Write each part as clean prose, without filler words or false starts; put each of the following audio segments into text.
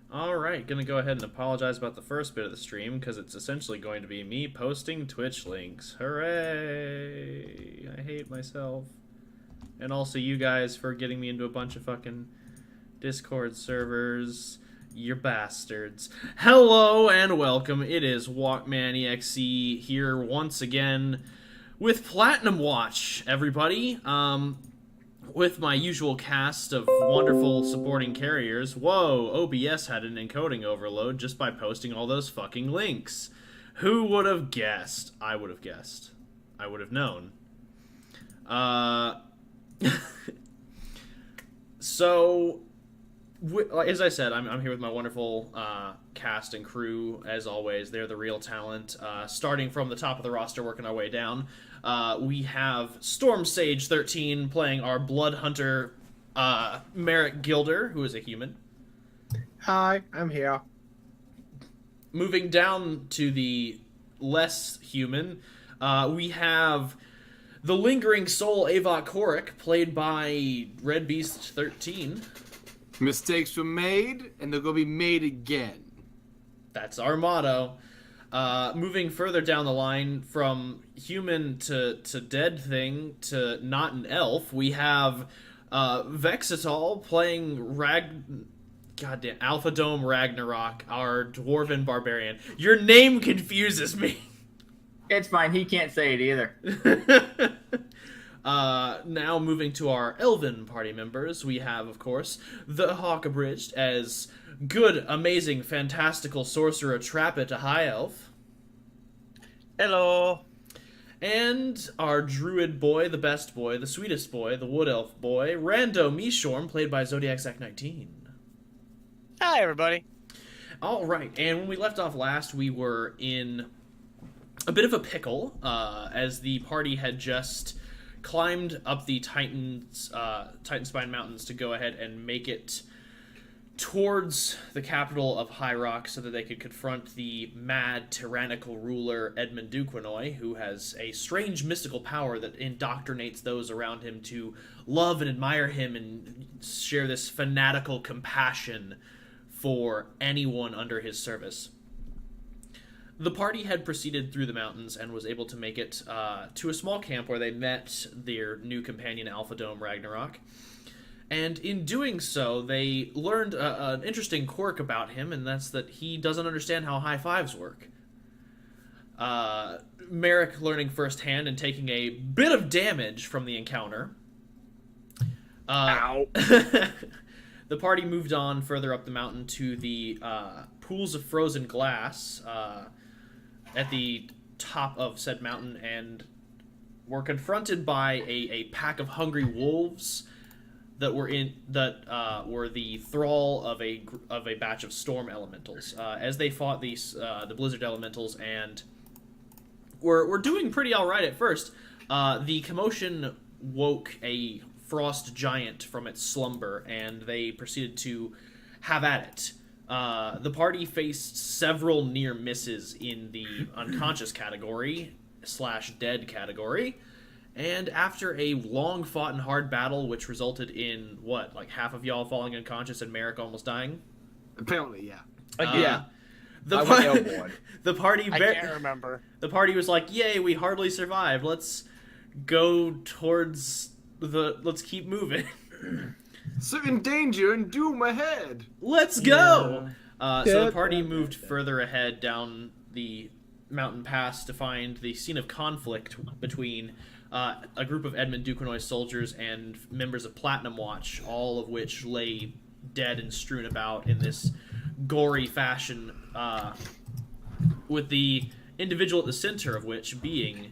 Alright, gonna go ahead and apologize about the first bit of the stream, because it's essentially going to be me posting Twitch links. Hooray! I hate myself. And also you guys for getting me into a bunch of fucking Discord servers. You bastards. Hello and welcome. It is WalkmanEXE here once again with Platinum Watch, everybody. With my usual cast of wonderful supporting carriers. Whoa, OBS had an encoding overload just by posting all those fucking links. Who would have guessed? I would have guessed. I would have known. So, as I said, I'm here with my wonderful cast and crew, as always. They're the real talent. Starting from the top of the roster, working our way down. We have Storm Sage 13 playing our Blood Hunter, Merrick Gilder, who is a human. Hi, I'm here. Moving down to the less human, we have the Lingering Soul Avok, played by Red Beast 13. Mistakes were made, and they're gonna be made again. That's our motto. Moving further down the line from human to dead thing to not an elf, we have Vexitol playing Alphadome Ragnarok, our dwarven barbarian. Your name confuses me. It's fine. He can't say it either. Now moving to our elven party members, we have, of course, the Hawk Abridged as good, amazing, fantastical sorcerer Trappet, a high elf. Hello. And our druid boy, the best boy, the sweetest boy, the wood elf boy, Rando Mishorm, played by Zodiac Zack 19. Hi, everybody. Alright, and when we left off last, we were in a bit of a pickle, as the party had just climbed up the Titan Spine Mountains to go ahead and make it towards the capital of High Rock so that they could confront the mad, tyrannical ruler Edmund Duquenoy, who has a strange mystical power that indoctrinates those around him to love and admire him and share this fanatical compassion for anyone under his service. The party had proceeded through the mountains and was able to make it to a small camp where they met their new companion Alphadome Ragnarok. And in doing so, they learned an interesting quirk about him, and that's that he doesn't understand how high fives work. Merrick learning firsthand and taking a bit of damage from the encounter. Ow. The party moved on further up the mountain to the pools of frozen glass at the top of said mountain, and were confronted by a pack of hungry wolves that were the thrall of a batch of storm elementals. As they fought the blizzard elementals and were doing pretty all right at first, the commotion woke a frost giant from its slumber, and they proceeded to have at it. The party faced several near misses in the unconscious category / dead category. And after a long fought and hard battle, which resulted in, half of y'all falling unconscious and Merrick almost dying? Apparently, yeah. Yeah. The, I went airborne. the party... I can't remember. The party was like, yay, we hardly survived. Let's go towards let's keep moving. Certain danger and doom ahead. Let's go! So the party moved further ahead down the mountain pass to find the scene of conflict between a group of Edmund Duquenoy soldiers and members of Platinum Watch, all of which lay dead and strewn about in this gory fashion, with the individual at the center of which being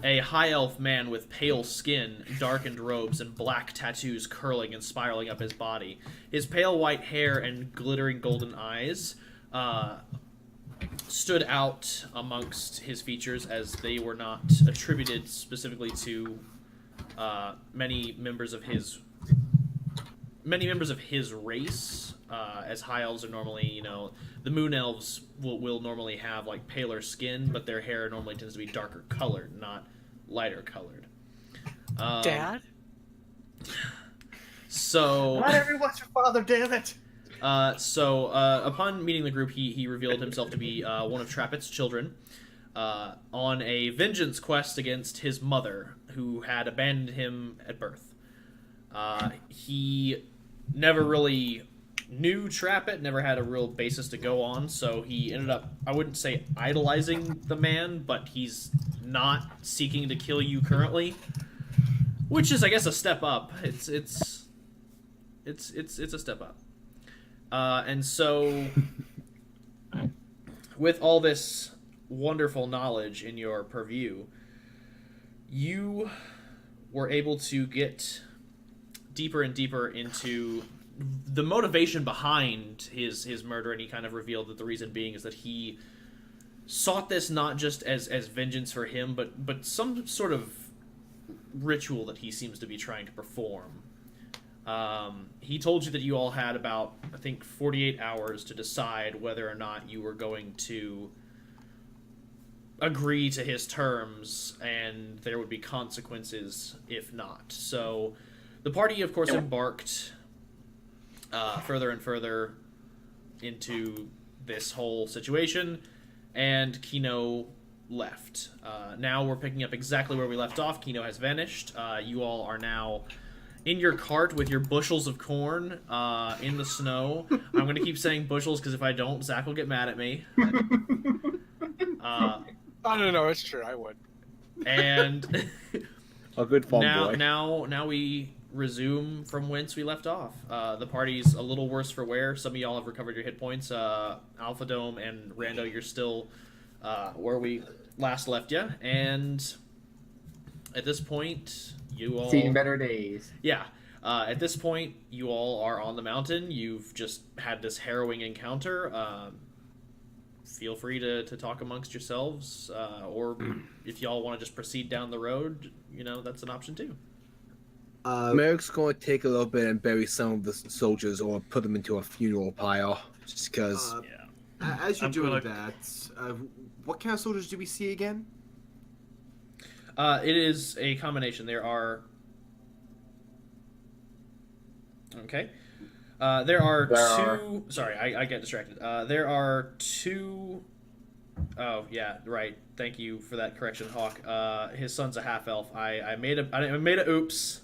a high elf man with pale skin, darkened robes, and black tattoos curling and spiraling up his body. His pale white hair and glittering golden eyes stood out amongst his features, as they were not attributed specifically to many members of his race, as high elves are normally, the moon elves will normally have paler skin, but their hair normally tends to be darker colored, not lighter colored. Dad? So, Not everyone's your father, damn it. Upon meeting the group, he revealed himself to be one of Trappet's children, on a vengeance quest against his mother, who had abandoned him at birth. He never really knew Trappet, never had a real basis to go on, so he ended up, I wouldn't say idolizing the man, but he's not seeking to kill you currently, which is, I guess, a step up. It's a step up. And so, with all this wonderful knowledge in your purview, you were able to get deeper and deeper into the motivation behind his murder, and he kind of revealed that the reason being is that he sought this not just as vengeance for him, but some sort of ritual that he seems to be trying to perform. He told you that you all had about, I think, 48 hours to decide whether or not you were going to agree to his terms, and there would be consequences if not. So the party, of course, embarked further and further into this whole situation, and Kino left. Now we're picking up exactly where we left off. Kino has vanished. You all are now in your cart with your bushels of corn in the snow. I'm going to keep saying bushels because if I don't, Zach will get mad at me. I don't know, it's true, I would. And A good farm boy. Now we resume from whence we left off. The party's a little worse for wear. Some of y'all have recovered your hit points. Alphadome and Rando, you're still where we last left you. And at this point, you all... Seen better days. Yeah. At this point, you all are on the mountain. You've just had this harrowing encounter. Feel free to talk amongst yourselves, or if y'all want to just proceed down the road, that's an option too. Merrick's going to take a little bit and bury some of the soldiers or put them into a funeral pile, just because... As you're doing that, what kind of soldiers do we see again? It is a combination. There are... Okay. There are two... Sorry, I get distracted. There are two... Oh, yeah, right. Thank you for that correction, Hawk. His son's a half-elf. I made a oops.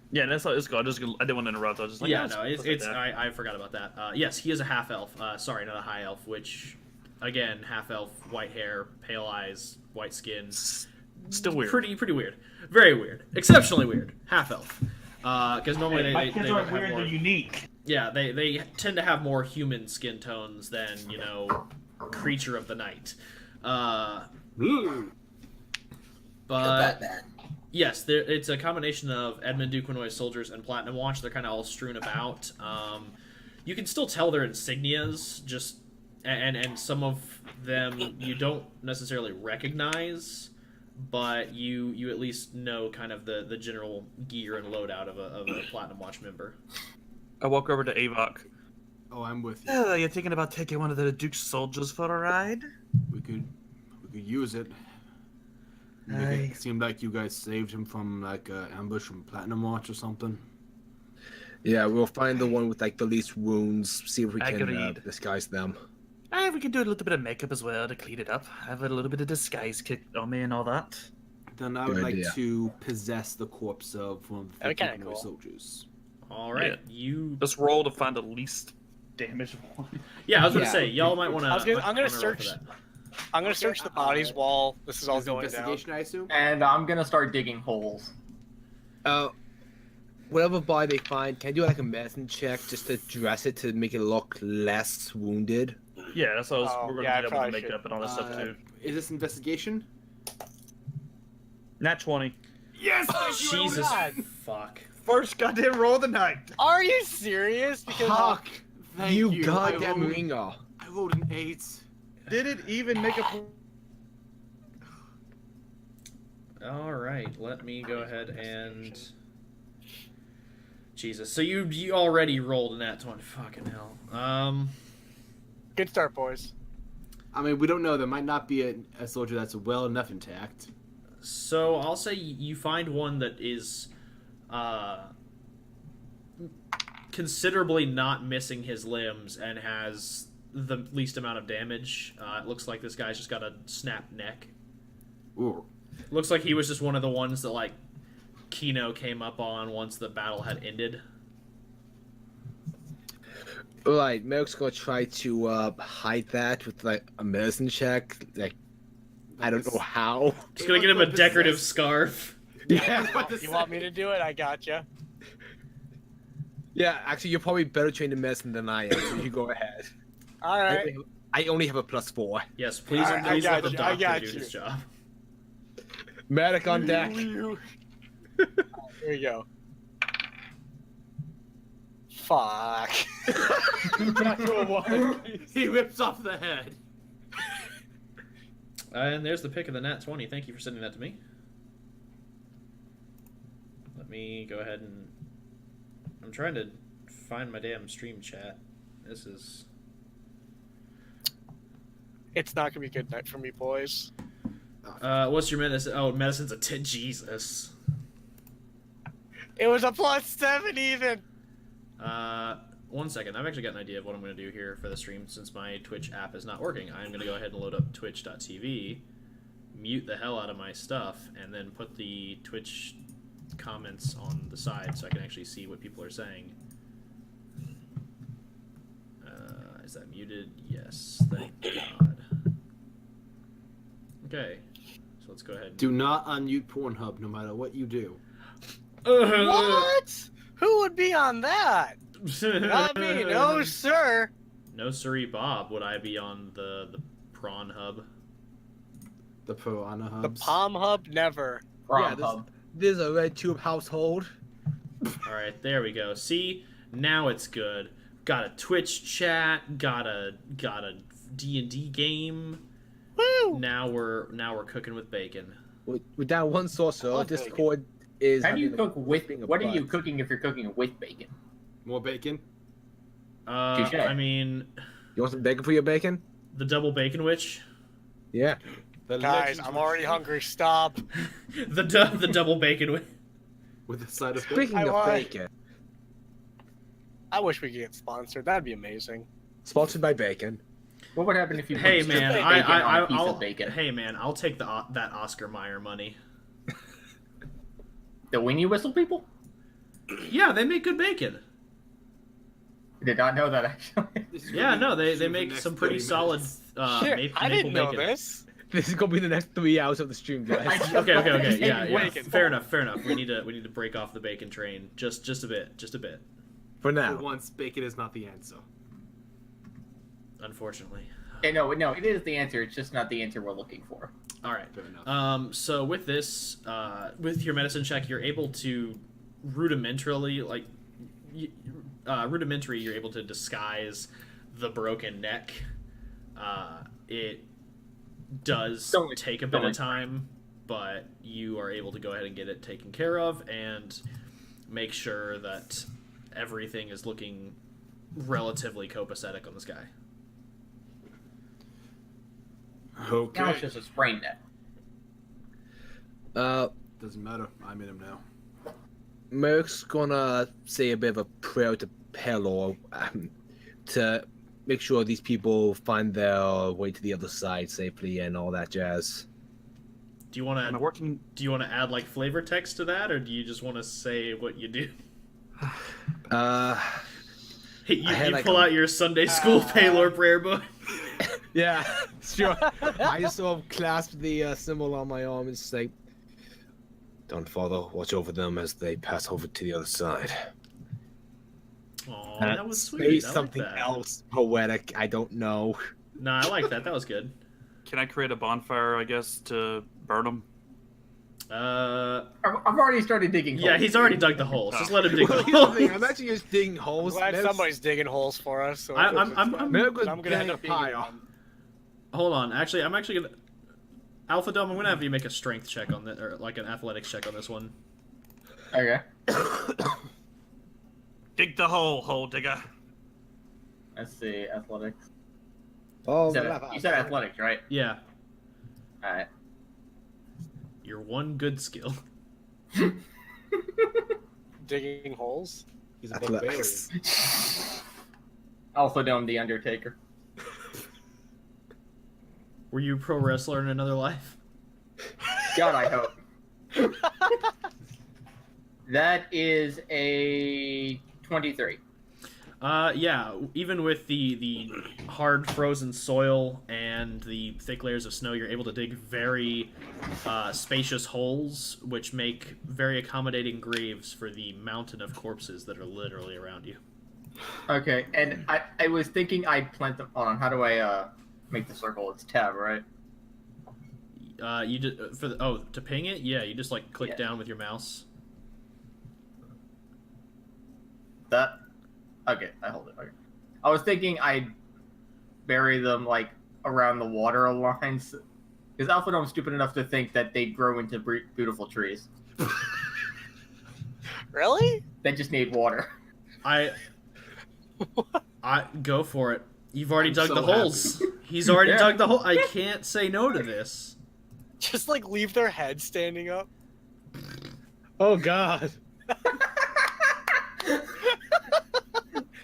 Yeah, that's all. It's good. I didn't want to interrupt. I was just like, I forgot about that. Yes, he is a half-elf. Sorry, not a high-elf, which, again, half-elf, white hair, pale eyes, white skin. Still weird. Pretty weird. Very weird. Exceptionally weird. Half-elf. Because normally my kids aren't weird, they're unique. Yeah, they tend to have more human skin tones than, creature of the night. But yes, it's a combination of Edmund Duquesnoy's soldiers and Platinum Watch. They're kind of all strewn about. You can still tell their insignias, and some of them you don't necessarily recognize, but you at least know kind of the general gear and loadout of a Platinum Watch member. I walk over to Avok. Oh, I'm with you. You're thinking about taking one of the Duke's soldiers for a ride? We could use it. Make it seem like you guys saved him from like an ambush from Platinum Watch or something. Yeah, we'll find the one with like the least wounds. See if we can Agreed. disguise them. We can do a little bit of makeup as well to clean it up. Have a little bit of disguise kicked on me and all that. Then I would like to possess the corpse of one of the Duquesnoy soldiers. All right, Let's roll to find the least damaged one. Yeah, I was going to say, y'all might want to... I'm going to search... I'm going to search the bodies while this is all going investigation, down. I assume? And I'm going to start digging holes. Whatever body they find, can I do like a medicine check just to dress it to make it look less wounded? Yeah, that's what we're going to be able to make should. up and all that stuff too. Is this investigation? Nat 20. Yes! Jesus fuck. First goddamn roll of the night. Are you serious? Because Fuck! Thank You goddamn ringer. I rolled an 8. did it even make a... All right, let me go ahead and... Jesus, so you already rolled a nat 20. Fucking hell. Good start, boys. I mean, we don't know. There might not be a soldier that's well enough intact. So I'll say you find one that is considerably not missing his limbs and has the least amount of damage. It looks like this guy's just got a snapped neck. Ooh. Looks like he was just one of the ones that, like, Kino came up on once the battle had ended. Right, Merrick's gonna try to hide that with like a medicine check. Like, I don't know how. Just gonna get him a decorative scarf. Yeah, You want me to do it? I gotcha. yeah. Actually, you're probably better trained in medicine than I am, so you go ahead. All right. I only have a +4. Yes, please, Alright, I please let the got you, I doctor got do you. his job. Medic on deck. Here we go. Fuck. Natural 1. He rips off the head. And there's the pick of the nat 20. Thank you for sending that to me. Let me go ahead and... I'm trying to find my damn stream chat. This is... It's not gonna be a good night for me, boys. What's your medicine? Oh, medicine's a 10. Jesus. It was a +7 even. 1 second. I've actually got an idea of what I'm going to do here for the stream since my Twitch app is not working. I'm going to go ahead and load up twitch.tv, mute the hell out of my stuff, and then put the Twitch comments on the side so I can actually see what people are saying. Is that muted? Yes. Thank God. Okay. So let's go ahead. Do not unmute Pornhub no matter what you do. What? Who would be on that? Not me, no sir. No siree, Bob. Would I be on the prawn hub? The Piranha The Hubs. Palm Hub, never. Yeah, this is a red tube household. All right, there we go. See, now it's good. Got a Twitch chat. Got a D&D game. Woo! Now we're cooking with bacon. With that one sorcerer, love Discord is. How do you having a cook with? being a What are butt. you cooking if you're cooking with bacon? More bacon? Touche. I mean, You want some bacon for your bacon? the double bacon witch, Yeah. The Guys, legends I'm with- already hungry. Stop. the double bacon witch. With the side of bacon. Speaking I of want- bacon, I wish we could get sponsored. That'd be amazing. sponsored by bacon. What would happen if you Hey put man, strips of bacon on a piece I'll of bacon? hey man, I'll take that Oscar Mayer money. The weenie whistle people? Yeah, they make good bacon. I did not know that actually. This is Yeah, gonna no, be they the make next some pretty 30 solid minutes. Shit, I didn't know bacon. this. This is gonna be the next 3 hours of the stream, guys. Okay, yeah. Bacon. Fair enough. We need to break off the bacon train just a bit. For For now. once, bacon is not the answer. Unfortunately. No, it is the answer. It's just not the answer we're looking for. All right. Fair enough. So with this, with your medicine check, you're able to rudimentary, you're able to disguise the broken neck. It does Don't- take a bit don't of like- time, but you are able to go ahead and get it taken care of and make sure that everything is looking relatively copacetic on this guy. Okay. Now it's just a sprained neck. Doesn't matter. I'm in him now. Merrick's gonna say a bit of a prayer to Pelor to make sure these people find their way to the other side safely and all that jazz. Do you want Am I to working? add like flavor text to that, or do you just want to say what you do? You I had, like, pull out your Sunday school Paylor prayer book. Yeah, sure. I just sort of clasp the symbol on my arm and say, "Don't Father, watch over them as they pass over to the other side." Aw, that was sweet. Maybe I like something that. else poetic. I don't know. Nah, I like that. That was good. Can I create a bonfire, I guess, to burn them? I've already started digging. Yeah, holes. he's already dug the holes. Just let him dig Well, the here's the thing, holes. I'm actually just digging I'm holes. glad Merrick's- somebody's digging holes for us. So I'm Merrick was I'm gonna end building up a being pile. one. Hold on. Actually, I'm actually gonna Alphadome. I'm gonna have you make a strength check on this, or like an athletics check on this one. Okay. Dig the hole digger. Let's see. Athletics. Oh, You said athletics, right? Yeah, All right. your one good skill. Digging holes. He's a barbarian. Athletics. Alphadome, the Undertaker. Were you a pro wrestler in another life? God, I hope. That is a 23. Yeah, even with the hard frozen soil and the thick layers of snow, you're able to dig very spacious holes, which make very accommodating graves for the mountain of corpses that are literally around you. Okay, and I was thinking I'd plant them. Hold on, how do I make the circle? It's tab, right? You just to ping it, yeah, you just like click down with your mouse. That. Okay, I hold it. Okay. I was thinking I'd bury them like around the water lines, because Alphadome's stupid enough to think that they'd grow into beautiful trees. Really? They just need water. I go for it. You've already dug so the holes. He's already Yeah. dug the hole. I can't say no to this. Just like leave their head standing up. Oh God.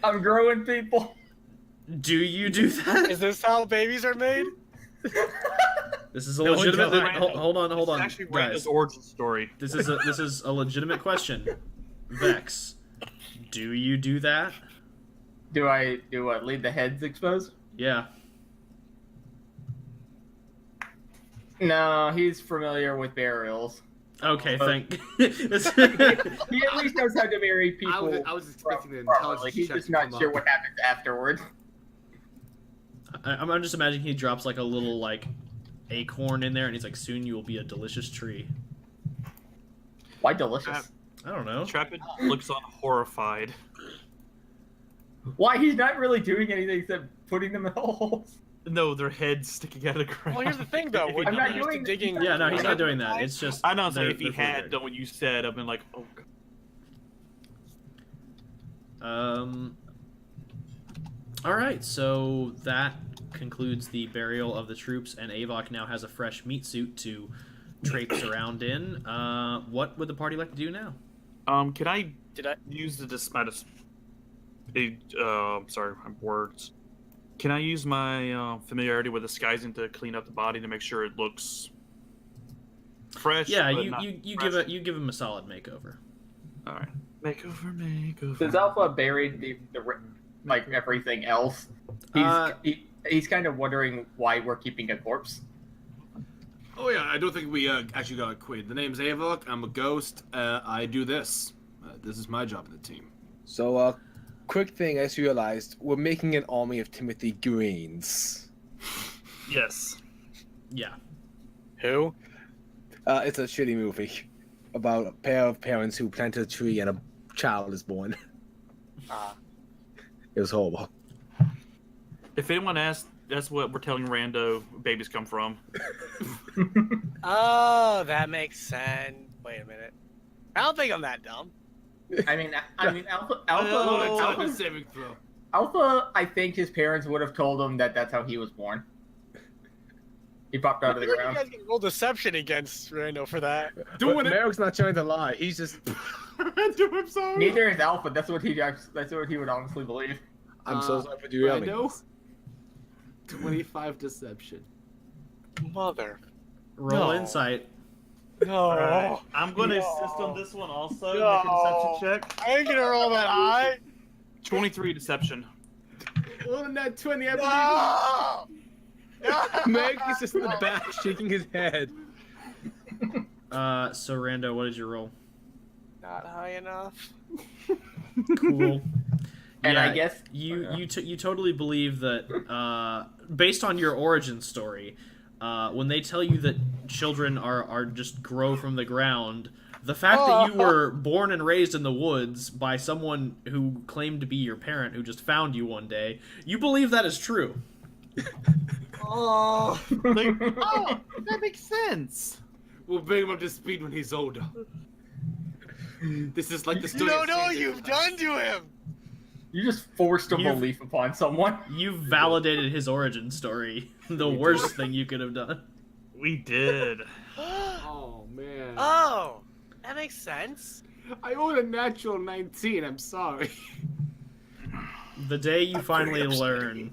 I'm growing people. Do you do that? Is this how babies are made? This is a No, legitimate. no, Hold on, It's actually Rando's guys. origin story. This is a legitimate question. Vex, do you do that? Do I do what? Leave the heads exposed? Yeah. No, he's familiar with burials. Okay, thank. He at least knows how to bury people. I was expecting an properly. intelligence He's check just to not come sure up. what happens afterwards. I'm just imagining he drops like a little like acorn in there, and he's like, "Soon you will be a delicious tree." Why delicious? I don't know. Trapid looks on horrified. Why he's not really doing anything except putting them in holes. No, their heads sticking out of the ground. Well, here's the thing, though. If We're he I'm not not used to doing- digging. Yeah, no, he's I not don't- doing that. It's just. I know, so they're- if he they're had weird. done what you said, I've been like, oh. All right, so that concludes the burial of the troops, and Avok now has a fresh meat suit to traipse around in. What would the party like to do now? Can I Did I? use the sorry, my words. Can I use my familiarity with disguising to clean up the body to make sure it looks fresh? Yeah, but you not give fresh? you give him a solid makeover. All right, makeover. Since Alpha buried the like everything else, he's kind of wondering why we're keeping a corpse. Oh yeah, I don't think we actually got acquainted. The name's Avok. I'm a ghost. I do this. This is my job in the team. So, quick thing, I just realized we're making an army of Timothy Greens. Yes. Yeah. Who? It's a shitty movie about a pair of parents who planted a tree and a child is born. It was horrible. If anyone asks, that's what we're telling Rando babies come from. Oh, that makes sense. Wait a minute. I don't think I'm that dumb. I mean, Alpha, Intelligence saving throw. Alpha. I think his parents would have told him that that's how he was born. He popped out of the You ground. guys can roll deception against Rando for that. But Merrick's not trying to lie. He's just. Rando, I'm sorry. Neither is Alpha. That's what he would honestly believe. I'm so sorry for derailing. Rando? 25 deception. Mother. Roll No. insight. No. All right. I'm going to No. assist on this one also. No. Make a deception check. I ain't gonna roll that high. 23 deception. Well, not 20, I believe. No. Merrick is just in the back shaking his head. So Rando, what did you roll? Not high enough. Cool. And Yeah, I guess you totally believe that based on your origin story, when they tell you that children are just grow from the ground, the fact that you were born and raised in the woods by someone who claimed to be your parent who just found you one day, you believe that is true. Oh. Like, oh, that makes sense. We'll bring him up to speed when he's older. This is like the You story. don't of know what Caesar. you've done to him. you just forced a You've- belief upon someone. You validated his origin story. The worst thing you could have done. We did. Oh man. Oh, that makes sense. I own a natural 19. I'm sorry. The day you finally learn,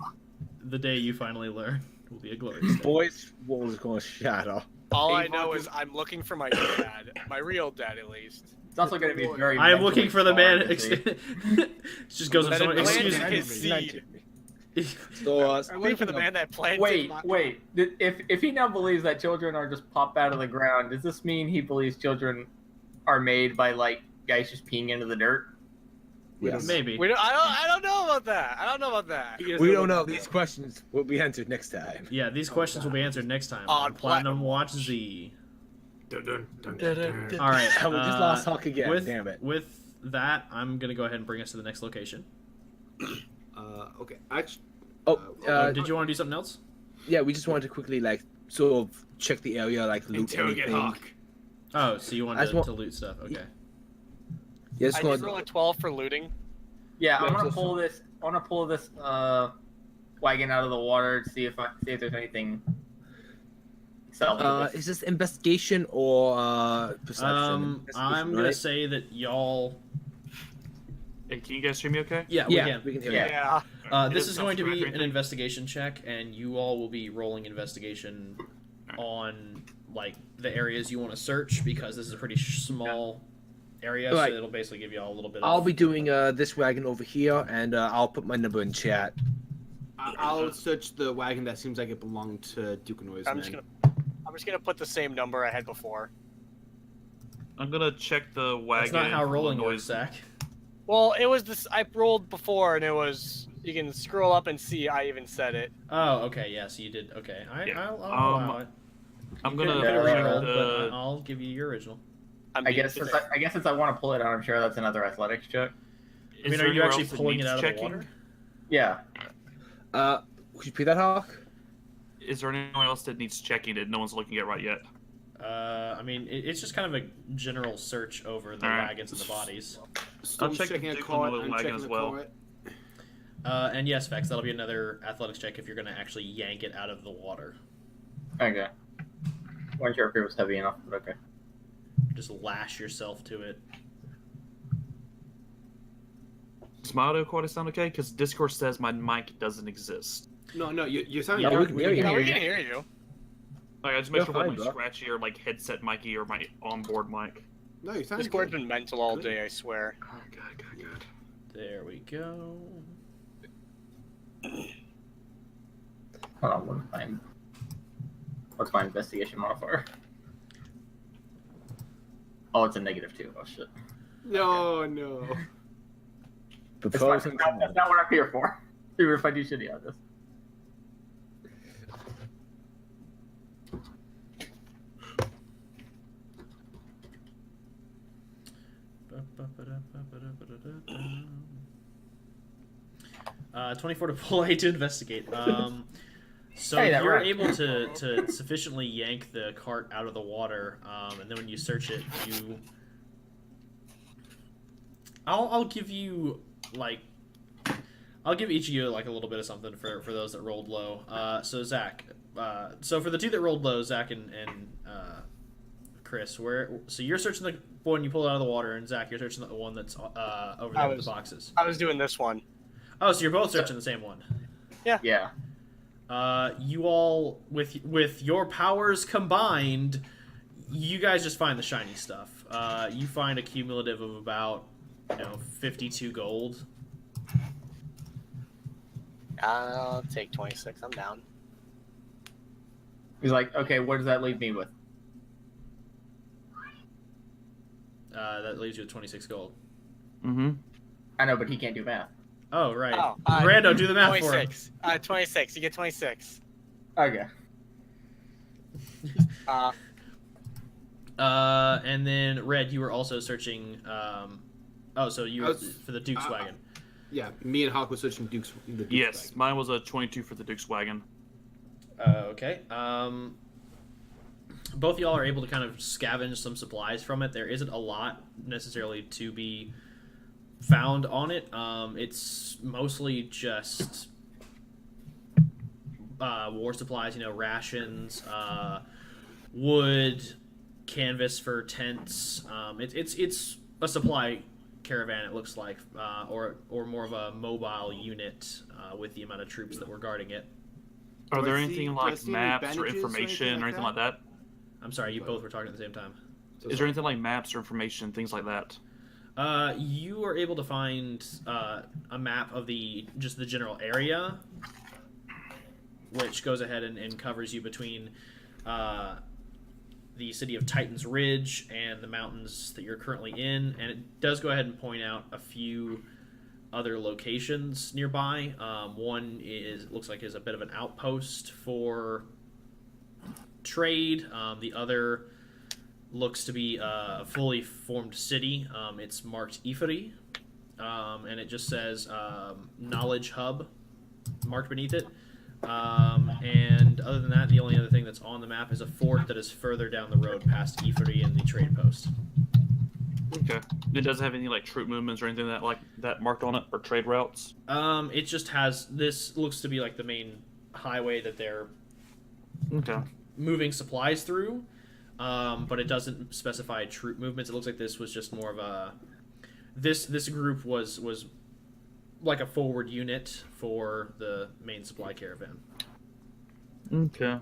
will be a glorious day. Boys, world is going to shatter. All I know is I'm looking for my dad, my real dad at least. It's also going to be very. I am looking for the man. mentally scarring to see. Just goes up to That someone. Excuse implanted me. his seed. So, I'm looking for the man that planted. Wait, my- wait. If he now believes that children are just popped out of the ground, does this mean he believes children are made by like guys just peeing into the dirt? yes. Maybe. I don't know about that. I don't know about that. We don't know. These questions will be answered next time. Yeah, these questions will be answered next time On on Platinum Watch Z. Dun, dun, dun, dun, dun. All right. We just lost Hawk again. With, Damn it. With that, I'm gonna go ahead and bring us to the next location. Okay. Actually, Did you want to do something else? Yeah, we just wanted to quickly sort of check the area, loot interrogate anything. Hawk. Oh, so you I wanted just want- to loot stuff? Okay. Yeah, I just just want roll a 12 for looting. Yeah, I Yeah, want to just- pull this. I want to pull this wagon out of the water to see if there's anything. Salvageable. is this investigation or perception? I'm gonna say that y'all. Hey, can you guys hear me okay? Yeah, Yeah, we can. we can hear Yeah. you. This It is doesn't going to sound be scratchy or an anything? investigation check, and you all will be rolling investigation on like the areas you want to search because this is a pretty small area, Right. so it'll basically give you all a little bit. I'll of... be doing this wagon over here, and I'll put my number in chat. I'll search the wagon that seems like it belonged to Duke and Roy's I'm men. just gonna put the same number I had before. I'm gonna check the wagon. That's not how for rolling noise. works, Zach. Well, it was this. I rolled before, and it was. You can scroll up and see. I even said it. Oh, okay. Yes, you did. Okay, Yeah. I'll allow it. I'm You gonna could Yeah, reroll, the- but I'll give you your original. I'm I being guess today. since I want to pull it out, I'm sure that's another athletics check. I mean, are you actually pulling it out of the water? Yeah. Could you repeat that, Hawk? Is there anyone else that needs checking that no one's looking at right yet? I mean, it's just kind of a general search over the Alright. wagons and the bodies. Storm's check checking a Duke cart. and the I'm wagon checking as the well. cart. And yes, Vex, that'll be another athletics check if you're going to actually yank it out of the water. Okay. Wasn't sure if it was heavy enough, but okay. Just lash yourself to it. Does my audio quality sound okay? Because Discord says my mic doesn't exist. No, you sound. Yeah, we can hear you. Yeah, we can hear you. Like, I just make You're sure fine, with my bro. scratchy or like headset micy or my onboard mic. No, you sound. Discord's good. been mental all day. I swear. Oh, good. There we go. Hold on, what's my investigation modifier? Oh, it's a -2. Oh shit. No. That's Propose not what I'm here for. Even if I do shitty on this. Uh, 24 to pull 8 to investigate. So Hey, that you're worked. able to sufficiently yank the cart out of the water, and then when you search it, you. I'll give you like. I'll give each of you like a little bit of something for those that rolled low. So Zach, so for the two that rolled low, Zach and Chris, so you're searching the one you pulled out of the water, and Zach, you're searching the one that's over there with the boxes. I was doing this one. Oh, so you're both searching the same one. Yeah. You all with your powers combined, you guys just find the shiny stuff. You find a cumulative of about 52 gold. I'll take 26. I'm down. He's like, okay, what does that leave me with? That leaves you with 26 gold. Mm-hmm. I know, but he can't do math. Oh, right. Oh, Rando, do the math for him. 26. 26. You get 26. Okay. And then Red, you were also searching. So you were for the Duke's wagon. Yeah, me and Hawk was searching the Duke's Yes, wagon. mine was a 22 for the Duke's wagon. Okay. Both y'all are able to kind of scavenge some supplies from it. There isn't a lot necessarily to be found on it. It's mostly just war supplies, rations, wood, canvas for tents. It's a supply caravan. It looks like, or more of a mobile unit with the amount of troops that were guarding it. Are Do there I anything see like any maps or bandages or information or anything like that? I'm sorry, you both were talking at the same time. Is there anything like maps or information, things like that? You are able to find a map of the general area, which goes ahead and covers you between the city of Titan's Ridge and the mountains that you're currently in, and it does go ahead and point out a few other locations nearby. One looks like is a bit of an outpost for trade. The other looks to be a fully formed city. It's marked Ifiri, and it just says Knowledge Hub marked beneath it. And other than that, the only other thing that's on the map is a fort that is further down the road past Ifiri and the trade post. Okay. It doesn't have any like troop movements or anything that marked on it, or trade routes? It just has, this looks to be like the main highway that they're moving supplies through. But it doesn't specify troop movements. It looks like this was just more of a... This group was like a forward unit for the main supply caravan. Okay.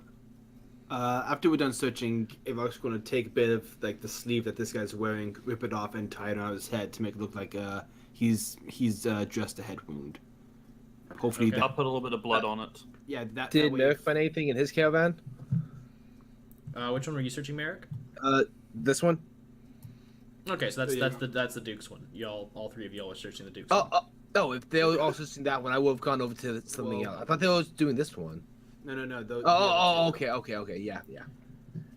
After we're done searching, Avok's going to take a bit of like the sleeve that this guy's wearing, rip it off, and tie it on his head to make it look like he's dressed a head wound. Hopefully, I'll put a little bit of blood on it. Yeah, that. Did that way Merrick find anything in his caravan? Which one were you searching, Merrick? This one. Okay, so that's the Duke's one. All three of y'all are searching the Duke's Oh, one. oh, if they were also seeing that one, I would have gone over to something else. I thought they were doing this one. No. Okay, yeah.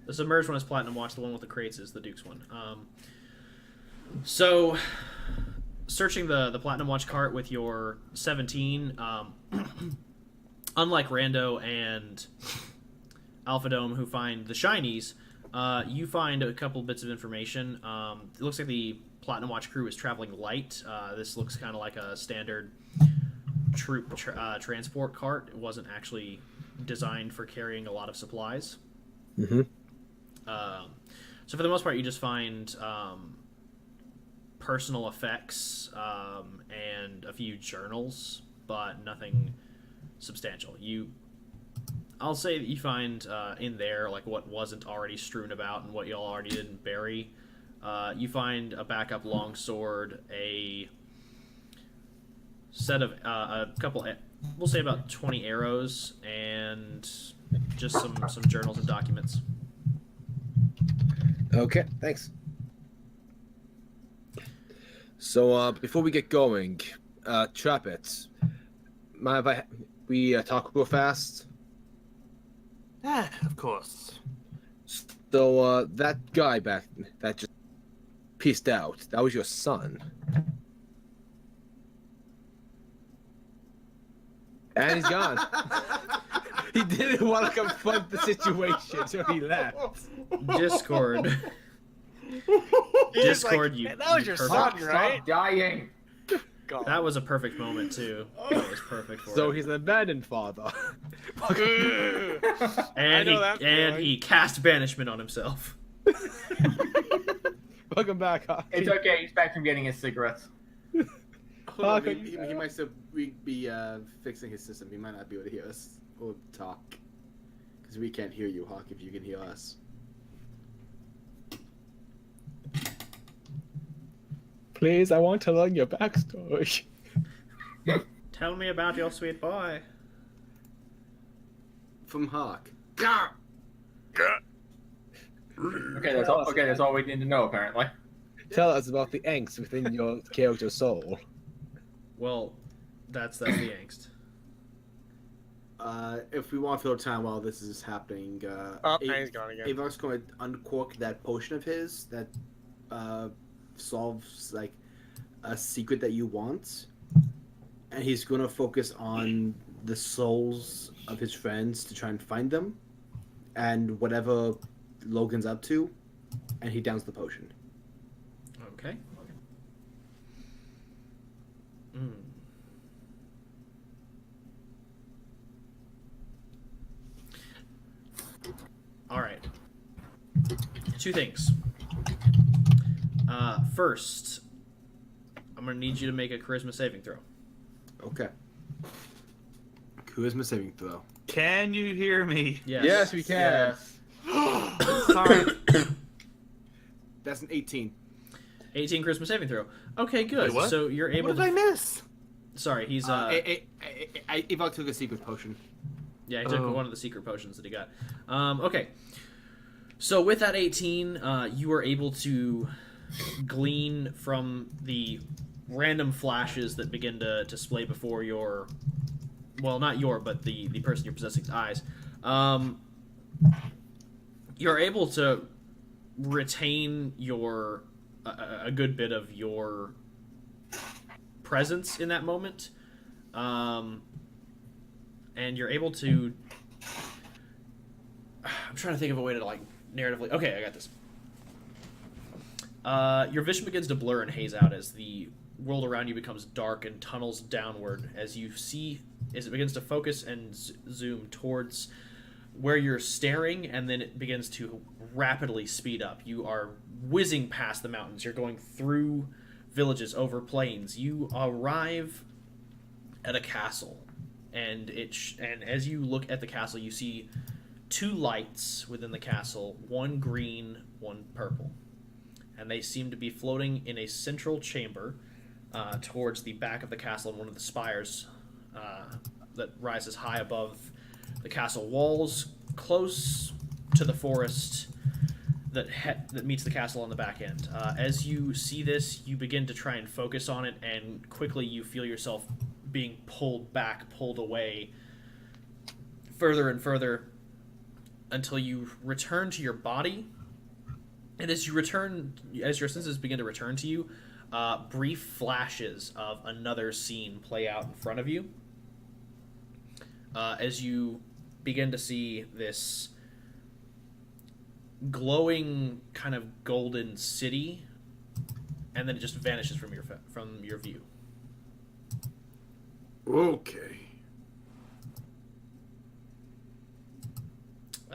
The submerged one is Platinum Watch. The one with the crates is the Duke's one. So, searching the Platinum Watch cart with your 17, unlike Rando and Alphadome, who find the shinies, you find a couple bits of information. It looks like the Platinum Watch crew is traveling light. This looks kind of like a standard troop transport cart. It wasn't actually designed for carrying a lot of supplies. Mm-hmm. So for the most part, you just find personal effects and a few journals, but nothing substantial. I'll say that you find in there like what wasn't already strewn about and what y'all already didn't bury. You find a backup longsword, a set of a couple, we'll say about 20 arrows, and just some journals and documents. Okay, thanks. So before we get going, Trumpets, mind if we talk real fast? Of course. So that guy back that just pieced out, that was your son. And he's gone. He didn't want to confront the situation, so he left. Discord. He's Discord, like, you. "Man, that was you your perfect- son, right?" Stop dying. God. That was a perfect moment too. That was perfect for So him. he's an abandoned father. And I know that feeling. he cast banishment on himself. Welcome back, Hockey. It's okay. He's back from getting his cigarettes. Hold on, he might still be fixing his system. He might not be able to hear us or talk. Because we can't hear you, Hawk, if you can hear us. Please, I want to learn your backstory. Tell me about your sweet boy. From Hawk. Okay, that's all. Okay, that's all we need to know apparently. Tell us about the angst within your character's soul. Well, that's the angst. If we want to fill time while this is happening, He's gone again. Avok's going to uncork that potion of his that solves like a secret that you want, and he's going to focus on the souls of his friends to try and find them, and whatever Logan's up to, and he downs the potion. Okay. All right. Two things. First, I'm going to need you to make a charisma saving throw. Okay. Charisma saving throw. Can you hear me? Yes. Yes, we can. Yes. Sorry. That's an 18. 18 charisma saving throw. Okay, good. Wait, what? So you're able What did I to... miss? Sorry, he's... Avok took a secret potion. Yeah, he took one of the secret potions that he got. Okay. So with that 18, you were able to glean from the random flashes that begin to display before your... Well, not your, but the person you're possessing's eyes. You're able to retain your... a good bit of your presence in that moment. And you're able to... I'm trying to think of a way to, like, narratively... Okay, I got this. Your vision begins to blur and haze out as the world around you becomes dark and tunnels downward as you see... as it begins to focus and zoom towards where you're staring, and then it begins to rapidly speed up. You are whizzing past the mountains. You're going through villages, over plains. You arrive at a castle, and and as you look at the castle, you see two lights within the castle, one green, one purple, and they seem to be floating in a central chamber towards the back of the castle, and one of the spires that rises high above the castle walls, close to the forest that meets the castle on the back end. As you see this, you begin to try and focus on it, and quickly you feel yourself being pulled back, pulled away, further and further, until you return to your body. And as your senses begin to return to you, brief flashes of another scene play out in front of you. As you begin to see this glowing kind of golden city, and then it just vanishes from your view. Okay.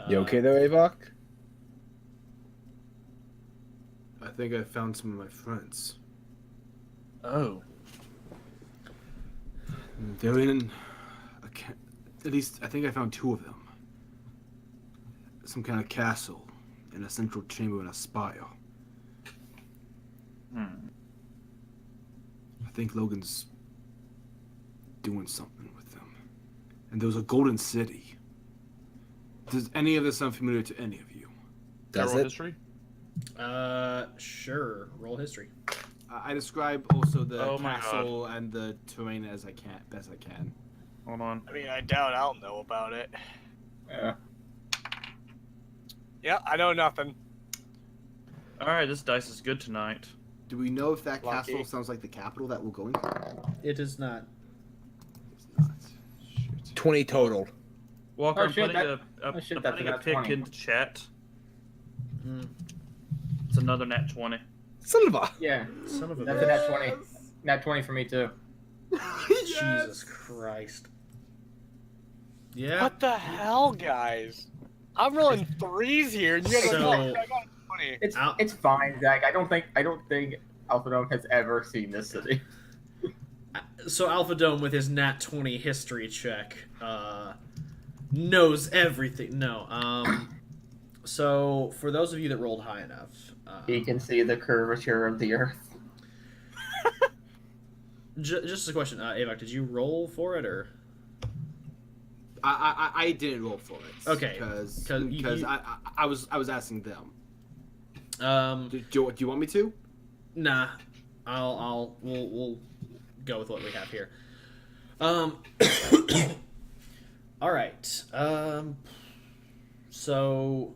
You okay there, Avok? I think I found some of my friends. Oh. They're in at least I think I found two of them. Some kind of castle in a central chamber in a spire. I think Logan's doing something with them. And there was a golden city. Does any of this sound familiar to any of you? Does Roll it? history? Sure. Roll history. I describe also the Oh my castle and the terrain best I can. Hold on. I mean, I doubt I'll know about it. Yeah. Yeah, I know nothing. Alright, this dice is good tonight. Do we know if that Lucky. castle sounds like the capital that we're going to? It is not. It's not. Shoot. 20 total. Walker, Oh, I'm shit, putting shit, I'm that's putting a a nat pick 20. into chat. Mm. It's another nat 20. Silva. Yeah. Son of a That's a bitch. nat 20. Nat 20 for me too. Jesus Christ. Yeah. What the hell, guys? I'm rolling threes here, and you guys are So- like, I got 20. It's fine, Zach. I don't think Alphadome has ever seen this city. So Alphadome, with his nat 20 history check, knows everything. No. So for those of you that rolled high enough, He can see the curvature of the earth. just a question, Avok, did you roll for it or? I didn't roll for it. Okay, Because 'cause you- I was asking them. Um, Do you want me to? Nah, we'll go with what we have here. All right. So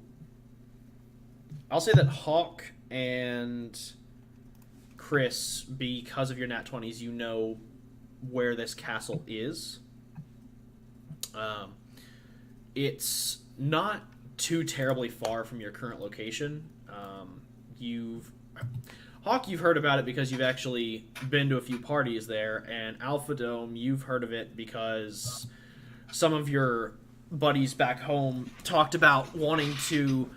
I'll say that Hawk and Chris, because of your nat 20s, you know where this castle is. It's not too terribly far from your current location. Hawk, you've heard about it because you've actually been to a few parties there, and Alphadome, you've heard of it because some of your buddies back home talked about wanting to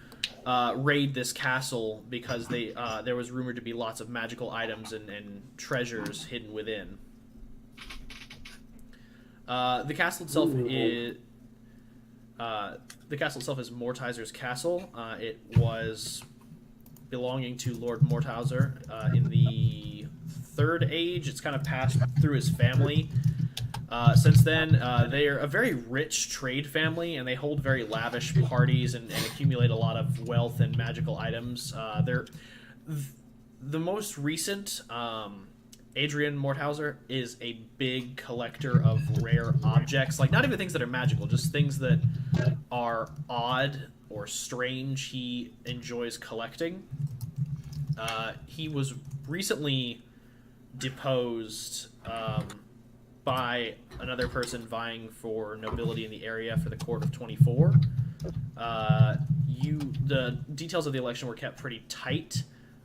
raid this castle because there was rumored to be lots of magical items and treasures hidden within. The castle itself is Mortizer's castle. It was belonging to Lord Mortizer in the Third Age. It's kind of passed through his family. Since then, they are a very rich trade family, and they hold very lavish parties and accumulate a lot of wealth and magical items. They're the most recent. Adrian Morthauser is a big collector of rare objects, like not even things that are magical, just things that are odd or strange. He enjoys collecting. He was recently deposed by another person vying for nobility in the area for the Court of 24. The details of the election were kept pretty tight.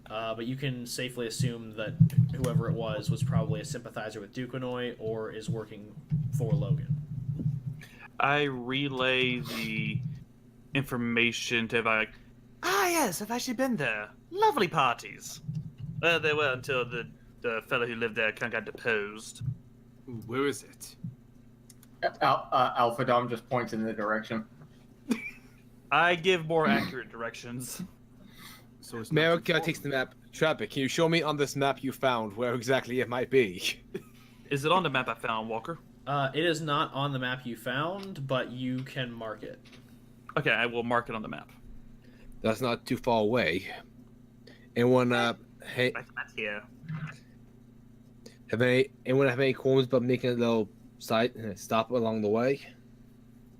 But you can safely assume that whoever it was probably a sympathizer with Duquesnoy or is working for Logan. I relay the information to Avok. Yes, I've actually been there. Lovely parties. They were until the fellow who lived there kind of got deposed. Where is it? Alphadome just points in the direction. I give more accurate directions. So Merrick takes the map. Trapper, can you show me on this map you found where exactly it might be? Is it on the map I found, Walker? It is not on the map you found, but you can mark it. Okay, I will mark it on the map. That's not too far away. Anyone, hey, That's here. anyone have any qualms about making a little stop along the way?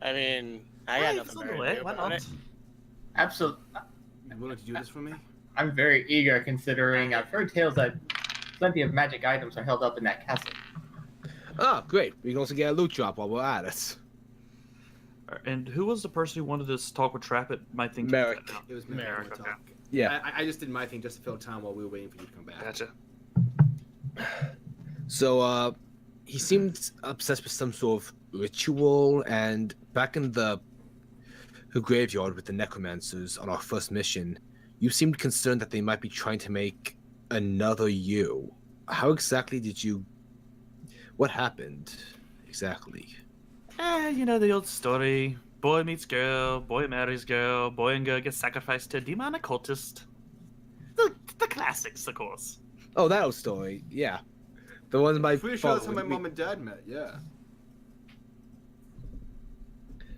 I mean, I got nothing better to do Why about not? it. Absolutely. You willing to do this for me? I'm very eager, considering I've heard tales that plenty of magic items are held up in that castle. Oh, great. We can also get a loot drop while we're at it. And who was the person who wanted to talk with Trappet? My thing. Merrick. It was Merrick, Merrick. okay. Yeah. I just did my thing just to fill time while we were waiting for you to come back. Gotcha. So, he seemed obsessed with some sort of ritual, and back in the graveyard with the necromancers on our first mission, you seemed concerned that they might be trying to make another you. How exactly did you... What happened, exactly? You know the old story. Boy meets girl, boy marries girl, boy and girl gets sacrificed to a demonic cultist. The classics, of course. Oh, that old story, yeah. The one my Pretty sure that's how my mom and dad met, yeah.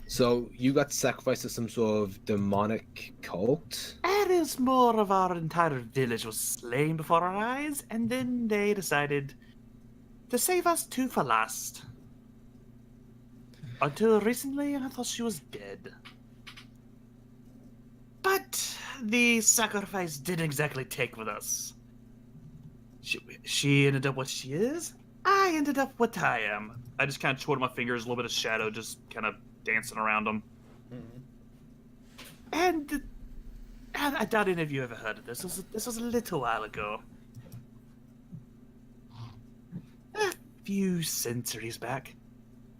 So, you got sacrificed to some sort of demonic cult? It is more of our entire village was slain before our eyes, and then they decided to save us two for last. Until recently, I thought she was dead. But the sacrifice didn't exactly take with us. She ended up what she is. I ended up what I am. I just kind of twirled my fingers, a little bit of shadow, just kind of dancing around them. Mm-hmm. And I doubt any of you ever heard of this. This was a little while ago. A few centuries back.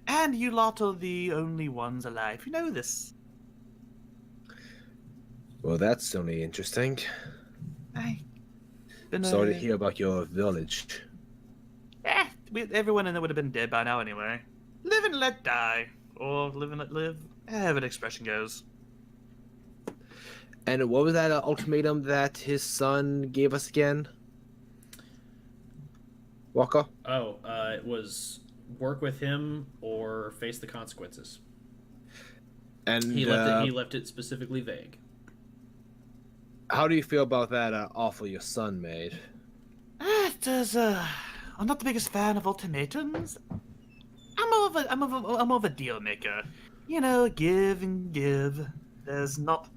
And you lot are the only ones alive who know this. Well, that's certainly interesting. Sorry to hear about your village. Everyone in there would have been dead by now anyway. Live and let die. Or live and let live. However the expression goes. And what was that ultimatum that his son gave us again? Walker? Oh, it was work with him or face the consequences. And He left it specifically vague. how do you feel about that offer your son made? I'm not the biggest fan of ultimatums. I'm more of a deal maker. You know, give and give. It's not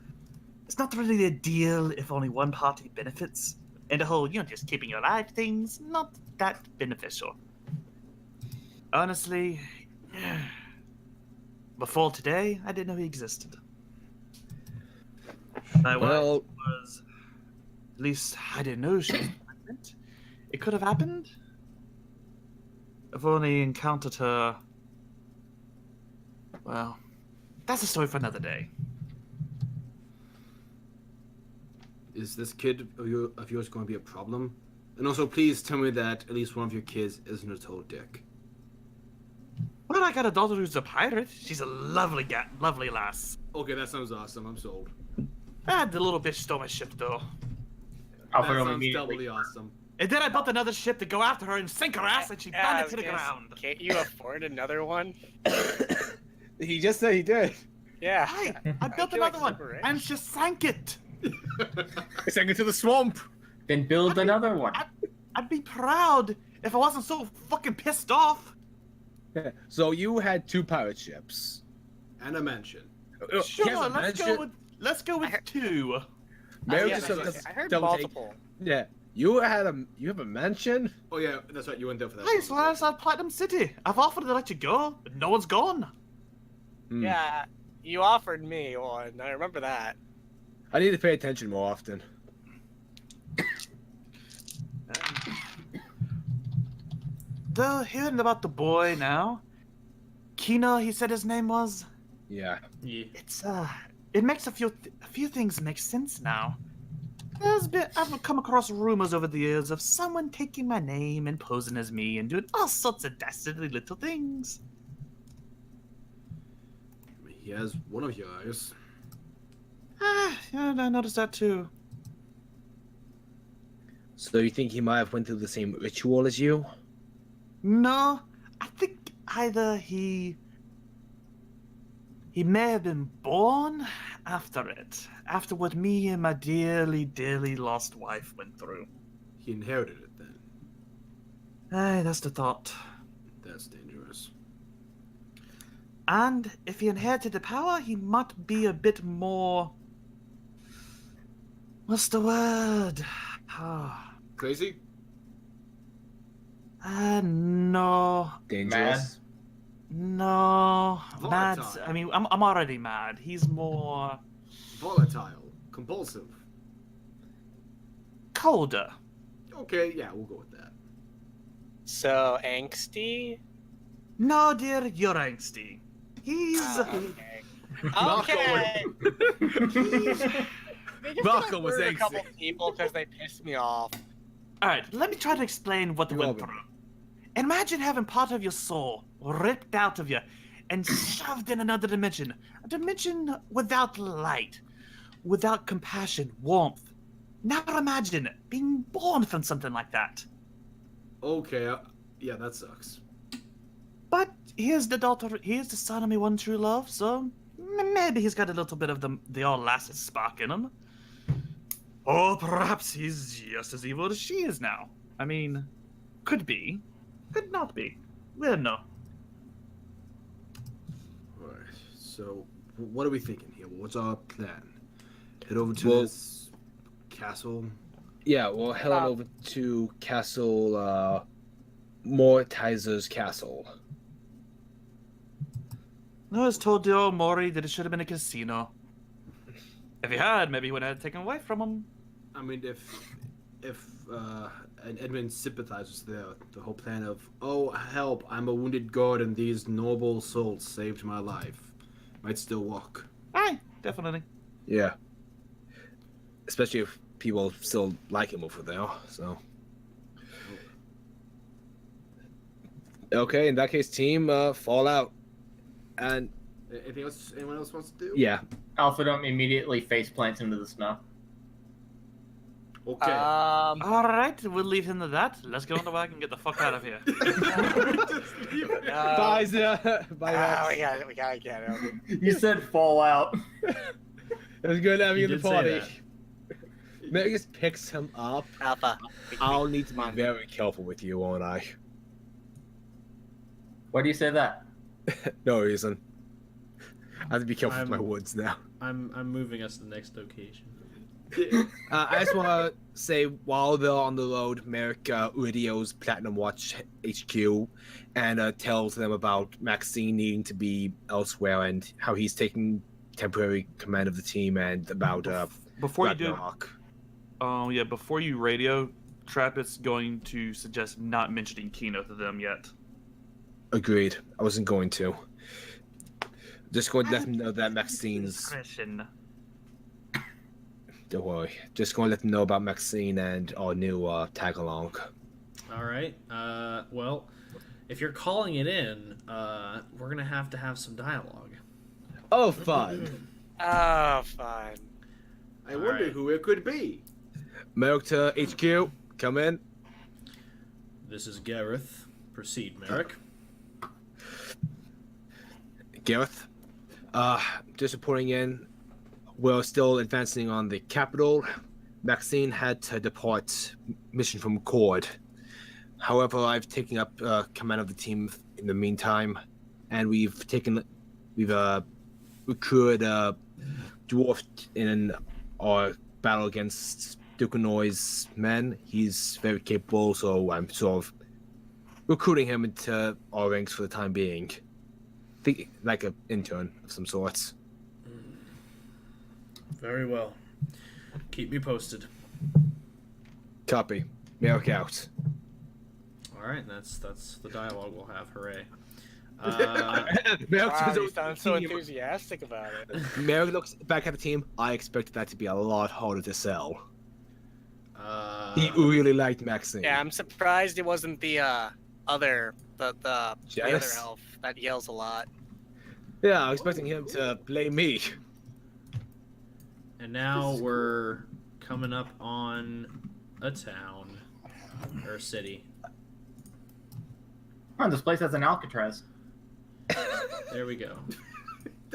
really a deal if only one party benefits. And the whole, just keeping you alive things, not that beneficial. Honestly, before today, I didn't know he existed. My wife was, at least I didn't know she was pregnant. It could have happened. I've only encountered her. Well, that's a story for another day. Is this kid of yours going to be a problem? And also, please tell me that at least one of your kids isn't a total dick. Well, I got a daughter who's a pirate. She's a lovely lovely lass. Okay, that sounds awesome. I'm sold. The little bitch stole my ship, though. That Alphadome sounds immediately. doubly awesome. And then I built another ship to go after her and sink her ass, and she Yeah, burned it to the ground. Can't you afford another one? He just said he did. Yeah. I built feel like another one, super rich. and she sank it. He sank into the swamp. Then build another one. I'd be proud if I wasn't so fucking pissed off. Yeah. So you had 2 pirate ships. And a mansion. Sure, Here's a let's go with 2. Mary Yeah, just I does heard double take. multiple. Yeah. You have a mansion? Oh yeah, that's right. You went there for that. Hey, so that's at Platinum City. I've offered to let you go, but no one's gone. Hmm. Yeah, you offered me one. I remember that. I need to pay attention more often. Hearing about the boy now. Kino, he said his name was. Yeah. Yeah. It makes a few things make sense now. I've come across rumors over the years of someone taking my name and posing as me and doing all sorts of dastardly little things. He has one of your eyes. Yeah, I noticed that too. So you think he might have went through the same ritual as you? No, I think either he may have been born after it, after what me and my dearly, dearly lost wife went through. He inherited it then. Aye, that's the thought. That's dangerous. And if he inherited the power, he might be a bit more. What's the word? Crazy? No. Dangerous. No. Mad. Volatile. I mean, I'm already mad. He's more Volatile. Compulsive. colder. Okay, yeah, we'll go with that. So angsty. No, dear, you're angsty. He's. Okay. Malcolm Okay. They just Malcolm got was rid of a angsty. couple people because they pissed me off. Alright, let me try to explain what they went Robin. through. Imagine having part of your soul ripped out of you and shoved in another dimension. A dimension without light, without compassion, warmth. Now imagine being born from something like that. Okay, yeah, that sucks. But here's the son of me one true love, so maybe he's got a little bit of the old lass's spark in him. Or perhaps he's just as evil as she is now. I mean, could be, could not be. We don't know. Alright, so what are we thinking here? What's our plan? Head over to Well- this castle? Yeah, we'll head on over to Castle, Mortizer's castle. I was told the old Mori that it should have been a casino. If he had, maybe he would have taken away from him. I mean, if an Edmund sympathizes there, the whole plan of, oh, help, I'm a wounded god and these noble souls saved my life, might still work. Aye, definitely. Yeah. Especially if people still like him over there, so. Okay, in that case, team, fall out. And, Anything else anyone else wants to do? yeah. Alphadome immediately face plants into the snow. Okay. Alright, we'll leave him to that. Let's go on the wagon and get the fuck out of here. Just leave it. Bye, Zia. Bye, Max. We gotta get him. You said fallout. It was good having you in the did say party. that. Maybe just picks him up. Alpha. I'll need to be very careful with you, won't I? Why do you say that? No reason. I have to be careful with my I'm- words now. I'm moving us to the next location. I just want to say, while they're on the road, Merrick radios Platinum Watch HQ and tells them about Maxine needing to be elsewhere and how he's taking temporary command of the team and about Before you do, Ragnarok. before you radio, Trappist's going to suggest not mentioning Kino to them yet. Agreed. I wasn't going to. Just going to let them know that Maxine's... Discretion. Don't worry. Just going to let them know about Maxine and our new tag along. All right. Well, if you're calling it in, we're gonna have to have some dialogue. Oh, fun. Oh, fine. I wonder who it could be. Merrick to HQ. Come in. This is Gareth. Proceed, Merrick. Gareth. Just reporting in. We're still advancing on the capital. Maxine had to depart mission from Cord. However, I've taken up command of the team in the meantime, and we've recruited Dwarf in our battle against Duquenoy's men. He's very capable, so I'm sort of recruiting him into our ranks for the time being. Think like an intern of some sorts. Very well. Keep me posted. Copy. Merrick out. All right, that's the dialogue we'll have. Hooray! Merrick Wow, says you sound so enthusiastic about it. Merrick looks back at the team. I expected that to be a lot harder to sell. He really liked Maxine. Yeah, I'm surprised it wasn't the other Janice? elf that yells a lot. Yeah, I'm expecting him to blame me. And now we're coming up on a town or city. Oh, this place has an Alcatraz. There we go.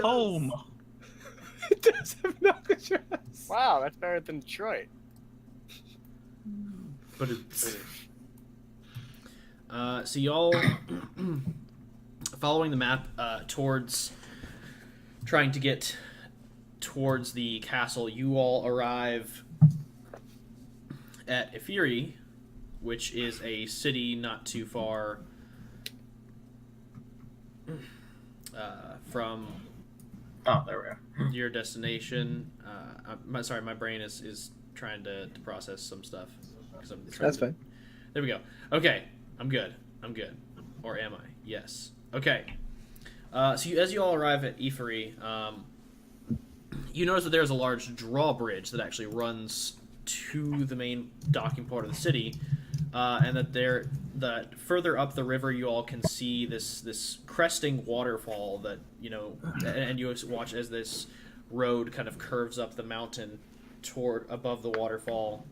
Home. It does have an Alcatraz. Wow, that's better than Detroit. But it's so y'all following the map towards trying to get towards the castle. You all arrive at Ifiri, which is a city not too far from Oh, there we go. your destination. Sorry, my brain is trying to process some stuff. 'Cause I'm trying That's to- fine. There we go. Okay, I'm good. Or am I? Yes. Okay. As you all arrive at Ifiri, you notice that there's a large drawbridge that actually runs to the main docking part of the city, and that further up the river you all can see this cresting waterfall that and you watch as this road kind of curves up the mountain toward above the waterfall.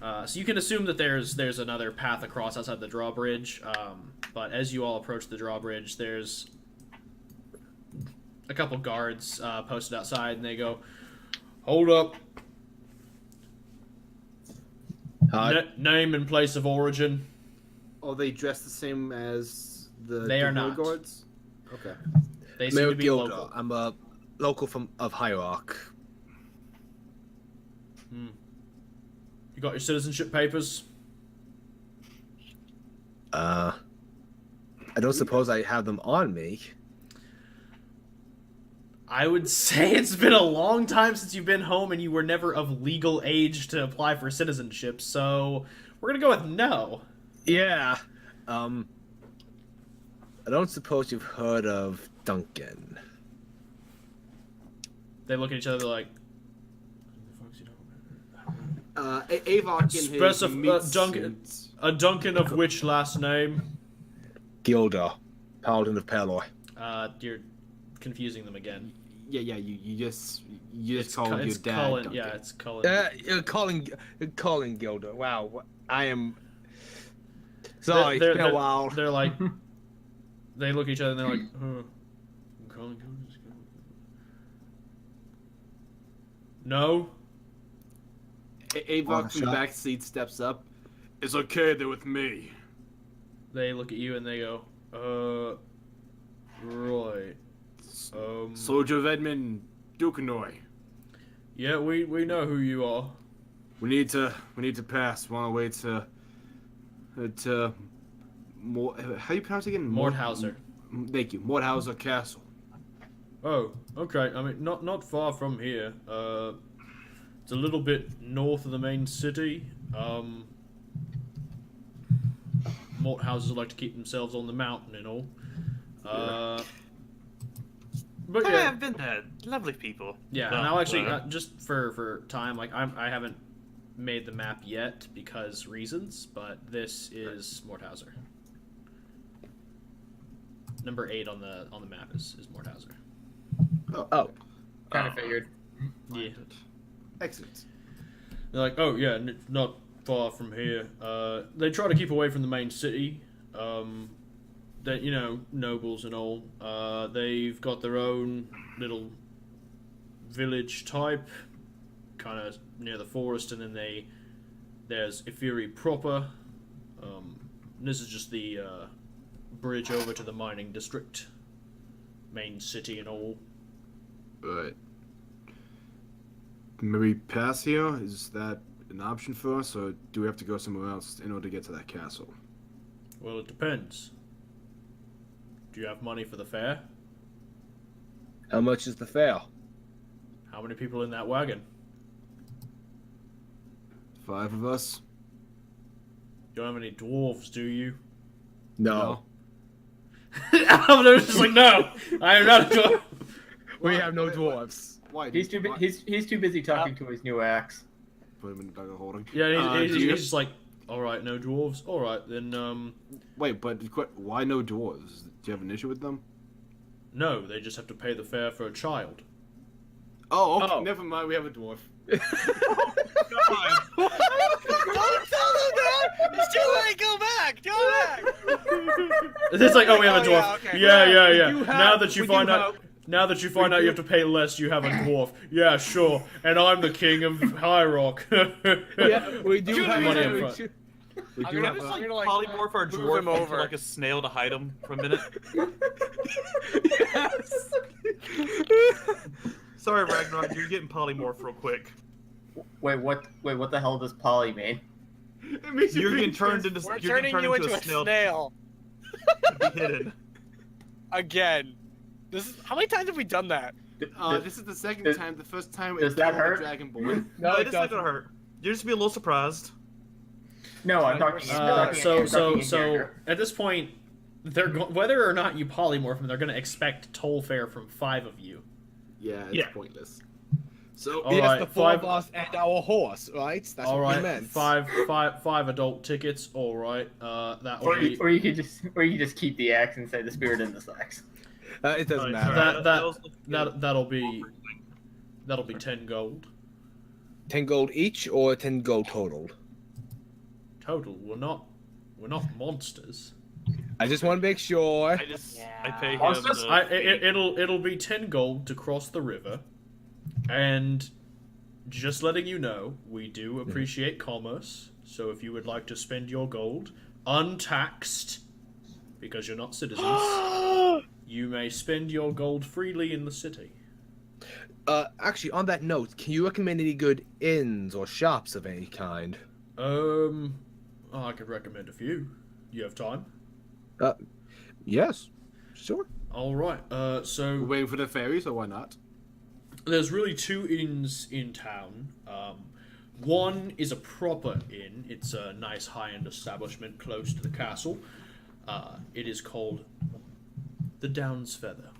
So you can assume that there's another path across outside the drawbridge, but as you all approach the drawbridge, there's a couple guards posted outside, and they go, "Hold up! Name and place of origin." Are they dressed the same as the They are Duquenoy not. guards? Okay. They seem to Merrick be Gilda. local. I'm a local of Hierarch. You got your citizenship papers? I don't suppose I have them on me. I would say it's been a long time since you've been home, and you were never of legal age to apply for citizenship. So we're gonna go with no. Yeah. I don't suppose you've heard of Duncan. They look at each other like, Avok in his Specif- Duncan. suit. "A Duncan of which last name?" Gilda, Paladin of Palor. You're confusing them again. Yeah, you just call your It's dad Cullen. Duncan. Yeah, it's Cullen. You're calling Gilda. Wow, I am. Sorry, it's been a while. They're like, they look at each other and they're like, "Huh, I'm calling Cullen." No. Avok from the back seat steps up. It's okay, they're with me. They look at you and they go, right. Soldier of Edmund Duquenoy. Yeah, we know who you are. We need to pass. We're on our way to how you pronounce it again? Mordhauser. Thank you, Mordhauser Castle. Oh, okay. I mean, not far from here. It's a little bit north of the main city. Mort houses like to keep themselves on the mountain and all. But Oh, yeah, I've been there. Lovely people. yeah. Well, Now actually, uh, just for time, like I haven't made the map yet because reasons, but this is Mordhauser. Number 8 on the map is Mordhauser. Oh, Kind of figured. Yeah. Excellent. They're like, oh yeah, not far from here. They try to keep away from the main city. That nobles and all. They've got their own little village type, kind of near the forest, and then there's Ifiri proper. This is just the bridge over to the mining district, main city and all. Right. Maybe pass here? Is that an option for us, or do we have to go somewhere else in order to get to that castle? Well, it depends. Do you have money for the fare? how much is the fare? How many people in that wagon? 5 of us? You don't have any dwarves, do you? No, Alphadome's just like, no, I am not a dwarf. we have no dwarves. Why? He's too busy talking to his new axe. Put him in the dagger holding. Yeah, he's do you- just like, all right, no dwarves. All right, then, Wait, but why no dwarves? Do you have an issue with them? no, they just have to pay the fare for a child. Oh, okay. Oh. Never mind. We have a dwarf. Don't tell them that! It's too late! Go back! Go back! It's like, oh, we have a Oh, dwarf. yeah, okay. Yeah. do have- Now that you we find do out. Now that you find out you have to pay less, you have a dwarf. Yeah, sure. And I'm the king of High Rock. Yeah, we do Shoot have money a- up front. we I'm do gonna have just, a- like, I'm gonna, like, polymorph our move dwarf him into over. like a snail to hide him for a minute. Yes. Sorry, Ragnarok, you're getting polymorph real quick. Wait, what the hell does poly mean? You're getting turned into. We're you're getting turning turned you into a snail. to be hidden. Again. How many times have we done that? This is the second does- time. The first time does it's that the hurt? Dragon Boy. No, it it's not doesn't. gonna hurt. You're just be a little surprised. No, I'm talking. So at this point, whether or not you polymorph them, they're going to expect toll fare from 5 of you. Yeah, it's Yeah. pointless. So All Yes, right, the 4 of 5 us and our horse, right? That's All what we right, meant. five adult tickets. All right, that will be or you could just keep the axe and say the spirit in the sax. It doesn't Alright, matter. sorry. that'll be 10 gold 10 gold each or 10 gold total? total. We're not monsters. I just want to make sure. I pay him. Monsters? It'll be 10 gold to cross the river, and just letting you know, we do appreciate commerce. So if you would like to spend your gold untaxed, because you're not citizens, you may spend your gold freely in the city. Actually, on that note, can you recommend any good inns or shops of any kind? I could recommend a few. You have time? Yes, sure. All right. we're So waiting for the fairy, so why not? there's really 2 inns in town. One is a proper inn. It's a nice high-end establishment close to the castle. It is called the Down's Feather.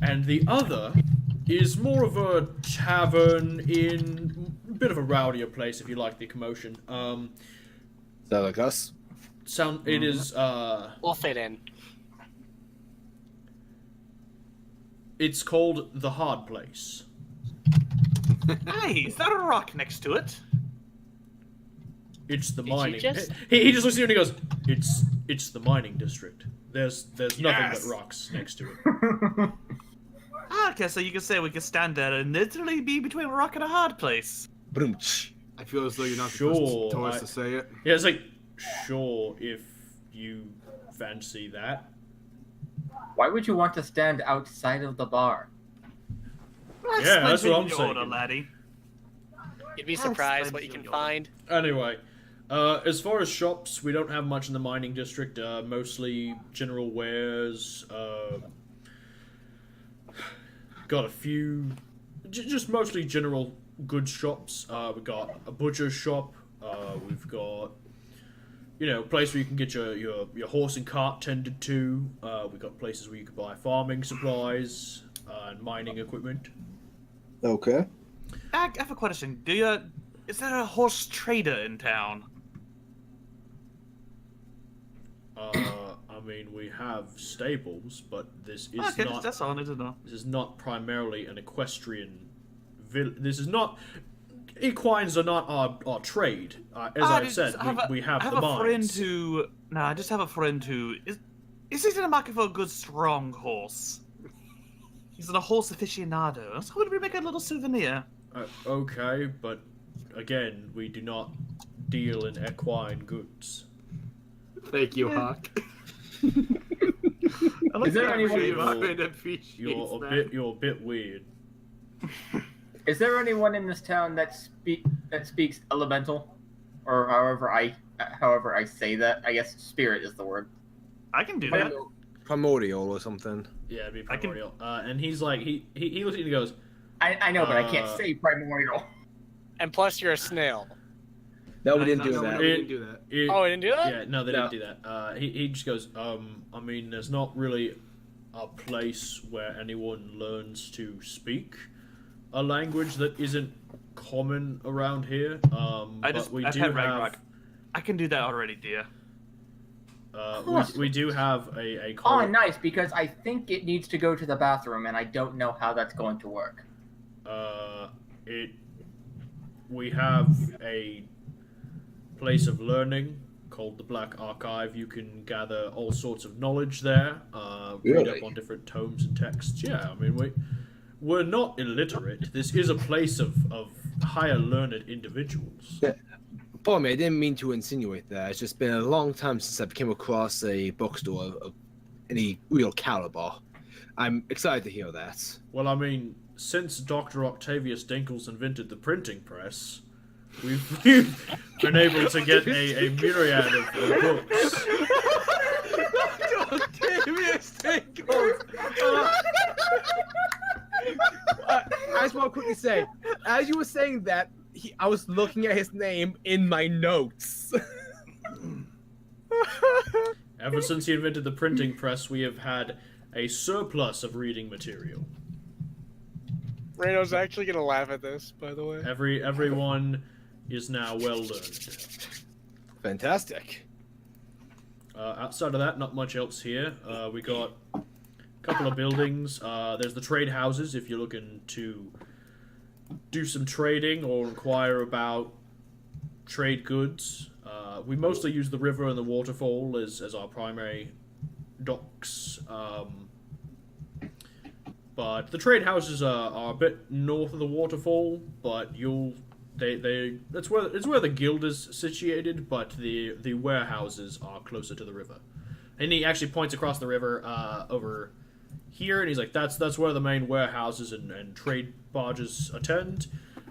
And the other is more of a tavern inn, a bit of a rowdier place if you like the commotion. Is that like us? It is We'll fit in. it's called the Hard Place. Hey, is that a rock next to it? It's the Did you mining. just- He just looks at you and he goes, "It's the mining district. There's nothing Yes. but rocks next to it." Okay, so you can say we can stand there and literally be between a rock and a hard place. Boom. I feel as though you're not the Sure, first tourist to say it. Yeah, it's like, sure, if you fancy that. Why would you want to stand outside of the bar? Yeah, that's what I'm Order, saying. laddie. You'd be surprised what you can find. Anyway, as far as shops, we don't have much in the mining district. Mostly general wares. Got a few, just mostly general goods shops. We've got a butcher's shop. We've got place where you can get your horse and cart tended to. We got places where you can buy farming supplies and mining equipment. Okay. I have a question. Is there a horse trader in town? I mean, we have stables, but this is Okay, not. that's all I need to know. This is not primarily an equestrian. This is not. Equines are not our trade. As I've said, we have the mines. I just have a friend who is he in the market for a good strong horse? He's a horse aficionado. So would we make a little souvenir? Okay, but again, we do not deal in equine goods. Thank you, Hawk. Is there anyone You're a bit weird. Is there anyone in this town that speaks elemental, or however I say that? I guess spirit is the word. I can do that. Primordial or something. Yeah, it'd be primordial. And he's like, he looks at you and goes, I know, but I can't say primordial. And plus, you're a snail. No, we didn't do that. We didn't do that. Oh, we didn't do that? Yeah, no, they didn't do that. He just goes, I mean, there's not really a place where anyone learns to speak a language that isn't common around here. I have. I can do that already, dear. We do have a Oh, nice, because I think it needs to go to the bathroom, and I don't know how that's going to work. We have a place of learning called the Black Archive. You can gather all sorts of knowledge there. Read up on different tomes and texts. Yeah, I mean, we're not illiterate. This is a place of higher learned individuals. Yeah. Pardon me, I didn't mean to insinuate that. It's just been a long time since I've came across a bookstore of any real caliber. I'm excited to hear that. Well, I mean, since Dr. Octavius Dinkles invented the printing press, we've been able to get a myriad of books. Dr. Octavius Dinkles! I just want to quickly say, as you were saying that, I was looking at his name in my notes. Ever since he invented the printing press, we have had a surplus of reading material. Rando's actually gonna laugh at this, by the way. Everyone is now well learned. Fantastic. Outside of that, not much else here. We got a couple of buildings. There's the trade houses if you're looking to do some trading or inquire about trade goods. We mostly use the river and the waterfall as our primary docks. But the trade houses are a bit north of the waterfall, but it's where the guild is situated, but the warehouses are closer to the river. And he actually points across the river over here, and he's like, that's where the main warehouses and trade barges attend.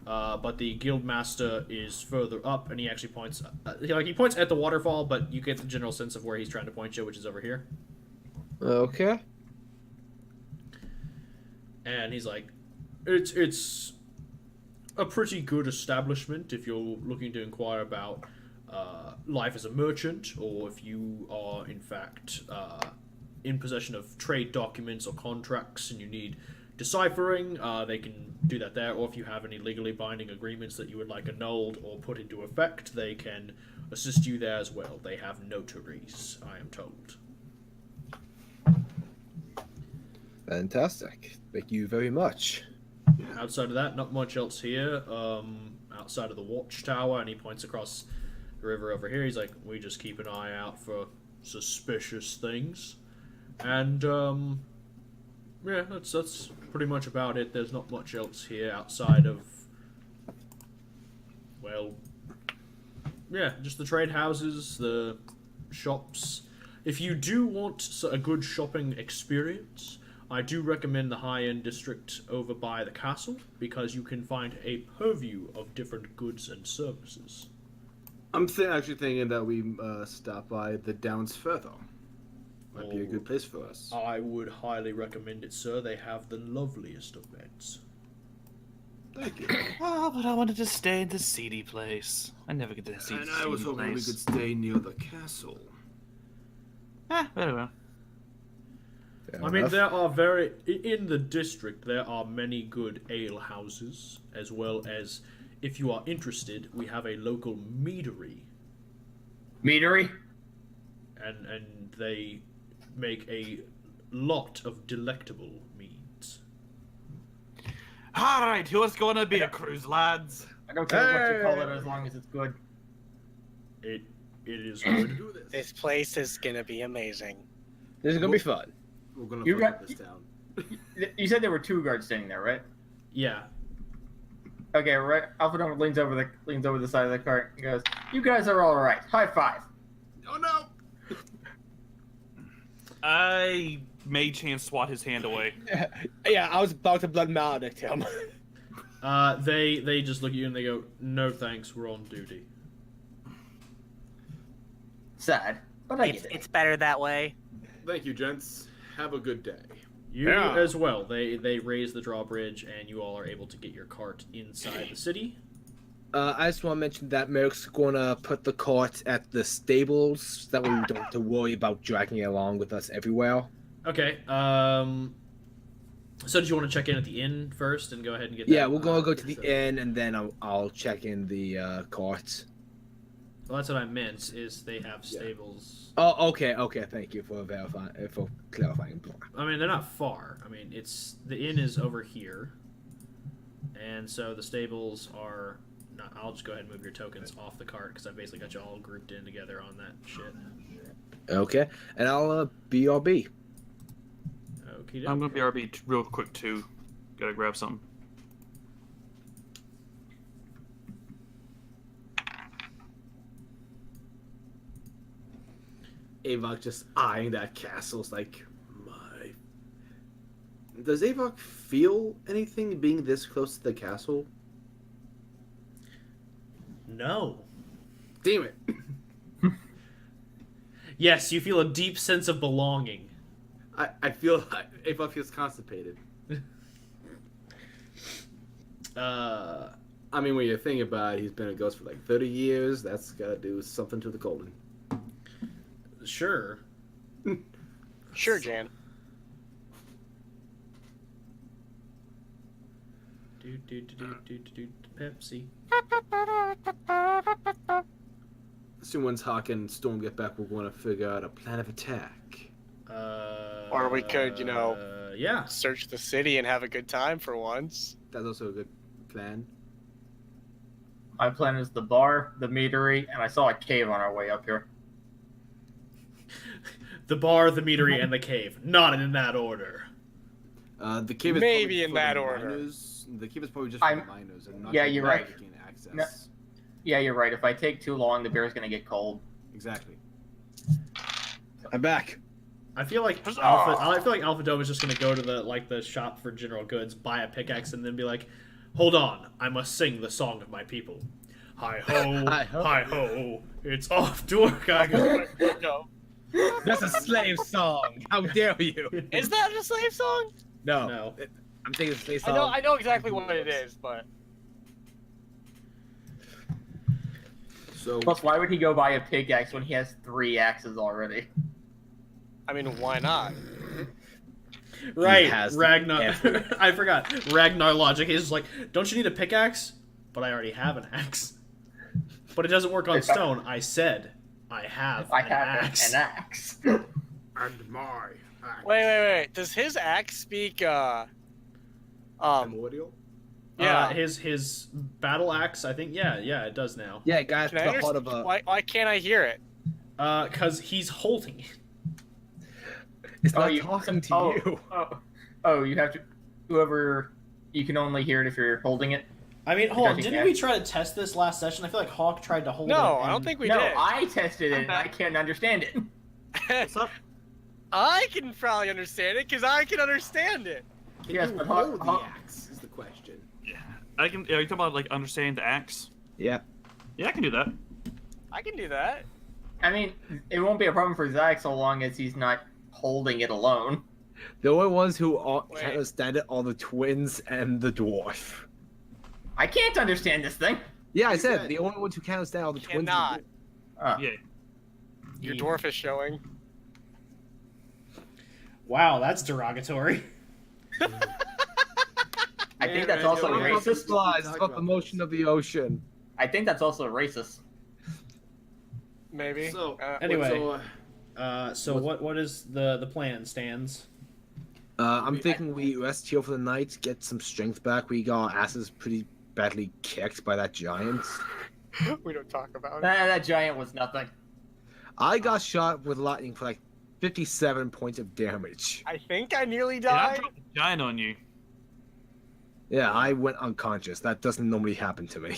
But the guild master is further up, and he actually points he points at the waterfall, but you get the general sense of where he's trying to point you, which is over here. Okay. And he's like, it's a pretty good establishment if you're looking to inquire about life as a merchant, or if you are in fact in possession of trade documents or contracts and you need deciphering, they can do that there. Or if you have any legally binding agreements that you would like annulled or put into effect, they can assist you there as well. They have notaries, I am told. Fantastic. Thank you very much. Outside of that, not much else here. Outside of the watchtower, and he points across the river over here. He's like, we just keep an eye out for suspicious things. And, yeah, that's pretty much about it. There's not much else here outside of, well, yeah, just the trade houses, the shops. If you do want a good shopping experience, I do recommend the high-end district over by the castle, because you can find a purview of different goods and services. I'm actually thinking that we stop by the Downs further. Might be a good place for us. I would highly recommend it, sir. They have the loveliest of beds. Thank you. Oh, but I wanted to stay in the seedy place. I never get to see the And seedy I was hoping we place. could stay near the castle. Very well. I mean, there are in the district, there are many good ale houses, as well as, if you are interested, we have a local meadery. Meadery? And they make a lot of delectable meads. All right, who's gonna be a cruise, lads? I don't care what you call it as long as it's good. It is good. This place is gonna be amazing. This is gonna be fun. We're gonna You fuck got- this town. You said there were 2 guards standing there, right? Yeah. Okay, right. Alphadome leans over the side of the cart and goes, "You guys are all right. High five." Oh no! I mage hand swat his hand away. Yeah, I was about to blood maledict him. They just look at you and they go, "No thanks, we're on duty." Sad, but I get it. It's better that way. Thank you, gents. Have a good day. You Yeah. as well. They raise the drawbridge and you all are able to get your cart inside the city. I just want to mention that Merrick's gonna put the cart at the stables. That way we don't have to worry about dragging it along with us everywhere. Okay. So did you want to check in at the inn first and go ahead and get? Yeah, that? we're gonna go to the so. inn and then I'll check in the cart. Well, that's what I meant. Is they have stables. Oh, okay. Thank you for for clarifying. I mean, they're not far. I mean, the inn is over here, and so the stables are. Not, I'll just go ahead and move your tokens off the cart because I basically got you all grouped in together on that shit. Okay, and I'll BRB. Okay. I'm gonna BRB real quick too. Gotta grab something. Avok just eyeing that castle. It's like, my. Does Avok feel anything being this close to the castle? No. Damn it! Yes, you feel a deep sense of belonging. I feel Avok feels constipated. I mean, when you think about it, he's been a ghost for like 30 years. That's gotta do something to the colon. Sure. Sure, Jan. Pepsi. Soon once Hawk and Storm get back, we're going to figure out a plan of attack. Or we could, yeah. search the city and have a good time for once. That's also a good plan. My plan is the bar, the meadery, and I saw a cave on our way up here. The bar, the meadery, and the cave. Not in that order. The cave is Maybe probably in for that the order. miners. The cave is probably just for the miners and not Yeah, for you're the right. that gain access. No. Yeah, you're right. If I take too long, the beer's gonna get cold. Exactly. I'm back. I feel like Alphadome is just gonna go to the shop for general goods, buy a pickaxe, and then be like, "Hold on, I must sing the song of my people. Hi ho, Hi ho. hi ho, it's off to work I go." No. That's a slave song. How dare you? Is that a slave song? No. No. I'm thinking it's a slave I song. know exactly what it is, but So Plus, why would he go buy a pickaxe when he has 3 axes already? I mean, why not? Right, has Ragnar. everything. I forgot. Ragnar logic is like, don't you need a pickaxe? But I already have an axe. But it doesn't work on stone. I said, I have I an have axe. an axe. and my axe. Wait. Does his axe speak? Primordial? Yeah. His battle axe. I think. Yeah, it does now. Yeah, guys, Can I the heart of understand? a. Why can't I hear it? Because he's holding it. It's not you- talking to oh, you. Oh, you have to. Whoever. You can only hear it if you're holding it. I mean, hold on. Because he Didn't can't. we try to test this last session? I feel like Hawk tried to hold it. No, I and- don't think we no, did. I tested it and I can't understand it. What's up? I can probably understand it because I can understand it. Can Yes, you but hold the Hawk- axe is the question. I can. Are you talking about like understanding the axe? Yeah. Yeah, I can do that. I can do that. I mean, it won't be a problem for Zach so long as he's not holding it alone. The only ones who can't Wait. understand it are the twins and the dwarf. I can't understand this thing. Yeah, I You said said- the only ones who can understand are the twins. Cannot. Yeah. Your dwarf is showing. Wow, that's derogatory. I think that's also Rando, It's racist. it's about the motion of the ocean. I think that's also racist. Maybe. So, Anyway. so, So what is the plan, Stans? I'm thinking we rest here for the night, get some strength back. We got our asses pretty badly kicked by that giant. We don't talk about it. That giant was nothing. I got shot with lightning for like 57 points of damage. I think I nearly Yeah, I died. dropped a giant on you. Yeah, I went unconscious. That doesn't normally happen to me.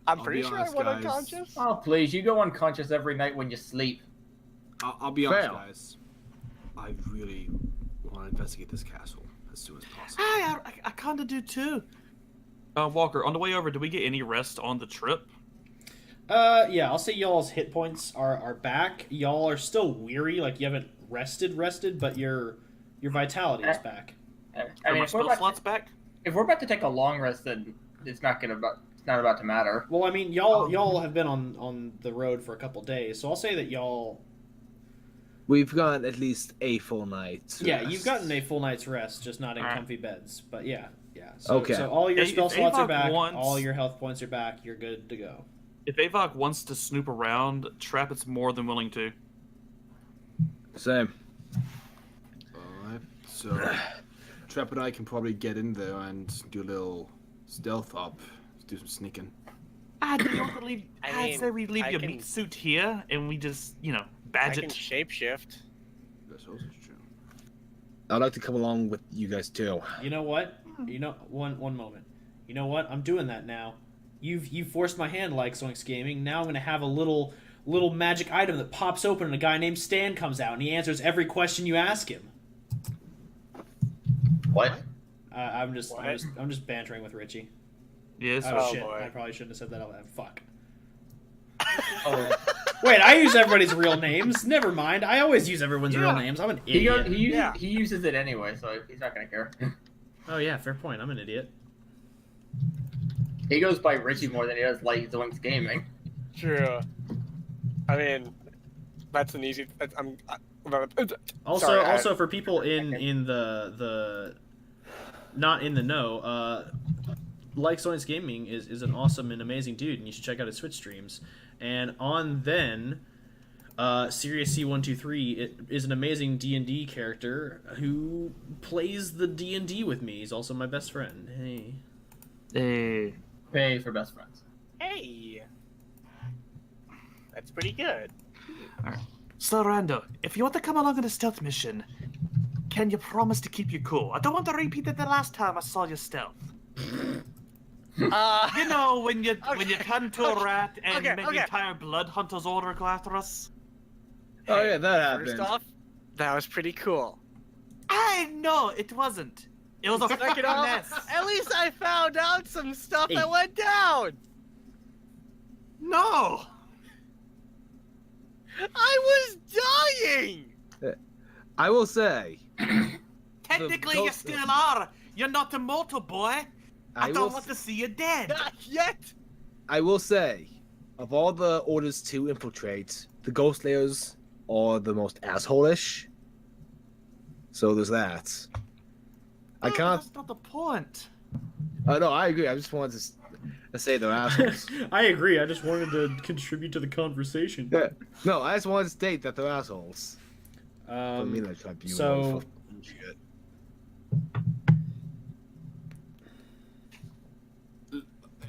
I'm I'll pretty be sure honest, I went guys. unconscious. Oh, please. You go unconscious every night when you sleep. I'll be honest, Fail. guys. I really want to investigate this castle as soon as possible. Hey, I kind of do too. Walker, on the way over, did we get any rest on the trip? Yeah, I'll say y'all's hit points are back. Y'all are still weary, like you haven't rested, but your vitality is back. I Are mean, my if spell slots back? we're about to take a long rest, then it's not about to matter. Well, I mean, y'all have been on the road for a couple days, so I'll say that y'all. We've gotten at least a full night. Yeah, you've gotten a full night's rest, just not in Alright. comfy beds. But yeah. So, Okay. So all your If spell slots are Avok back. wants- All your health points are back. You're good to go. If Avok wants to snoop around, Trap is more than willing to. Same. Alright, so Trap and I can probably get in there and do a little stealth up, do some sneaking. I'd leave. I I'd mean, say we leave I your can- meat suit here, and we just, I badge can it. shapeshift. That's also true. I'd like to come along with you guys too. You know what? You know one moment. You know what? I'm doing that now. You've forced my hand like Zoinks Gaming. Now I'm gonna have a little magic item that pops open and a guy named Stan comes out and he answers every question you ask him. What? I'm just bantering with Richie. Yes. Oh, Oh, shit! boy. I probably shouldn't have said that out loud. Fuck. Oh, Wait, I use everybody's real names. Never mind. I always use everyone's real names. I'm an he idiot. he uses it anyway, so he's not gonna care. Oh yeah, fair point. I'm an idiot. He goes by Richie more than he does like Zoinks Gaming. True. I mean, that's an easy. Also, Sorry, also for people in the not in the know, like Zoinks Gaming is an awesome and amazing dude, and you should check out his Twitch streams. And on then, Serious C123 is an amazing D&D character who plays the D&D with me. He's also my best friend. Hey. Hey. Pay for best friends. Hey, that's pretty good. So, Rando, if you want to come along on a stealth mission, can you promise to keep you cool? I don't want to repeat it the last time I saw you stealth. You know, when you turn to a rat and make the entire blood hunters order go after us? Oh yeah, that happened. First off, that was pretty cool. I know, it wasn't. It was a Second fucking off, mess. at least I found out some stuff Hey. that went down. No! I was dying. I will say, Technically, The you ghost- still are. You're not immortal, boy. I will don't want to see you dead. Not yet. I will say, of all the orders to infiltrate, the Ghost Layers are the most asshole-ish. So there's that. I Oh, can't. That's not the point. No, I agree. I just wanted to say they're assholes. I agree. I just wanted to contribute to the conversation. Yeah. No, I just wanted to state that they're assholes. I mean, I tried to so- shit.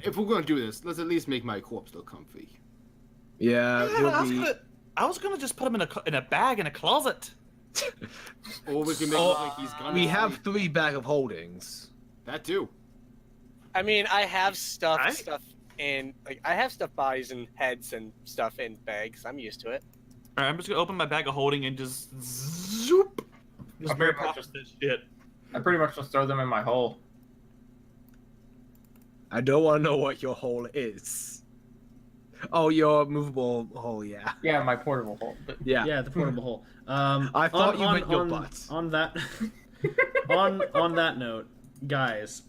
If we're gonna do this, let's at least make my corpse look comfy. Yeah, Yeah, I was gonna just put him in a bag in a closet. Or we can make it look like he's gonna we have sleep. 3 bag of holdings. That too. I mean, I have stuff Right. in I have stuff bodies and heads and stuff in bags. I'm used to it. Alright, I'm just gonna open my bag of holding and just zoop. Just I'm very very much process this shit. I pretty much just throw them in my hole. I don't want to know what your hole is. Oh, your movable hole, yeah. Yeah, my portable hole. But Yeah. Yeah, the portable hole. I thought you meant your butt. On that, on that note, guys,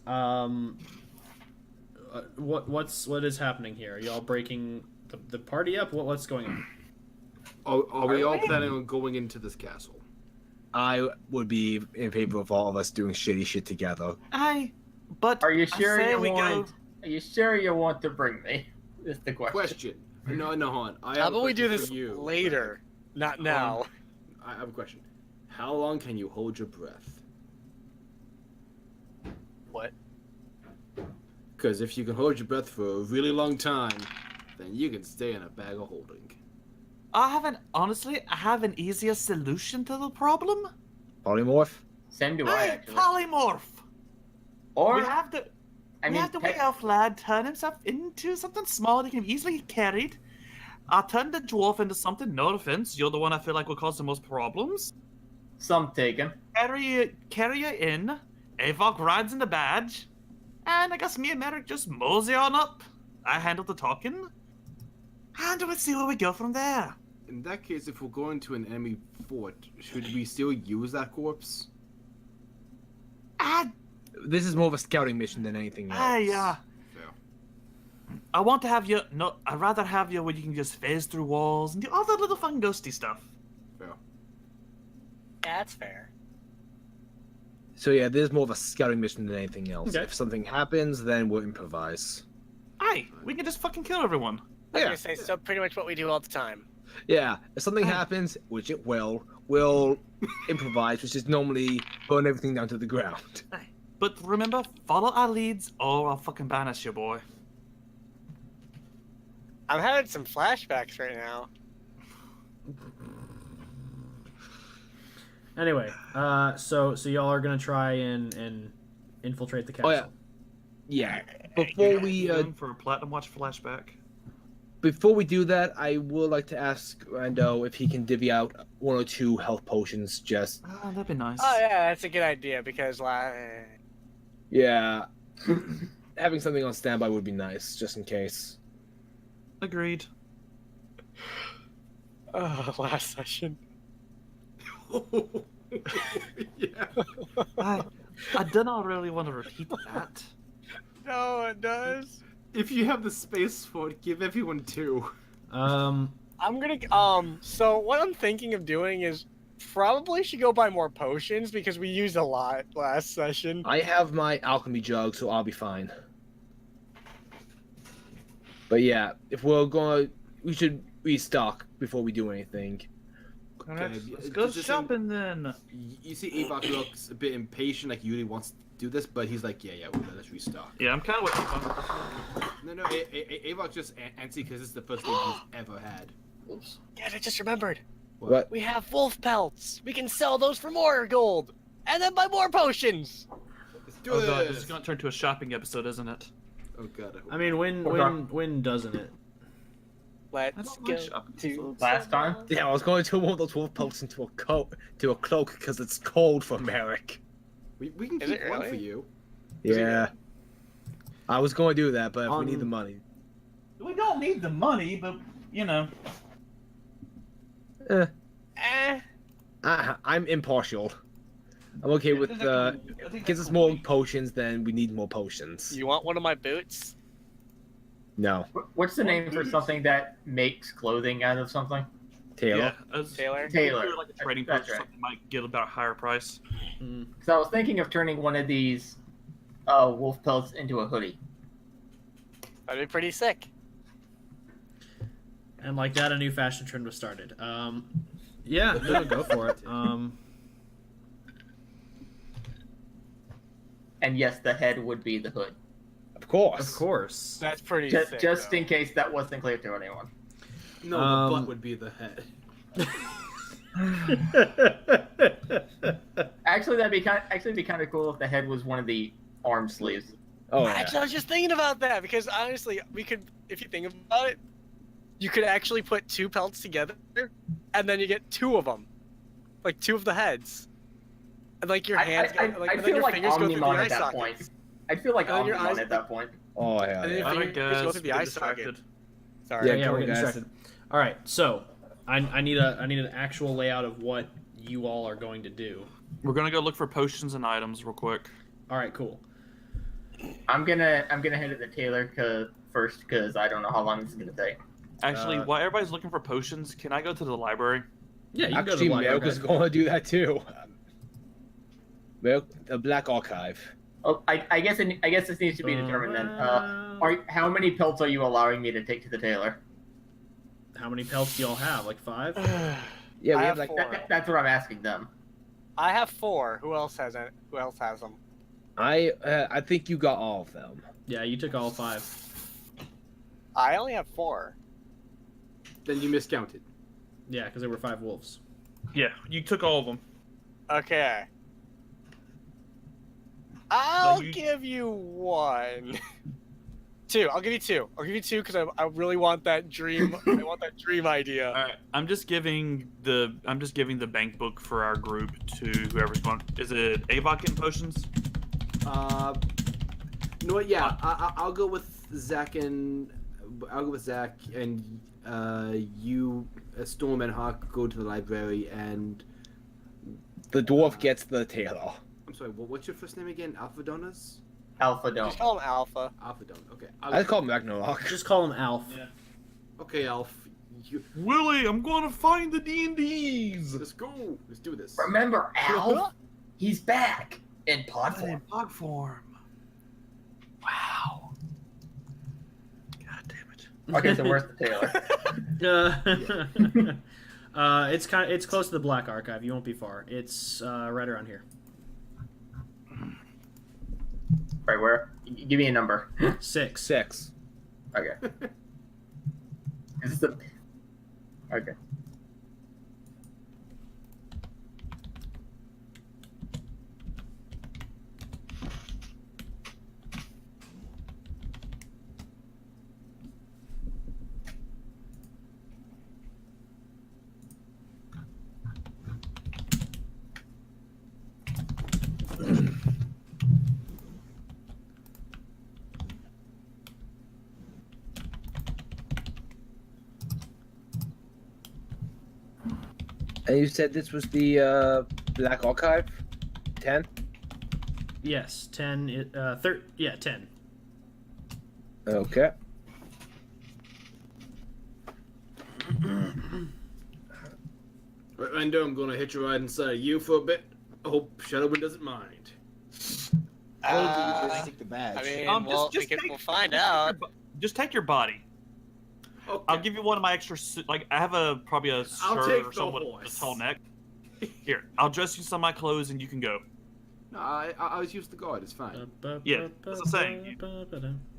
what is happening here? Are y'all breaking the party up? What's going on? Are we all planning on going into this castle? I would be in favor of all of us doing shitty shit together. But Are you I sure say you we want? go. Are you sure you want to bring me? Is the question. No, hon. How about we do this later, not now? I have a question. How long can you hold your breath? What? Because if you can hold your breath for a really long time, then you can stay in a bag of holding. I have an easier solution to the problem. Polymorph? Same do I Hey, actually. polymorph. Or We have to. We have to make our lad turn himself into something small that can easily be carried. I'll turn the dwarf into something. No offense, you're the one I feel like will cause the most problems. some taken. Carry you in. Avok rides in the badge, and I guess me and Merrick just mosey on up. I handle the talking, and we'll see where we go from there. In that case, if we're going to an enemy fort, should we still use that corpse? This is more of a scouting mission than anything else. Fair. I want to have you. No, I'd rather have you where you can just phase through walls and do all that little fun ghosty stuff. Fair. That's fair. So yeah, this is more of a scouting mission than anything else. Okay. If something happens, then we'll improvise. Aye, we can just fucking kill everyone. I was Yeah. gonna say so pretty much what we do all the time. Yeah, if something happens, which it will, we'll improvise, which is normally burn everything down to the ground. Aye. But remember, follow our leads or I'll fucking banish you, boy. I'm having some flashbacks right now. Anyway, so y'all are gonna try and infiltrate the castle. Oh yeah. Before we for a Platinum Watch flashback. before we do that, I would like to ask Rando if he can divvy out 1 or 2 health potions. Just Ah, that'd be nice. Oh yeah, that's a good idea because yeah, having something on standby would be nice, just in case. Agreed. last session. Yeah. I do not really want to repeat that. No, it does. If you have the space for it, give everyone 2. I'm gonna so what I'm thinking of doing is probably should go buy more potions because we used a lot last session. I have my alchemy jug, so I'll be fine. But yeah, if we're going, we should restock before we do anything. Alright, Okay, let's go just shopping then. You see, Avok looks a bit impatient, like he really wants to do this, but he's like, yeah, let's restock. Yeah, I'm kind of with No, Avok just antsy because it's the first thing he's ever had. Oops. Yeah, I just remembered. What? We have wolf pelts. We can sell those for more gold, and then buy more potions. Let's do Oh this. god, this is gonna turn to a shopping episode, isn't it? Oh god. I mean, when doesn't it? Let's don't go like shopping to episodes. Last time? Yeah, I was going to want those wolf pelts into a coat, to a cloak, because it's cold for Merrick. we can Is keep it one really? for you. Yeah. I was going to do that, but if we need the money. We don't need the money, but you know. I'm impartial. I'm okay with gives us more potions, then we need more potions. You want one of my boots? No. What's the name for something that makes clothing out of something? Taylor. Yeah, as Taylor? Taylor. Like a trading That's post, right. something might get about a higher price. Because I was thinking of turning one of these wolf pelts into a hoodie. That'd be pretty sick. And like that, a new fashion trend was started. Yeah, no, go for it. And yes, the head would be the hood. Of course. Of course. That's pretty Just, sick. just though. in case that wasn't clear to anyone. No, Um, the butt would be the head. Actually, that'd be kind of cool if the head was one of the arm sleeves. Oh, yeah. Actually, I was just thinking about that because honestly, we could, if you think about it, you could actually put 2 pelts together, and then you get 2 of them, like 2 of the heads, and like your hands, I go, like, I'd and then feel your like fingers go through the Omnimon eye at that socket. point. I'd feel like And then your Omnimon eyes- at that point. Oh, yeah. And then yeah. your I fingers go guess through we the eye get socket. distracted. Sorry. Yeah, Yeah, we're come on, getting guys. distracted. All right, so I need an actual layout of what you all are going to do. We're gonna go look for potions and items real quick. All right, cool. I'm gonna hit at the tailor first because I don't know how long this is gonna take. Actually, while everybody's looking for potions, can I go to the library? Yeah, you can go to Actually, the Black Merrick was Archive. going to do that too. The Black Archive. Oh, I guess this needs to be determined then. How many pelts are you allowing me to take to the tailor? How many pelts do y'all have? Like 5? Yeah, I we have have like 4. That's what I'm asking them. I have 4. Who else has it? Who else has them? I think you got all of them. Yeah, you took all 5. I only have 4. Then you miscounted. Yeah, because there were 5 wolves. Yeah, you took all of them. Okay. I'll you- give you 1. 2. I'll give you 2. I'll give you 2 because I really want that dream. I want that dream idea. All right, I'm just giving the bank book for our group to whoever's going. Is it Avok getting potions? You know what? Yeah, I'll go with Zach and you, Storm and Hawk go to the library and. The dwarf gets the tailor. I'm sorry. What's your first name again? Alphadonas? Alphadome. Just call him Alpha. Alphadome. Okay. I call him Ragnarok. Just call him Alf. Yeah. Okay, Alf. Willie, I'm going to find the D&Ds. Let's go. Let's do this. Remember, Al? He's back in pod form. Bug form. Wow. God damn it. Okay, so where's the tailor? It's close to the Black Archive. You won't be far. It's right around here. Right where? Give me a number. 6. 6. Okay. Is this the? Okay. And you said this was the Black Archive? 10? Yes, 10. 10. Okay. Right, Rando, I'm gonna hitch a ride inside you for a bit. I hope Shadowman doesn't mind. Uh, take the badge. I mean, we'll find out. Just take your body. Okay. I'll give you one of my extra. Like I have probably a I'll shirt take or the somewhat horse. a tall neck. Here, I'll dress you some of my clothes and you can go. No, I was used to guard. It's fine. Yeah, that's what I'm saying.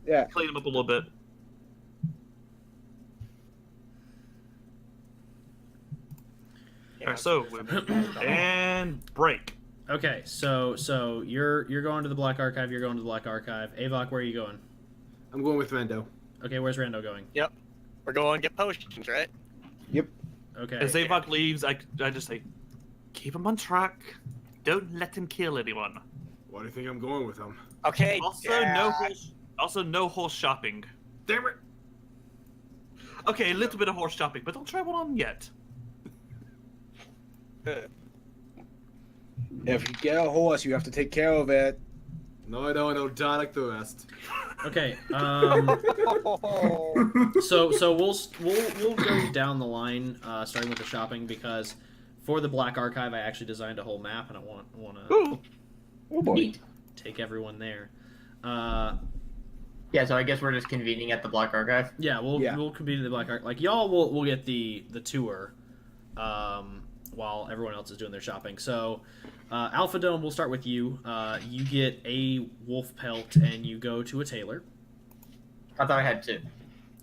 Yeah. Clean them up a little bit. Yeah, All right, so and break. Okay, so you're going to the Black Archive. You're going to the Black Archive. Avok, where are you going? I'm going with Rando. Okay, where's Rando going? we're going to get potions, right? Okay. As Avok leaves, I just say, keep him on track. Don't let him kill anyone. Why do you think I'm going with him? Okay. Also, yeah. no horse shopping. Damn it! Okay, a little bit of horse shopping, but don't try one on yet. If you get a horse, you have to take care of it. No, I don't die like the rest. Okay. So we'll go down the line, starting with the shopping, because for the Black Archive, I actually designed a whole map, and I want to Oh boy. Neat. take everyone there. Yeah, so I guess we're just convening at the Black Archive. Yeah, we'll convene in the Black Archive. Like y'all will get the tour, while everyone else is doing their shopping. So, Alphadome, we'll start with you. You get a wolf pelt, and you go to a tailor. I thought I had 2.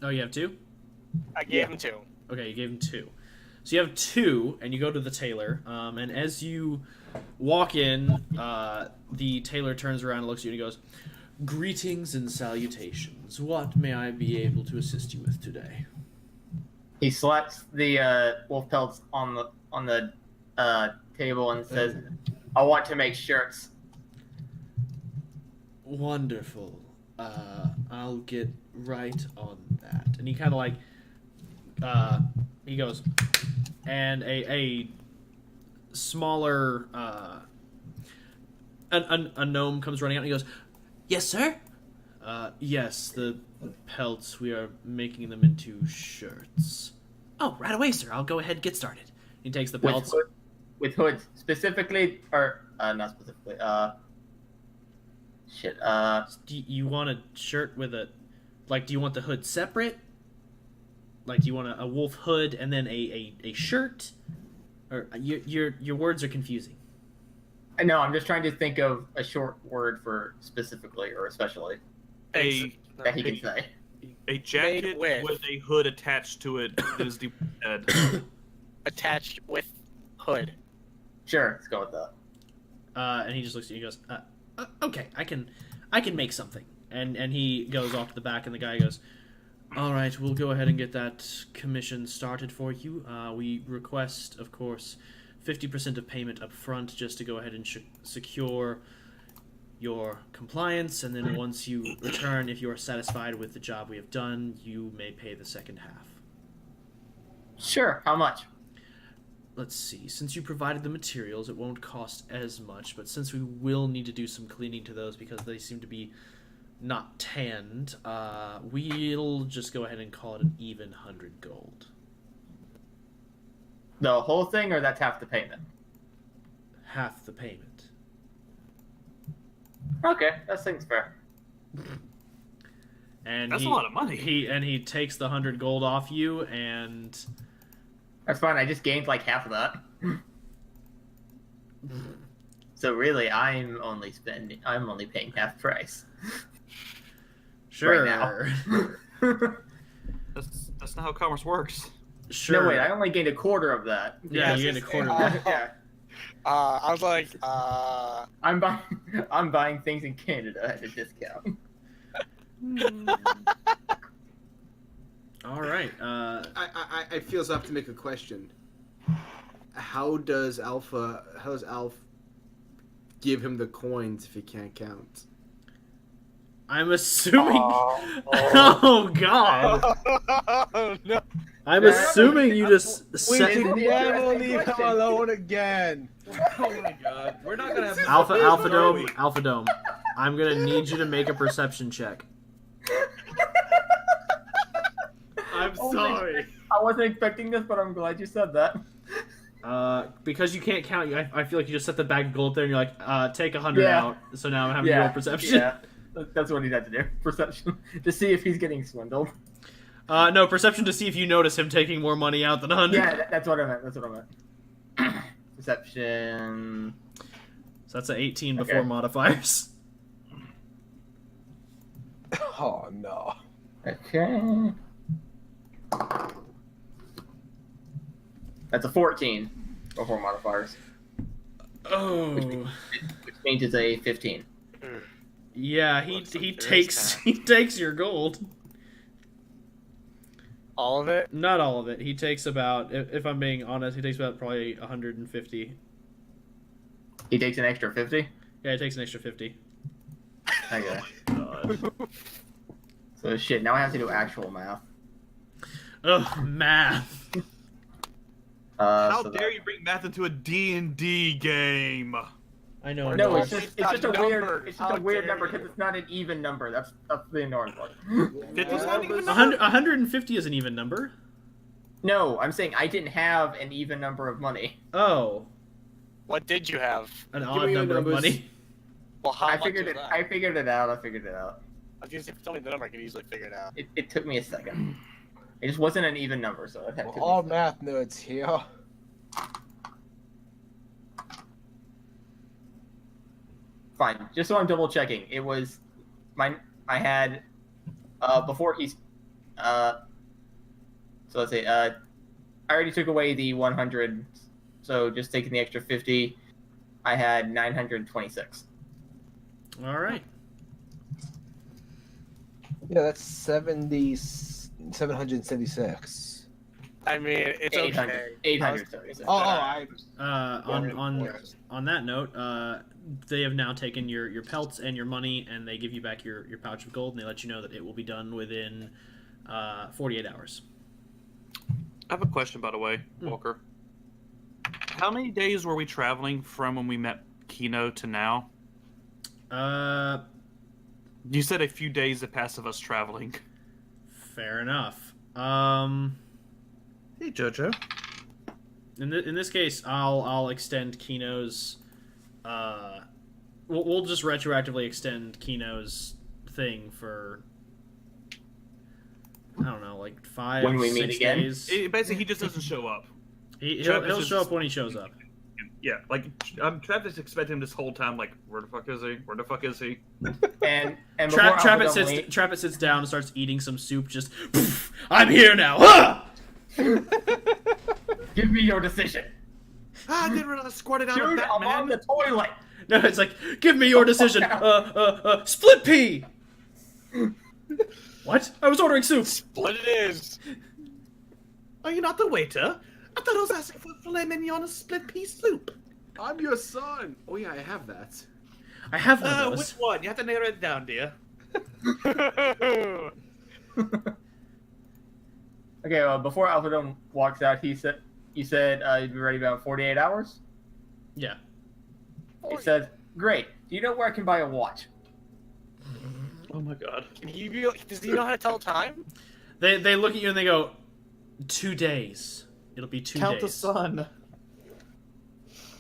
Oh, you have 2? I gave him 2. Okay, you gave him 2. So you have 2, and you go to the tailor. And as you walk in, the tailor turns around and looks at you and he goes, "Greetings and salutations. What may I be able to assist you with today?" He slaps the wolf pelts on the table and says, "I want to make shirts." Wonderful. I'll get right on that. And he kind of like, he goes, and a smaller, a gnome comes running out and he goes, "Yes, sir? Yes, the pelts, we are making them into shirts. Oh, right away, sir. I'll go ahead and get started. He takes the pelts. With hoods specifically, or not specifically. Shit. Do you want a shirt with a, like, do you want the hood separate? Like, do you want a wolf hood and then a shirt? Or your words are confusing. No, I'm just trying to think of a short word for specifically or especially that he can say. A jacket with a hood attached to it is the head. Attached with hood. Sure, let's go with that. And he just looks at you and goes, okay, I can make something. And he goes off to the back, and the guy goes, all right, we'll go ahead and get that commission started for you. We request, of course, 50% of payment up front just to go ahead and secure your compliance, and then once you return, if you are satisfied with the job we have done, you may pay the second half. Sure, how much? Let's see, since you provided the materials, it won't cost as much, but since we will need to do some cleaning to those because they seem to be not tanned, we'll just go ahead and call it an even 100 gold. The whole thing, or that's half the payment? Half the payment. Okay, that seems fair. And that's a lot of money. He takes the 100 gold off you, and that's fine. I just gained like half of that. So really, I'm only paying half price. Sure. Right now. That's not how commerce works. Sure. No, wait, I only gained a quarter of that. Yeah, you gained a quarter of that. Yeah. I was like, I'm buying things in Canada at a discount. All right. I feel so I have to make a question. How does Alf give him the coins if he can't count? I'm assuming. Oh God. oh no. I'm assuming you just set. Never leave him alone again. Oh my god. We're not gonna have Alphadome. I'm gonna need you to make a perception check. I'm sorry. I wasn't expecting this, but I'm glad you said that. Because you can't count, I feel like you just set the bag of gold there, and you're like, take 100 out. So now I'm having to roll perception. Yeah, that's what he'd have to do. Perception to see if he's getting swindled. No, perception to see if you notice him taking more money out than 100. Yeah, that's what I meant. Perception. So that's an 18 before modifiers. Oh no. Okay. That's a 14 before modifiers. Oh. Which means it's a 15. Yeah, he takes your gold. All of it? Not all of it. He takes about, if I'm being honest, he takes about probably 150. He takes an extra 50? Yeah, he takes an extra 50. Okay. God. So shit, now I have to do actual math. Ugh, math. How dare you bring math into a D&D game? I know. No, I it's just a weird number because it's not an even number. That's the annoying part. 50's not even number? 150 is an even number. No, I'm saying I didn't have an even number of money. Oh. What did you have? An odd number of money. Well, how I much figured was it. that? I figured it out. I was gonna say, if you tell me the number, I could easily figure it out. It took me a second. It just wasn't an even number, so it had to. All math nerds here. Fine. Just so I'm double checking, it was I had before he's so let's say I already took away the 100, so just taking the extra 50, I had 926. All right. Yeah, that's 776. I mean, it's 800, okay. 876. On that note, they have now taken your pelts and your money, and they give you back your pouch of gold, and they let you know that it will be done within 48 hours. I have a question, by the way, Walker. How many days were we traveling from when we met Kino to now? You said a few days have passed of us traveling. Fair enough. Hey, Jojo. In this case, I'll extend Kino's. We'll just retroactively extend Kino's thing for. I don't know, like 5, When we 6 meet again? days. Basically, he just doesn't show up. He'll show up when he shows up. Yeah, like Travis expected him this whole time. Like, where the fuck is he? Where the fuck is he? And before Trappet sits down and starts eating some soup. Just, I'm here now. Ah! give me your decision. I didn't realize I squirted out of Dude, that, I'm man. on the toilet. No, it's like, give me your decision. Split pea. What? I was ordering soup. What it is? Are you not the waiter? I thought I was asking for filet mignon and split pea soup. I'm your son. Oh yeah, I have that. I have one of Which those. one? You have to narrow it down, dear. Okay, before Alphadome walks out, you said you'd be ready about 48 hours? Yeah. He says, great. Do you know where I can buy a watch? Oh my god. Does he know how to tell time? They look at you and they go, 2 days. It'll be 2 Count the days. sun.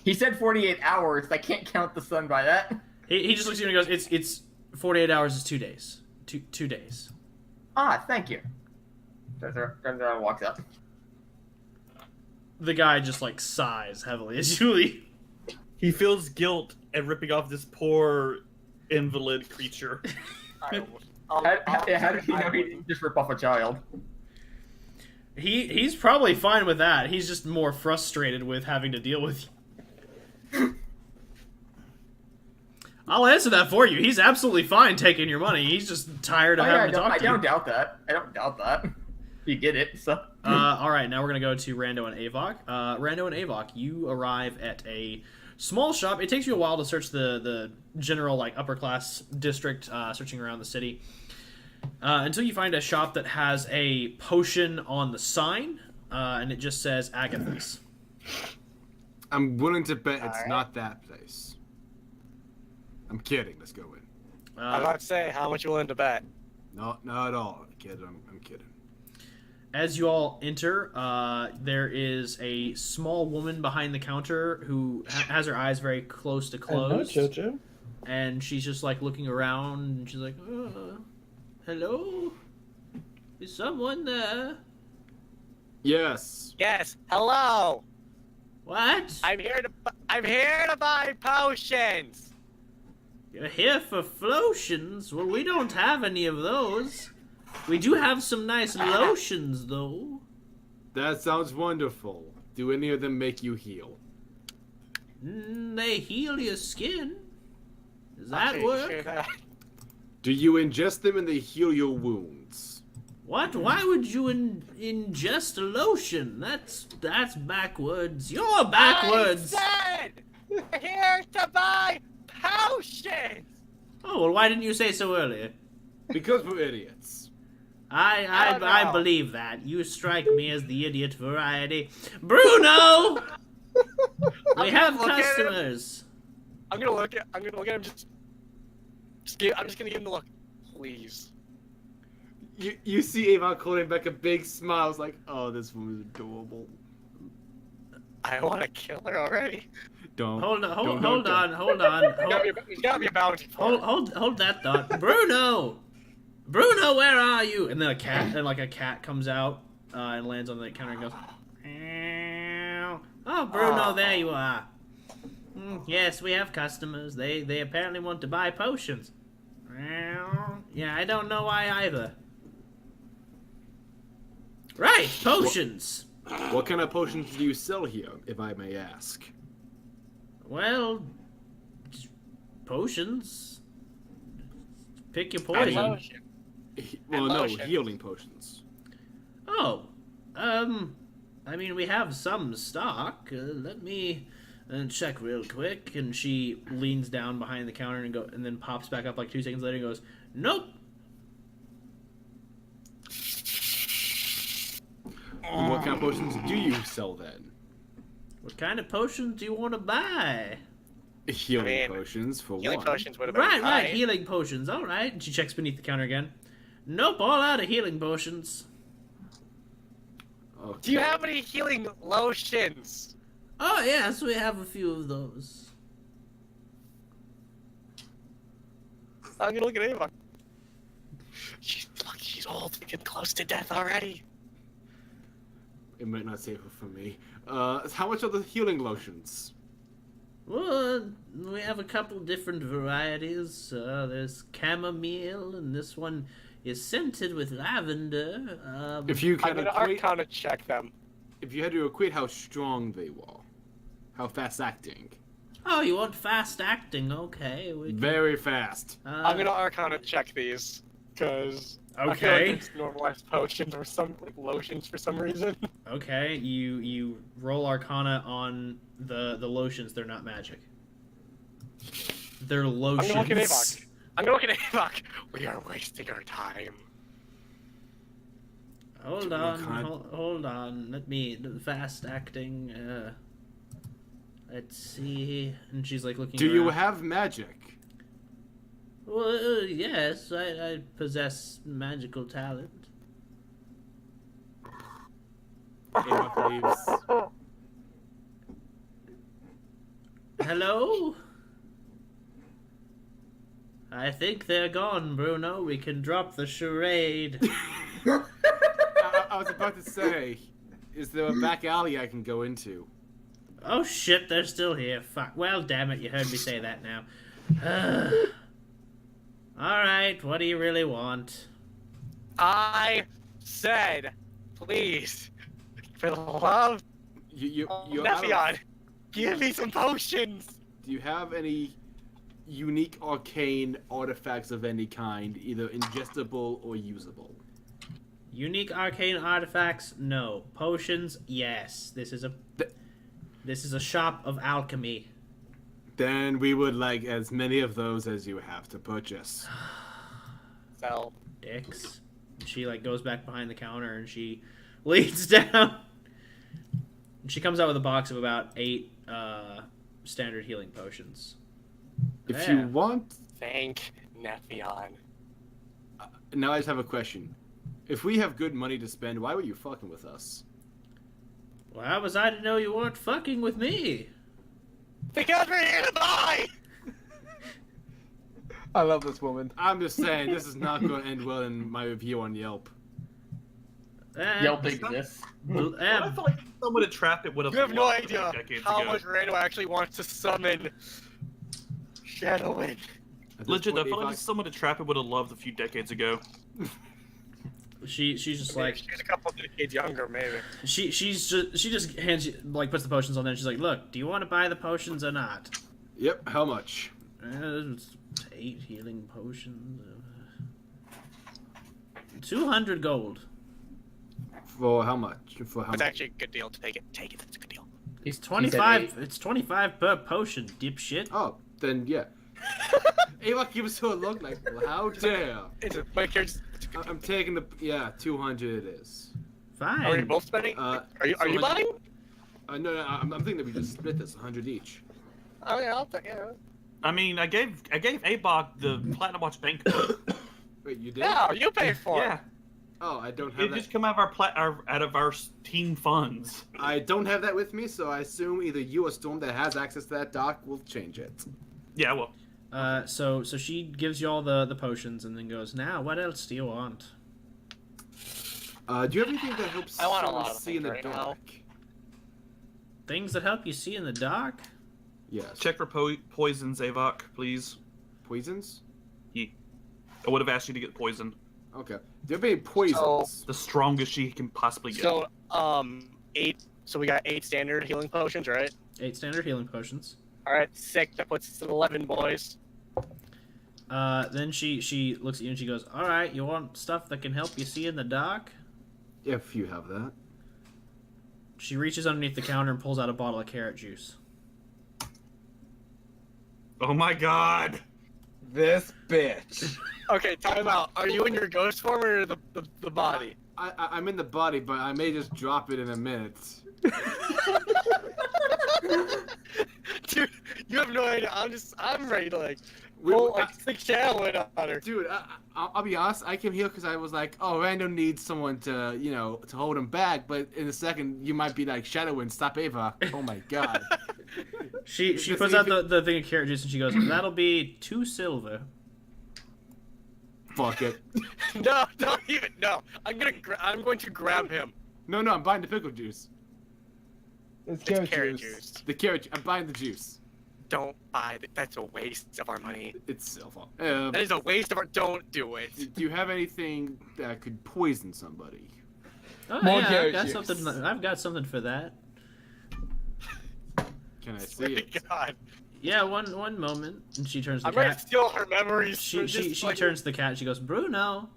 He said 48 hours. I can't count the sun by that. He just looks at you and goes, it's 48 hours is 2 days. 2 days. Ah, thank you. Turns around and walks out. The guy just like sighs heavily as you leave. He feels guilt at ripping off this poor invalid creature. How did he know he didn't just rip off a child? He's probably fine with that. He's just more frustrated with having to deal with you. I'll answer that for you. He's absolutely fine taking your money. He's just tired of having to talk to you. I don't doubt that. I don't doubt that. You get it, so. All right, now we're going to go to Rando and Avok. Rando and Avok, you arrive at a small shop. It takes you a while to search the general, like, upper-class district, searching around the city, until you find a shop that has a potion on the sign, and it just says Agatha's. I'm willing to bet it's Alright. not that place. I'm kidding. Let's go in. I'm about to say, how much you willing to bet? No, not at all, kid. I'm kidding. As you all enter, there is a small woman behind the counter who has her eyes very close to closed. Jojo. And she's just like looking around and she's like, hello? Is someone there? Yes. Yes. Hello. What? I'm here to buy potions. You're here for flotions? Well, we don't have any of those. We do have some nice lotions, though. That sounds wonderful. Do any of them make you heal? They heal your skin. Does Okay, that sure work? that. Do you ingest them and they heal your wounds? What? Why would you ingest a lotion? That's backwards. You're backwards. I said, we're here to buy potions. Oh, well, why didn't you say so earlier? Because we're idiots. I no. believe that. You strike me as the idiot variety. Bruno! We have look at him. customers. I'm gonna look at him. I'm just gonna give him the look, please. You see Avon holding back a big smile. It's like, oh, this woman's adorable. I want to kill her already. Don't. Hold on. There's gotta be a bounty for it. Hold that thought. Bruno, where are you? And then a cat comes out and lands on the counter and goes, "Meow." Oh, Bruno, there you are. Yes, we have customers. They apparently want to buy potions. Meow. Yeah, I don't know why either. Right, potions. What kind of potions do you sell here, if I may ask? Well, just potions. Pick your poison. Potion. Well, no, Potions. healing potions. Oh, I mean, we have some stock. Let me check real quick. And she leans down behind the counter and then pops back up like 2 seconds later and goes, "Nope." And what kind of potions do you sell then? What kind of potions do you want to buy? Healing I mean, potions for Healing one. potions would have been Right, fine. healing potions. All right. And she checks beneath the counter again. Nope, all out of healing potions. Okay. Do you have any healing lotions? Oh, yes, we have a few of those. I'm gonna look at Avok. She's old and getting close to death already. It might not save it for me. How much are the healing lotions? Well, we have a couple different varieties. There's chamomile, and this one is scented with lavender. If you I'm can gonna equate, Arcana check them. if you had to equate how strong they were, how fast acting, Oh, you want fast acting? Okay. We can, very fast. I'm gonna Arcana check these, cause I feel Okay. like it's normalized potions or some like lotions for some reason. Okay, you roll Arcana on the lotions. They're not magic. They're I'm lotions. gonna look at Avok. I'm gonna look at Avok. We are wasting our time. Hold What on, kind? hold on. Let me fast acting. Let's see. And she's like looking. Do you around. have magic? Well, yes, I possess magical talent. Avok leaves. Hello? I think they're gone, Bruno. We can drop the charade. I was about to say, is there a back alley I can go into? Oh shit, they're still here. Fuck. Well, damn it, you heard me say that now. Alright, what do you really want? I said, please, for the love You're of out of- Nephion, give me some potions. Do you have any unique arcane artifacts of any kind, either ingestible or usable? Unique arcane artifacts? No. Potions? Yes. This is a shop of alchemy. Then we would like as many of those as you have to purchase. So, Dicks. And she like goes back behind the counter and she leans down. And she comes out with a box of about 8 standard healing potions. If Yeah. you want, thank Nephion. now I just have a question. If we have good money to spend, why were you fucking with us? Well, how was I to know you weren't fucking with me? Because we're here to buy! I love this woman. I'm just saying, this is not going to end well in my review on Yelp. Yelp exists. Well, I feel like someone had trapped it would have. You have no loved idea decades how ago. much Rando actually wants to summon Shadowwind. At this Legit, I point, feel like Avok- someone had trapped it would have loved a few decades ago. She's just like She's a couple of decades younger, maybe. she just hands you like puts the potions on there and she's like, look, do you want to buy the potions or not? Yep, how much? It's 8 healing potions. 200 gold. For how much? For how It's much? actually a good deal. Take it. Take it. It's a good deal. It's He said 25. 8. It's 25 per potion, dipshit. Oh, then yeah. Avok gives her a look like, well, how dare. It's a, my character's. I'm taking the, yeah, 200 it is. Fine. Are we both spending? Uh, are you so buying? No, I'm thinking that we just split this 100 each. Oh yeah, I'll take it. Yeah. I mean, I gave Avok the Platinum Watch bank book. Wait, you did? Yeah, you pay for Yeah, it. Oh, I don't it have that. just come out of out of our team funds. I don't have that with me, so I assume either you or Storm that has access to that doc will change it. Yeah, well, So she gives you all the potions and then goes, now what else do you want? Do you have anything that helps I want a someone lot of see in the things right now. dark? Things that help you see in the dark? Yes. check for poisons, Avok, please. Poisons? I would have asked you to get poison. Okay. Do you have any poisons? The strongest she can possibly get. So 8. So we got 8 standard healing potions, right? 8 standard healing potions. All right, 6. That puts us at 11, boys. Then she looks at you and she goes, all right, you want stuff that can help you see in the dark? If you have that. She reaches underneath the counter and pulls out a bottle of carrot juice. Oh my god! This bitch. Okay, time out. Are you in your ghost form or the body? I'm in the body, but I may just drop it in a minute. Dude, you have no idea. I'm ready to like We- pull like 6 shadowing on her. Dude, I'll be honest. I came here because I was like, oh, Rando needs someone to, to hold him back. But in a second, you might be like, Shadowwind, stop Ava. Oh my god. She puts out the thing of carrot juice and she goes, "That'll be 2 silver." Fuck it. No, don't even. No, I'm going to grab him. No, I'm buying the pickle juice. It's It's carrot juice. The carrot. I'm buying the juice. Don't buy it. That's a waste of our money. It's silver. That is a waste of our. Don't do it. Do you have anything that could poison somebody? Oh More yeah, carrot I've juice. I've got something for that. Can I Swear see to it? God. Yeah, one moment. And she turns the I'm ready to cat. steal her memories. She for just, like, turns to the cat and she goes, Bruno,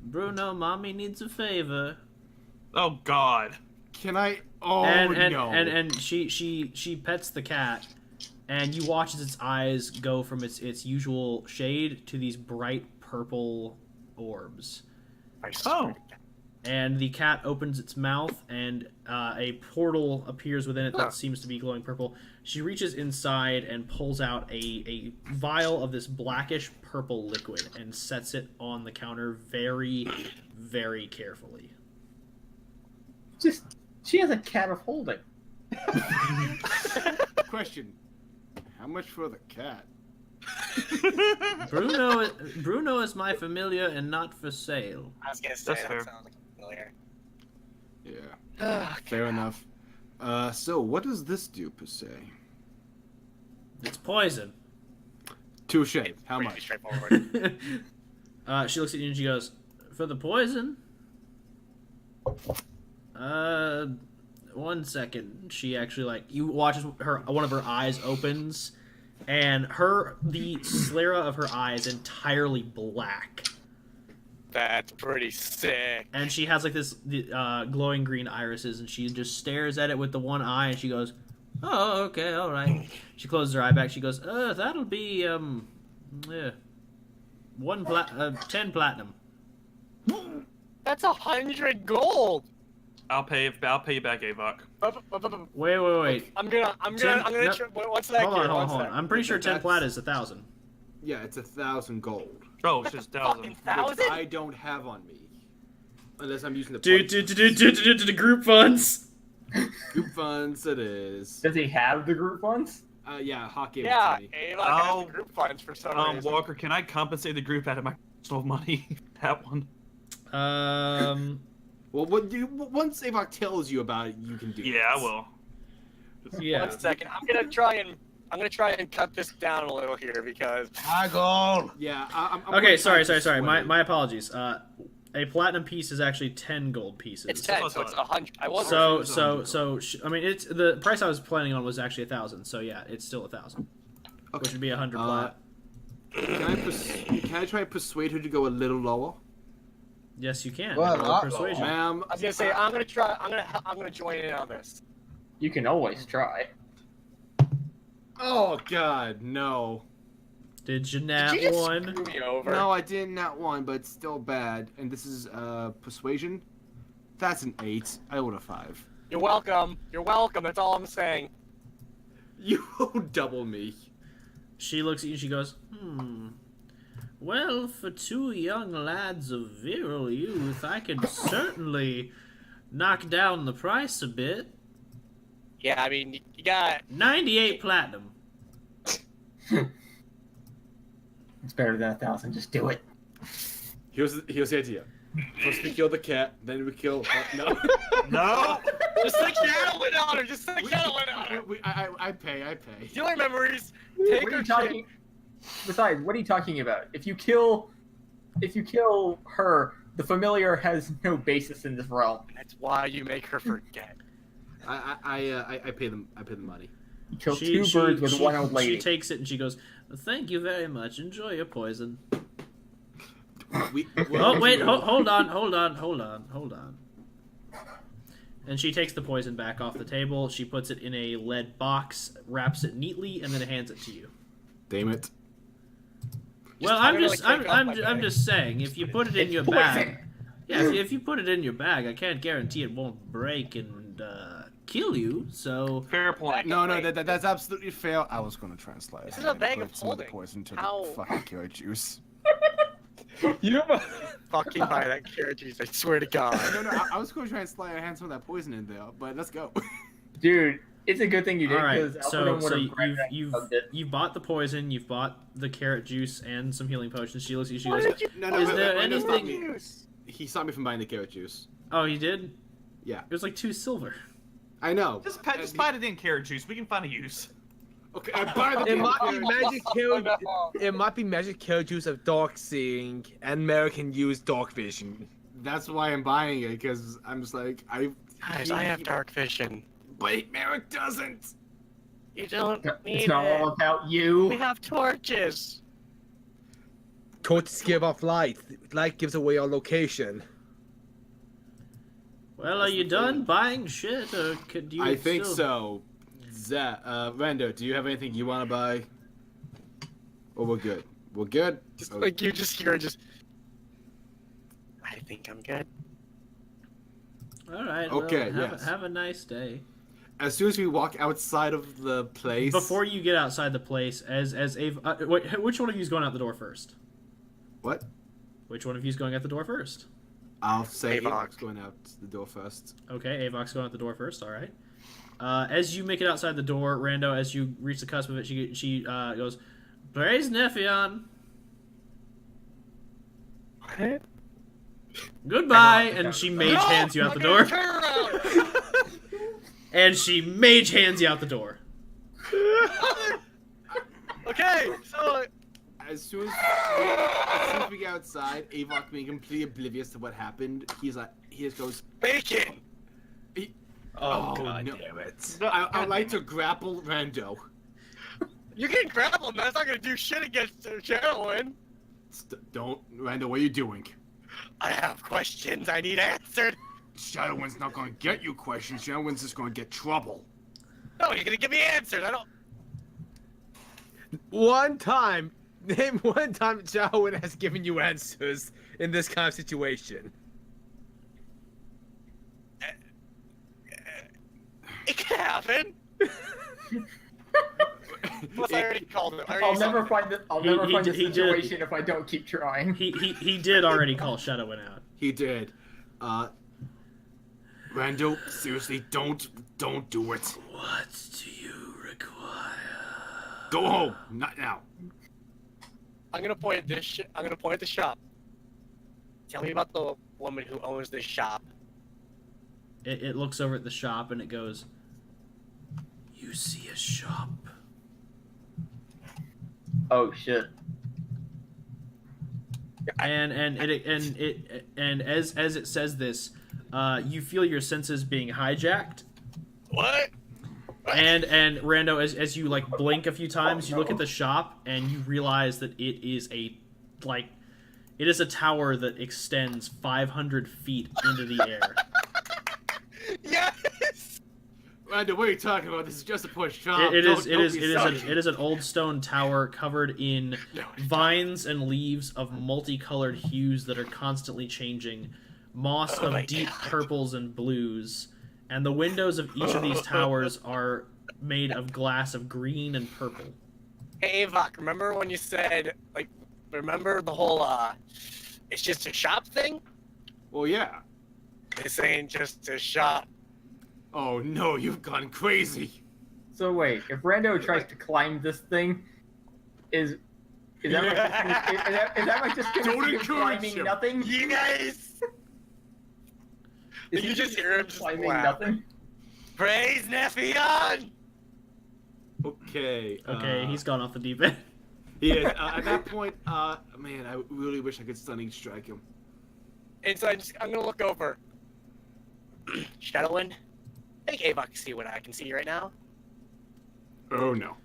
mommy needs a favor. Oh God. Can I? Oh and no. and she pets the cat, and you watch as its eyes go from its usual shade to these bright purple orbs. I swear Oh. to God. And the cat opens its mouth, and a portal appears within it that seems to be glowing purple. She reaches inside and pulls out a vial of this blackish purple liquid and sets it on the counter very, very carefully. She has a cat of holding. Question: how much for the cat? Bruno is my familiar and not for sale. I was gonna say That's that fair. sounds like familiar. Yeah, fair enough. So what does this do per se? It's poison. Touche. How Pretty much? straightforward. She looks at you and she goes, "For the poison? 1 second." She actually you watch as one of her eyes opens, and the sclera of her eye is entirely black, That's pretty sick. and she has this glowing green irises, and she just stares at it with the one eye, and she goes, "Oh, okay, all right." She closes her eye back. She goes, "That'll be 10 platinum." That's 100 gold. I'll pay you back, Avok. Wait. I'm gonna. No. One second. Hold on. one second. I'm pretty sure 10 That's- plat is 1,000. Yeah, it's 1,000 gold. Oh, it's just 1,000. Which 1,000? I don't have on me, unless I'm using the The group funds. group funds. It is. Does he have the group ones? Yeah, Hawk gave Yeah, it to me. Avok has Oh. the group funds for some reason. Walker, can I compensate the group out of my personal money? That one. Well, once Avok tells you about it, you can do. Yeah, I this. will. Yeah. 1 second. I'm gonna try and cut this down a little here because Yeah. I'm Okay, gonna sorry. try to My apologies. A platinum piece is actually 10 gold pieces. it's 10, That's so what it's I thought. 100. I wasn't. I mean, it's the price I was planning on was actually 1,000. So yeah, it's still 1,000, which would be 100 plat. Can I try to persuade her to go a little lower? Yes, you can. Well, Roll persuasion. Ma'am, I was gonna say I'm gonna try. I'm gonna join in on this. You can always try. oh god, no. Did you nat Did you just one? screw me over? No, I didn't that one, but it's still bad. And this is persuasion. That's an 8. I rolled a 5. You're welcome. You're welcome. That's all I'm saying. You double me. She looks at you and she goes, Well, for 2 young lads of virile youth, I could certainly knock down the price a bit. Yeah, I mean you got. 98 platinum. It's better than 1,000. Just do it. Here's the idea. First we kill the cat, then we kill. No. No! Just like Shadowwind on her. Just like Shadowwind on her. I pay. Steal her memories. What Take are her you shit. talking? Besides, what are you talking about? If you kill her, the familiar has no basis in this realm. That's why you make her forget. I pay them. I pay the money. You kill two birds with one old lady. She takes it and she goes, Thank you very much. Enjoy your poison. Oh, wait, hold on. And she takes the poison back off the table. She puts it in a lead box, wraps it neatly, and then hands it to you. Damn it. Well, I'm gonna, like, take off my I'm bag. just saying, if you put it in It's your poison. bag, yeah, if you put it in your bag, I can't guarantee it won't break and kill you. So Fair point. No, that's absolutely fair. I was gonna try and slide. This is a bag of some of the holding. poison to How- the fucking carrot juice. You know, Fucking buy that carrot juice, I swear to God. No, I was gonna try and slide hand some of that poison in there, but let's go. Dude, it's a good thing you did all right, because so would have you've bought the poison, you've bought the carrot juice and some healing potions. She looks at you. She Why goes, did you- No, Is wait, there wait, no, stop anything- me. He stopped me from buying the carrot juice. "Oh, you did? Yeah, It was like 2 silver." I know. Just buy it in carrot juice. We can find a use. Okay, I buy the it damn might be carrot magic carrot. No. It might be magic carrot juice of dark seeing, and Mary can use dark vision. That's why I'm buying it, because I'm just like, Guys, I have dark vision. But Merrick doesn't! You don't need It's not all it. about you. We have torches. Torches give off light. Light gives away our location. Well, are you done buying shit, or could you? I think still... so. Rando, do you have anything you want to buy? Or we're good? We're good? Just Okay. like you just hear just. I think I'm good. All right. Okay, Well, yes. have a nice day. As soon as we walk outside of the place... Before you get outside the place, as Ave, wait, which one of you is going out the door first? What? Which one of you is going out the door first? I'll say Avok. Avok's going out the door first. Okay, Avok's going out the door first. All right. As you make it outside the door, Rando, as you reach the cusp of it, she goes, "Praise Nephion. What? Goodbye," and she mage hands you out the door. Turn around. And she mage hands you out the door. Okay, so As soon as we get outside, Avok being completely oblivious to what happened, he just goes, bacon. Oh, God no. damn it. I'd like to grapple Rando. You can grapple him. That's not gonna do shit against Shadowin. Don't, Rando, what are you doing? I have questions I need answered. Shadowwind's not going to get you questions. Shadowwind's just going to get trouble. No, you're gonna give me answers. I don't. Name one time Shaolin has given you answers in this kind of situation. It can happen. Plus, I already called it. I'll never find the he did. situation if I don't keep trying. He did already call Shadowin out. He did. Rando, seriously, don't do it. What do you require? Go home, not now. I'm gonna point at this. I'm gonna point at the shop. Tell me about the woman who owns this shop. It looks over at the shop and it goes, "You see a shop?" Oh shit. And as it says this, you feel your senses being hijacked. What? And Rando, as you like blink a few times, you look at the shop and you realize that it is a tower that extends 500 feet into the air. Yes. Rando, what are you talking about? This is just a poor shop. It Don't be is an old stone tower covered in vines and leaves of multicolored hues that are constantly changing, moss Oh my of deep God. purples and blues, and the windows of each of these towers are made of glass of green and purple. Hey, Avok, remember when you said, like, remember the whole, it's just a shop thing? Well, yeah. This ain't just a shop. Oh no, you've gone crazy. So wait, if Rando tries to climb this thing, is that like just Don't gonna be encourage climbing him. nothing? Yes! Is You he just hear him just climbing laugh. nothing? Praise Nephion! Okay. Okay, he's gone off the deep end. He is. At that point, man, I really wish I could stunning strike him. And so I'm gonna look over. Shadowin, I think Avok can see what I can see right now. Oh no.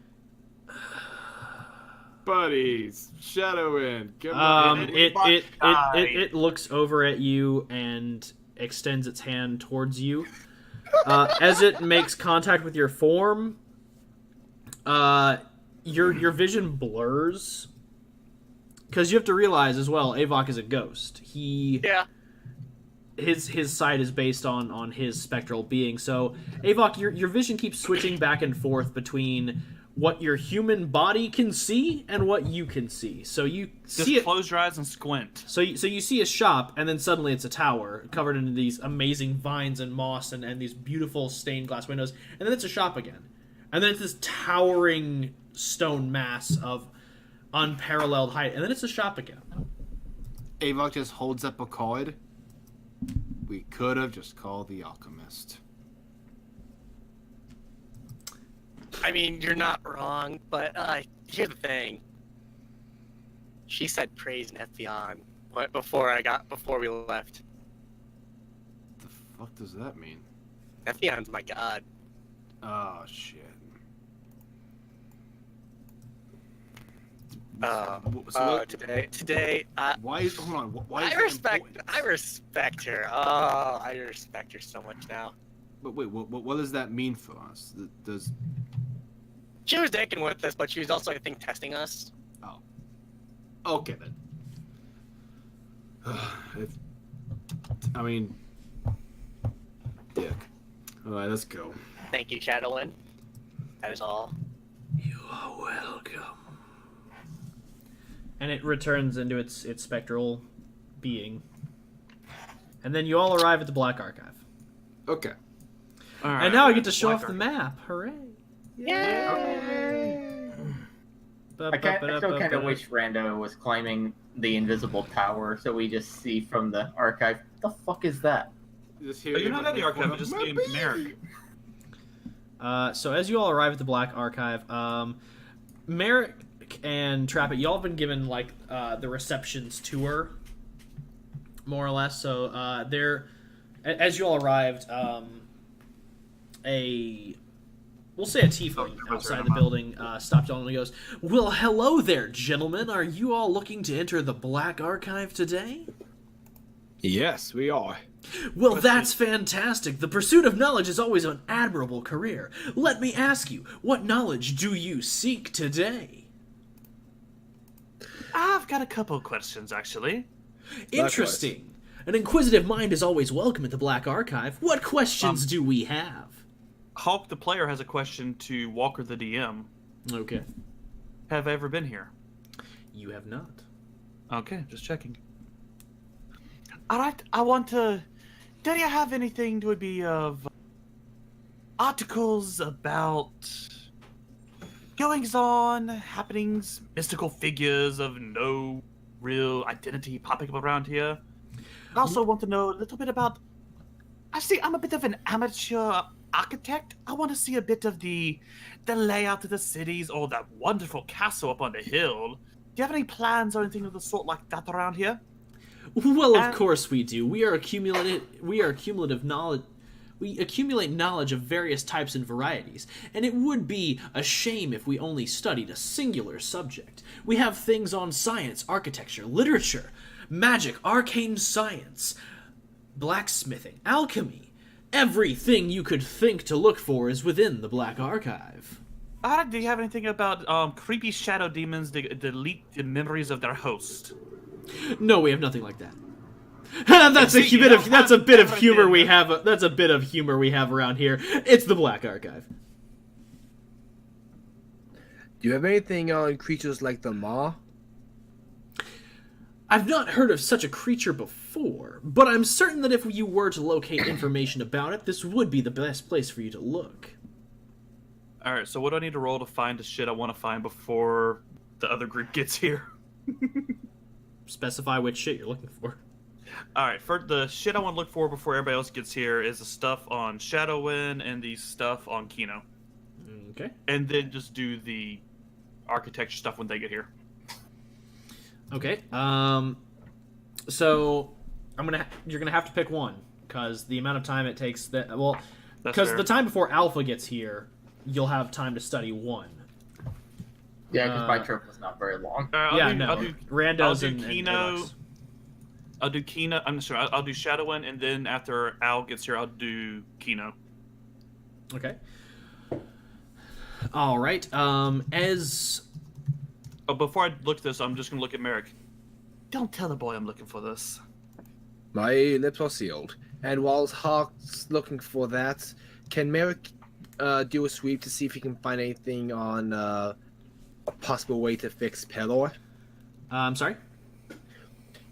Buddies, Shadowin, come It looks over at you and extends its hand towards you. As it makes contact with your form, your vision blurs. Because you have to realize as well, Avok is a ghost. Yeah. his sight is based on his spectral being. So, Avok, your vision keeps switching back and forth between what your human body can see and what you can see. So you see it. Close your eyes and squint. So you see a shop, and then suddenly it's a tower covered in these amazing vines and moss and these beautiful stained glass windows, and then it's a shop again, and then it's this towering stone mass of unparalleled height, and then it's a shop again. Avok just holds up a card. We could have just called the alchemist. I mean, you're not wrong, but here's the thing. She said praise Nephion before we left. The fuck does that mean? Nephion's my god. Oh shit. Today. Why is hold on? Why is I that respect. important? I respect her. Oh, I respect her so much now. But wait, what does that mean for us? Does She was decking with us, but she was also, I think, testing us. okay then? I mean, dick. All right, let's go. Thank you, Shadowland. That is all. You are welcome. And it returns into its spectral being. And then you all arrive at the Black Archive. Okay. All right. And now I get to show Black off the map. Hooray! Yay! I still kind of wish Rando was climbing the invisible tower so we just see from the archive. What the fuck is that? You're not at the archive, just named Merrick. So as you all arrive at the Black Archive, Merrick and Trappet, y'all have been given like the receptions tour, more or less. So as you all arrived, we'll say a tiefling outside the building stopped y'all and he goes, "Well, hello there, gentlemen. Are you all looking to enter the Black Archive today?" Yes, we are. Well, that's fantastic. The pursuit of knowledge is always an admirable career. Let me ask you, what knowledge do you seek today? I've got a couple of questions, actually. Interesting. An inquisitive mind is always welcome at the Black Archive. What questions do we have? Hulk, the player, has a question to Walker, the DM. Okay. Have I ever been here? You have not. Okay, just checking. Alright, I want to... Do you have anything that would be of articles about goings-on, happenings, mystical figures of no real identity popping up around here? I also want to know a little bit about... I'm a bit of an amateur architect. I want to see a bit of the layout of the cities or that wonderful castle up on the hill. Do you have any plans or anything of the sort like that around here? Well, of course we do. We are accumulative knowledge. We accumulate knowledge of various types and varieties, and it would be a shame if we only studied a singular subject. We have things on science, architecture, literature, magic, arcane science, blacksmithing, alchemy. Everything you could think to look for is within the Black Archive. Do you have anything about creepy shadow demons that delete the memories of their host? No, we have nothing like that. That's a bit of humor we have. That's a bit of humor we have around here. It's the Black Archive. Do you have anything on creatures like the Maw? I've not heard of such a creature before, but I'm certain that if you were to locate information about it, this would be the best place for you to look. Alright, so what do I need to roll to find the shit I want to find before the other group gets here? Specify which shit you're looking for. Alright, for the shit I want to look for before everybody else gets here is the stuff on Shadowwind and the stuff on Kino. Okay. And then just do the architecture stuff when they get here. Okay. So you're gonna have to pick one because the amount of time it takes because the time before Alpha gets here, you'll have time to study one. Yeah, because my trip was not very long. Rando's and Kino. Avok's. I'll do Kino. I'm sorry. I'll do Shadowwind, and then after Al gets here, I'll do Kino. Okay. All right. Before I look at this, I'm just gonna look at Merrick. Don't tell the boy I'm looking for this. My lips are sealed. And while Hawk's looking for that, can Merrick do a sweep to see if he can find anything on a possible way to fix Pelor? I'm sorry?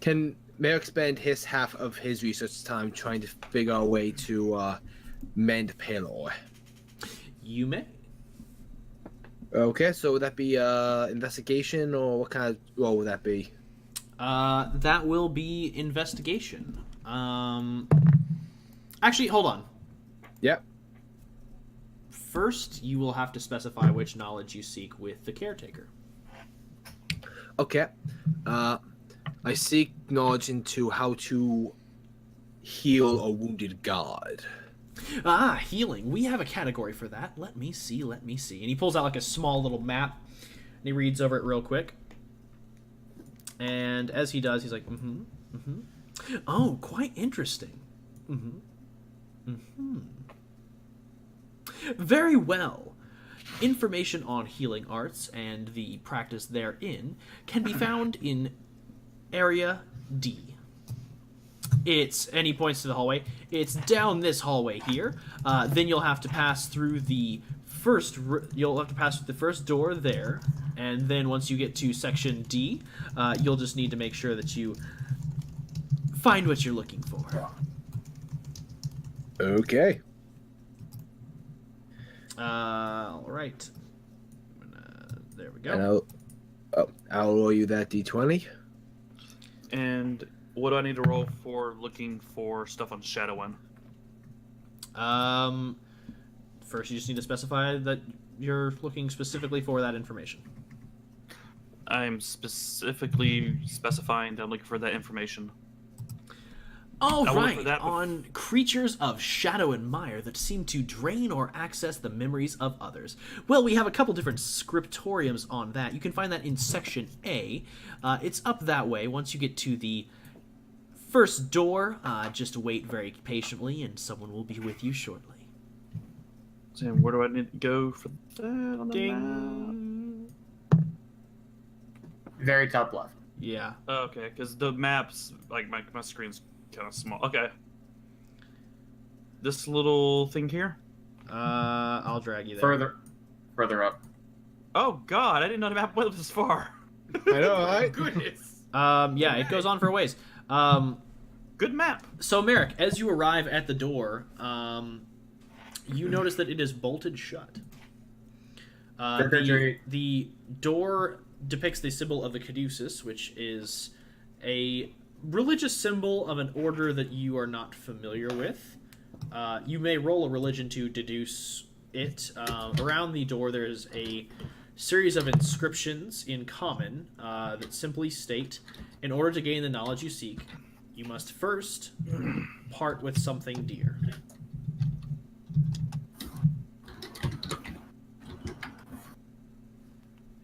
Can Merrick spend his half of his research time trying to figure out a way to mend Pelor? You may. Okay, so would that be investigation, or what kind of role would that be? That will be investigation. Actually, hold on. Yep. First, you will have to specify which knowledge you seek with the caretaker. Okay. I seek knowledge into how to heal a wounded god. Ah, healing. We have a category for that. Let me see. And he pulls out like a small little map, and he reads over it real quick. And as he does, he's like, Oh, quite interesting. Very well. Information on healing arts and the practice therein can be found in Area D. And he points to the hallway. It's down this hallway here. Then you'll have to pass through the first door there, and then once you get to section D, you'll just need to make sure that you find what you're looking for. Okay. All right. There we go. And I'll roll you that d20. And what do I need to roll for looking for stuff on Shadowin? First, you just need to specify that you're looking specifically for that information. I'm specifically specifying that I'm looking for that information. All I went right, for that on creatures of shadow and mire that seem to drain or access the memories of others. Well, we have a couple different scriptoriums on that. You can find that in Section A. It's up that way. Once you get to the first door, just wait very patiently, and someone will be with you shortly. So where do I need to go for that on the map? Very top left. Yeah. Okay, because the maps, like my screen's kind of small. Okay. This little thing here? I'll drag you there. Further up. Oh god, I didn't know the map went this far. I know, right? Goodness. Yeah, it goes on for a ways. Good map. So, Merrick, as you arrive at the door, you notice that it is bolted shut. The door depicts the symbol of the Caduceus, which is a religious symbol of an order that you are not familiar with. You may roll a religion to deduce it. Around the door, there is a series of inscriptions in common that simply state, in order to gain the knowledge you seek, you must first part with something dear.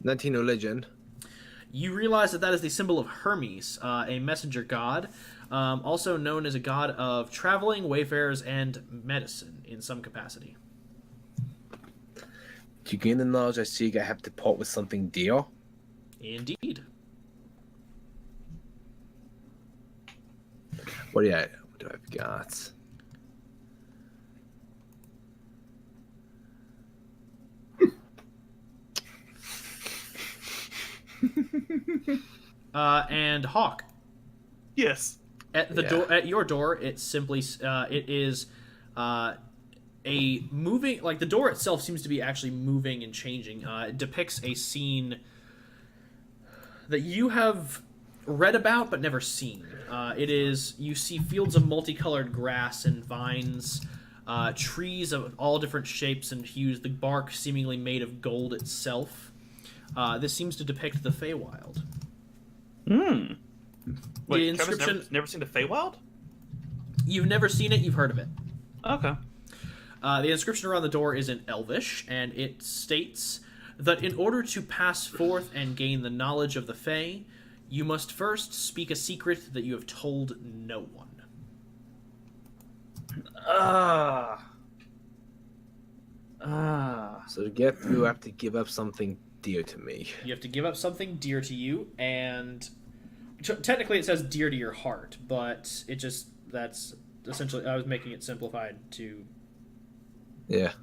19 religion. You realize that is the symbol of Hermes, a messenger god, also known as a god of traveling, wayfarers, and medicine in some capacity. To gain the knowledge I seek, I have to part with something dear. Indeed. What do I've got? And Hawk. Yes. At the door, at your door, it simply it is a moving, like the door itself seems to be actually moving and changing. It depicts a scene that you have read about but never seen. You see fields of multicolored grass and vines, trees of all different shapes and hues, the bark seemingly made of gold itself. This seems to depict the Feywild. Hmm. Wait, The inscription. Kevin's never seen the Feywild? You've never seen it. You've heard of it. Okay. The inscription around the door is in Elvish, and it states that in order to pass forth and gain the knowledge of the Fey, you must first speak a secret that you have told no one. So to get through, I have to give up something dear to me. You have to give up something dear to you, and technically it says dear to your heart, but it just that's essentially I was making it simplified to Yeah.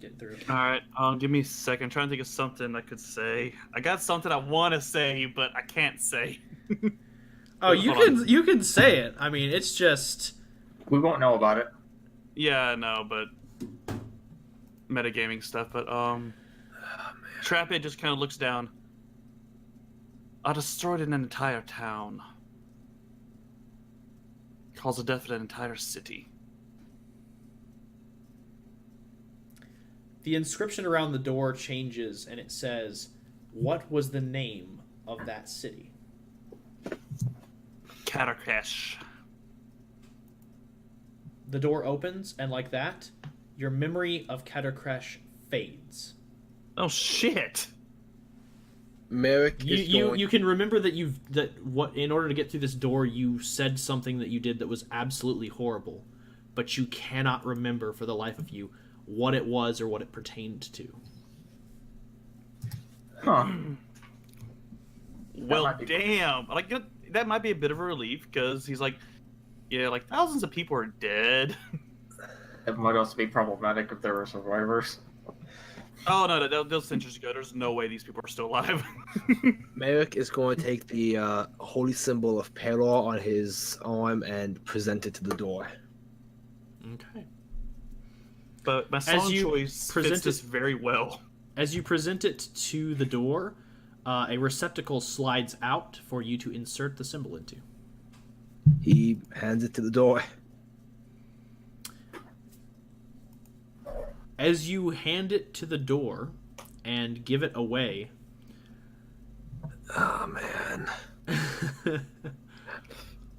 get through. All right, give me a second. I'm trying to think of something I could say. I got something I want to say, but I can't say. Oh, you can say it. I mean, it's just We won't know about it. Yeah, I know, but metagaming stuff. But Trappy just kind of looks down. I destroyed an entire town. Caused the death of an entire city. the inscription around the door changes and it says, "What was the name of that city?" Karakesh. The door opens, and like that, your memory of Katarkresh fades. Oh shit! Merrick is going... You can remember that in order to get through this door you said something that you did that was absolutely horrible, but you cannot remember for the life of you what it was or what it pertained to. Huh. Well, might be cool. damn. Like that might be a bit of a relief because he's like, yeah, like thousands of people are dead. It might also be problematic if there were survivors. Oh no, those centuries ago. There's no way these people are still alive. Merrick is going to take the holy symbol of Pelor on his arm and present it to the door. Okay. But my song you choice present fits this very well. As you present it to the door, a receptacle slides out for you to insert the symbol into. He hands it to the door. As you hand it to the door and give it away... Oh, man.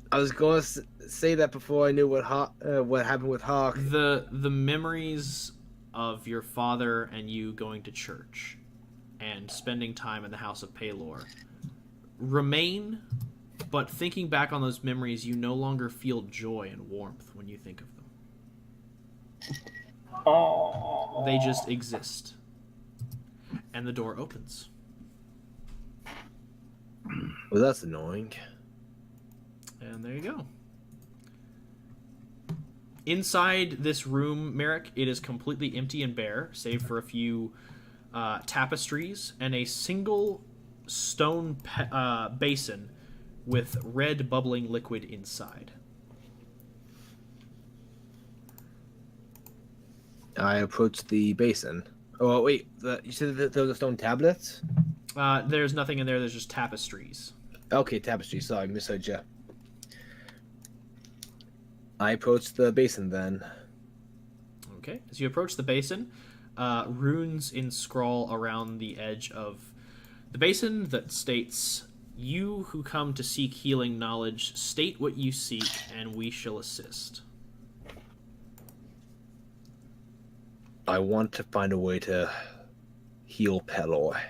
I was going to say that before I knew what happened with Hawk. The memories of your father and you going to church and spending time in the house of Pelor remain, but thinking back on those memories, you no longer feel joy and warmth when you think of them. Oh. They just exist. And the door opens. Well, that's annoying. And there you go. Inside this room, Merrick, it is completely empty and bare, save for a few tapestries and a single stone basin with red bubbling liquid inside. I approached the basin. Oh, wait. You said that there were stone tablets? There's nothing in there. There's just tapestries. Okay, tapestry. Sorry, misheard you. I approached the basin then. Okay. As you approach the basin, runes inscrawl around the edge of the basin that states, "You who come to seek healing knowledge, state what you seek, and we shall assist." I want to find a way to heal Pelor,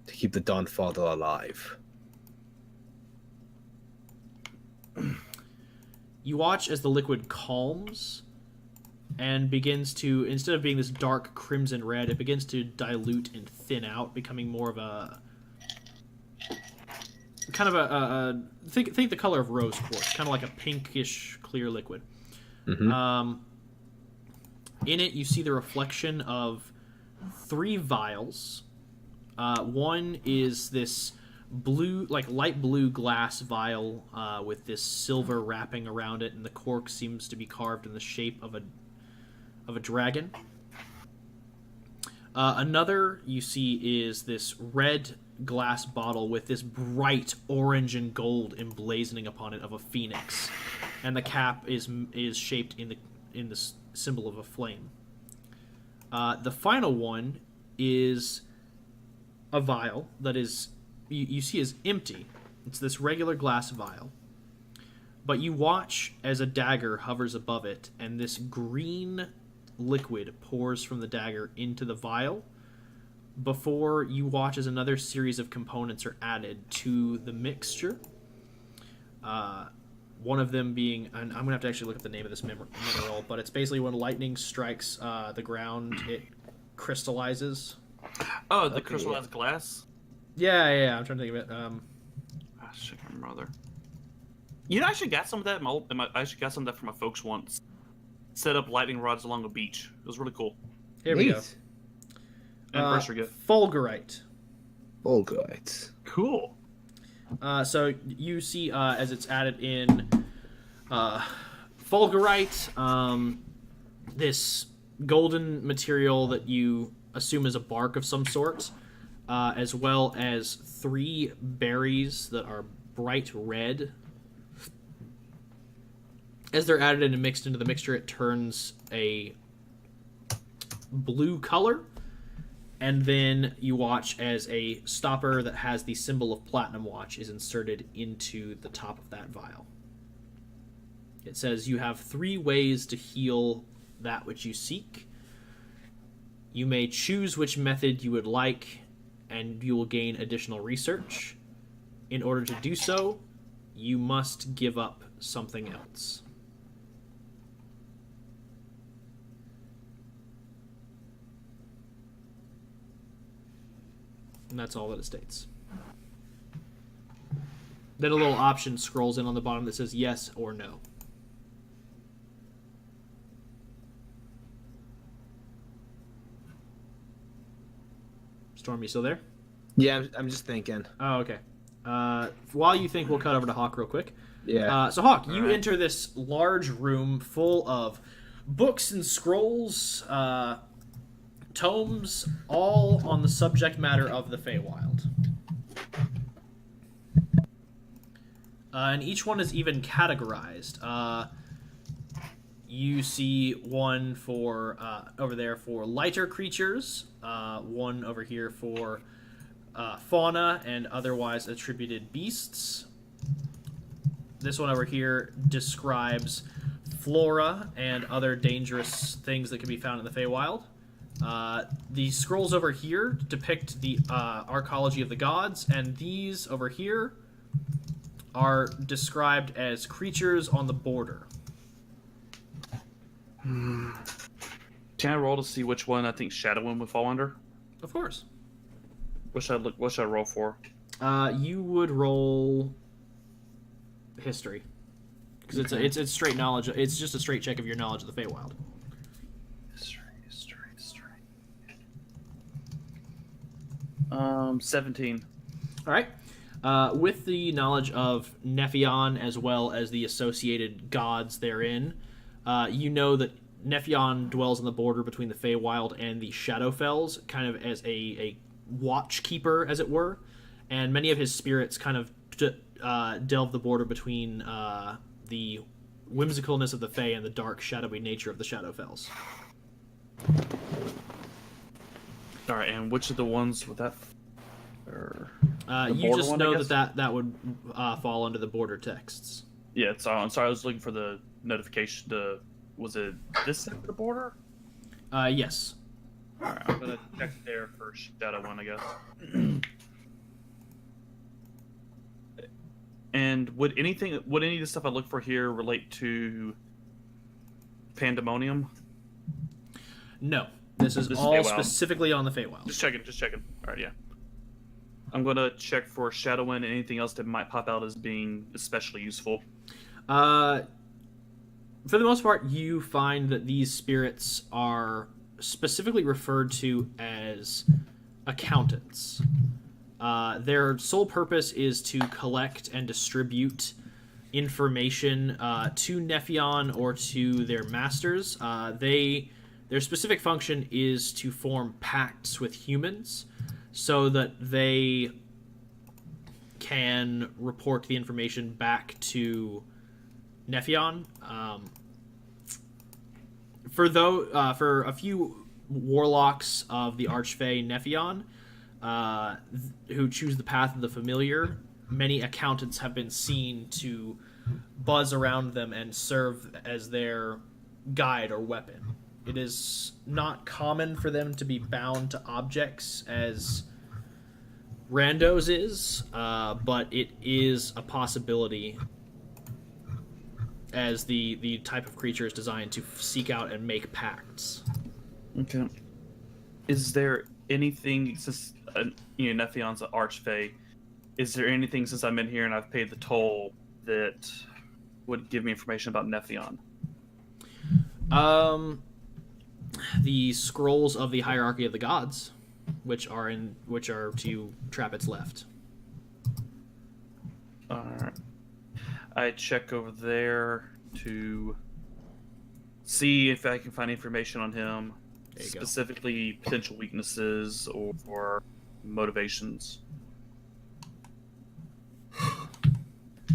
to keep the Dawn Father alive. You watch as the liquid calms and begins to, instead of being this dark crimson red, it begins to dilute and thin out, becoming more of a kind of a think the color of rose quartz, kind of like a pinkish clear liquid. Mm-hmm. In it, you see the reflection of 3 vials. One is this blue, like light blue glass vial with this silver wrapping around it, and the cork seems to be carved in the shape of a dragon. Another you see is this red glass bottle with this bright orange and gold emblazoning upon it of a phoenix, and the cap is shaped in the symbol of a flame. The final one is a vial that is you see is empty. It's this regular glass vial, but you watch as a dagger hovers above it, and this green liquid pours from the dagger into the vial before you watch as another series of components are added to the mixture. One of them being, and I'm going to have to actually look up the name of this mineral, but it's basically when lightning strikes the ground, it crystallizes. Oh, the crystallized glass. Yeah, I'm trying to think of it. Gosh, I can't remember. You know, I should got some of that. I should got some of that from my folks once. Set up lightning rods along a beach. It was really cool. Here we go. Neat. Anniversary gift. Fulgurite. All good. Cool. So you see, as it's added in, fulgurite, this golden material that you assume is a bark of some sort, as well as 3 berries that are bright red. As they're added and mixed into the mixture, it turns a blue color. And then you watch as a stopper that has the symbol of Platinum Watch is inserted into the top of that vial. It says you have 3 ways to heal that which you seek. You may choose which method you would like, and you will gain additional research. In order to do so, you must give up something else. And that's all that it states. Then a little option scrolls in on the bottom that says yes or no. Storm, you still there? Yeah, I'm just thinking. Oh, okay. While you think, we'll cut over to Hawk real quick. Yeah. So Hawk, you enter this large room full of books and scrolls, tomes, all on the subject matter of the Feywild. And each one is even categorized. You see one for over there for lighter creatures, one over here for fauna and otherwise attributed beasts. This one over here describes flora and other dangerous things that can be found in the Feywild. The scrolls over here depict the arcology of the gods, and these over here are described as creatures on the border. Can I roll to see which one I think Shadowwind would fall under? Of course. What should I roll for? You would roll history, because it's straight knowledge. It's just a straight check of your knowledge of the Feywild. History. 17. All right. With the knowledge of Nephion as well as the associated gods therein, you know that Nephion dwells on the border between the Feywild and the Shadowfells, kind of as a watchkeeper, as it were, and many of his spirits kind of delve the border between the whimsicalness of the Fey and the dark, shadowy nature of the Shadowfells. All right, and which of the ones with that? You just one, know that would fall under the border texts. Yeah, I'm sorry. I was looking for the notification. Was it this side of the border? Yes. All right, I'm gonna check there for Shadowwind, I guess. And would any of the stuff I look for here relate to Pandemonium? No, this is all Feywild. Specifically on the Feywild. Just checking. All right, yeah. I'm gonna check for Shadowwind and anything else that might pop out as being especially useful. For the most part, you find that these spirits are specifically referred to as accountants. Their sole purpose is to collect and distribute information to Nephion or to their masters. Their specific function is to form pacts with humans so that they can report the information back to Nephion. For a few warlocks of the Archfey Nephion, who choose the path of the familiar, many accountants have been seen to buzz around them and serve as their guide or weapon. It is not common for them to be bound to objects as Rando's is, but it is a possibility as the type of creature is designed to seek out and make pacts. Okay. Is there anything, since Nephion's an Archfey, is there anything since I'm in here and I've paid the toll that would give me information about Nephion? The scrolls of the hierarchy of the gods, which are to Trappet's left. Alright. I check over there to see if I can find information on him, There you go. specifically potential weaknesses or motivations.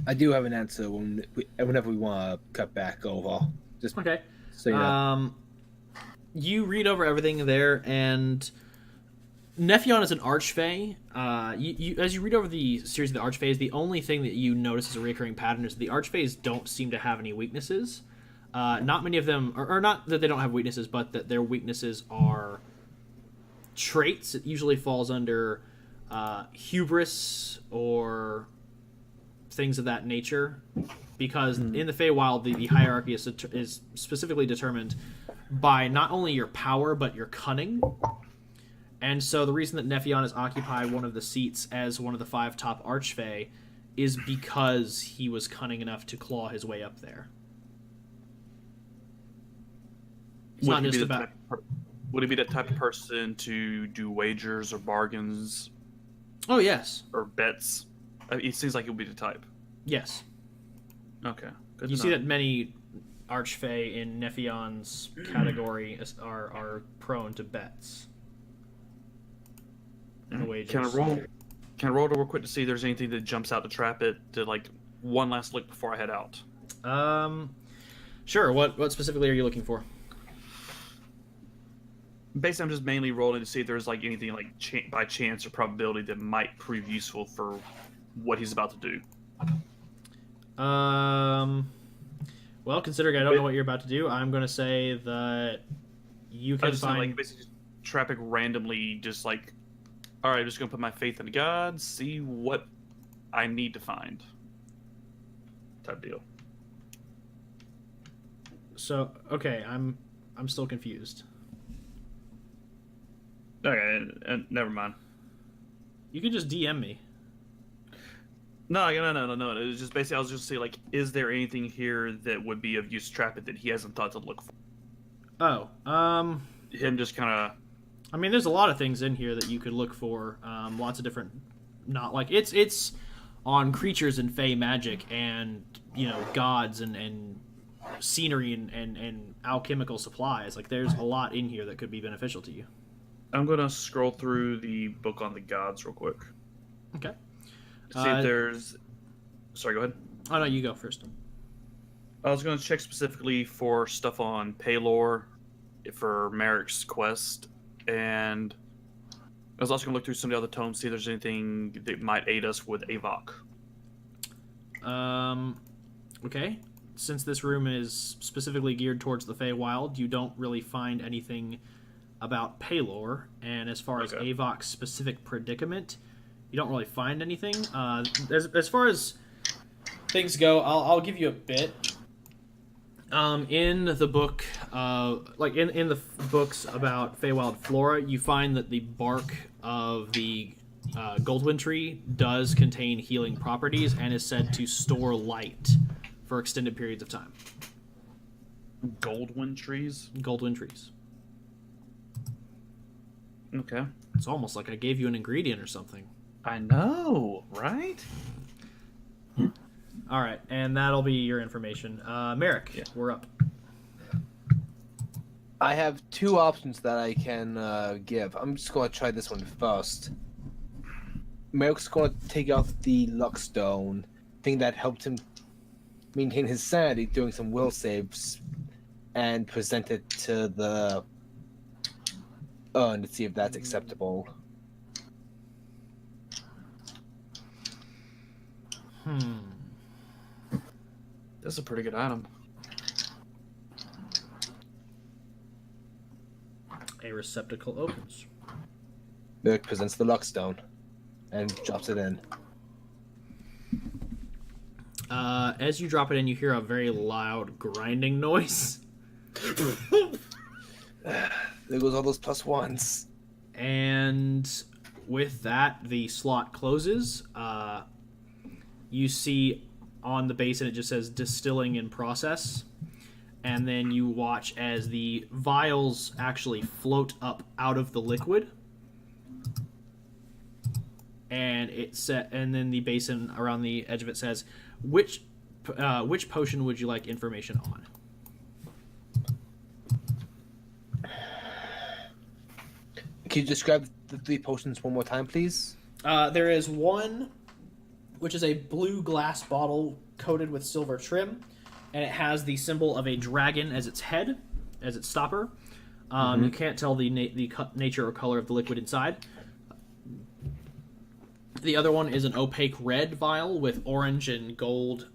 I do have an answer whenever we want to cut back over. Just Okay. so you know. You read over everything there, and Nephion is an archfey. As you read over the series of the archfays, the only thing that you notice as a recurring pattern is the archfays don't seem to have any weaknesses. Not many of them, or not that they don't have weaknesses, but that their weaknesses are traits. It usually falls under hubris or things of that nature, because in the Feywild, the hierarchy is specifically determined by not only your power but your cunning. And so the reason that Nephion has occupied one of the seats as one of the 5 top archfey is because he was cunning enough to claw his way up there. It's not just about... Would he be that type of person to do wagers or bargains Oh, yes. or bets? It seems like he would be the type. Yes. Okay. Good You to see know. that many archfey in Nephion's category are prone to bets. And wagers. Can I roll real quick to see if there's anything that jumps out to trap it, to like one last look before I head out? Sure. What specifically are you looking for? Basically, I'm just mainly rolling to see if there's like anything like by chance or probability that might prove useful for what he's about to do. Well, considering I don't know what you're about to do, I'm going to say that you I can just find... like basically just traffic randomly, just like, all right, I'm just gonna put my faith in God, see what I need to find. Type deal. So, okay, I'm still confused. Okay, never mind. You can just DM me. No. It was just basically I was just saying like, is there anything here that would be of use to trap it that he hasn't thought to look for? Oh, Him just kind of. I mean, there's a lot of things in here that you could look for. Lots of different, not like it's on creatures and fey magic, and gods and scenery and alchemical supplies. Like, there's a lot in here that could be beneficial to you. I'm gonna scroll through the book on the gods real quick. Okay. See if there's. Sorry, go ahead. Oh no, you go first. I was gonna check specifically for stuff on Paylor, for Merrick's quest. And I was also going to look through some of the other tomes, see if there's anything that might aid us with Avok. Okay. Since this room is specifically geared towards the Feywild, you don't really find anything about Paylor. And as far as Avok's specific predicament, you don't really find anything. As far as things go, I'll give you a bit. In the book, in the books about Feywild flora, you find that the bark of the Goldwind tree does contain healing properties and is said to store light for extended periods of time. Goldwind trees? Goldwind trees. Okay. It's almost like I gave you an ingredient or something. I know, right? All right, and that'll be your information. Merrick, we're up. I have 2 options that I can give. I'm just going to try this one first. Merrick's going to take out the luck stone, thing that helped him maintain his sanity doing some will saves, and present it to the urn to see if that's acceptable. That's a pretty good item. A receptacle opens. Merrick presents the luck stone and drops it in. As you drop it in, you hear a very loud grinding noise. There goes all those +1s. And with that, the slot closes. You see on the basin it just says distilling in process. And then you watch as the vials actually float up out of the liquid. And and then the basin around the edge of it says, which potion would you like information on? Can you describe the 3 potions one more time, please? There is one, which is a blue glass bottle coated with silver trim, and it has the symbol of a dragon as its head, as its stopper. You can't tell the nature or color of the liquid inside. The other one is an opaque red vial with orange and gold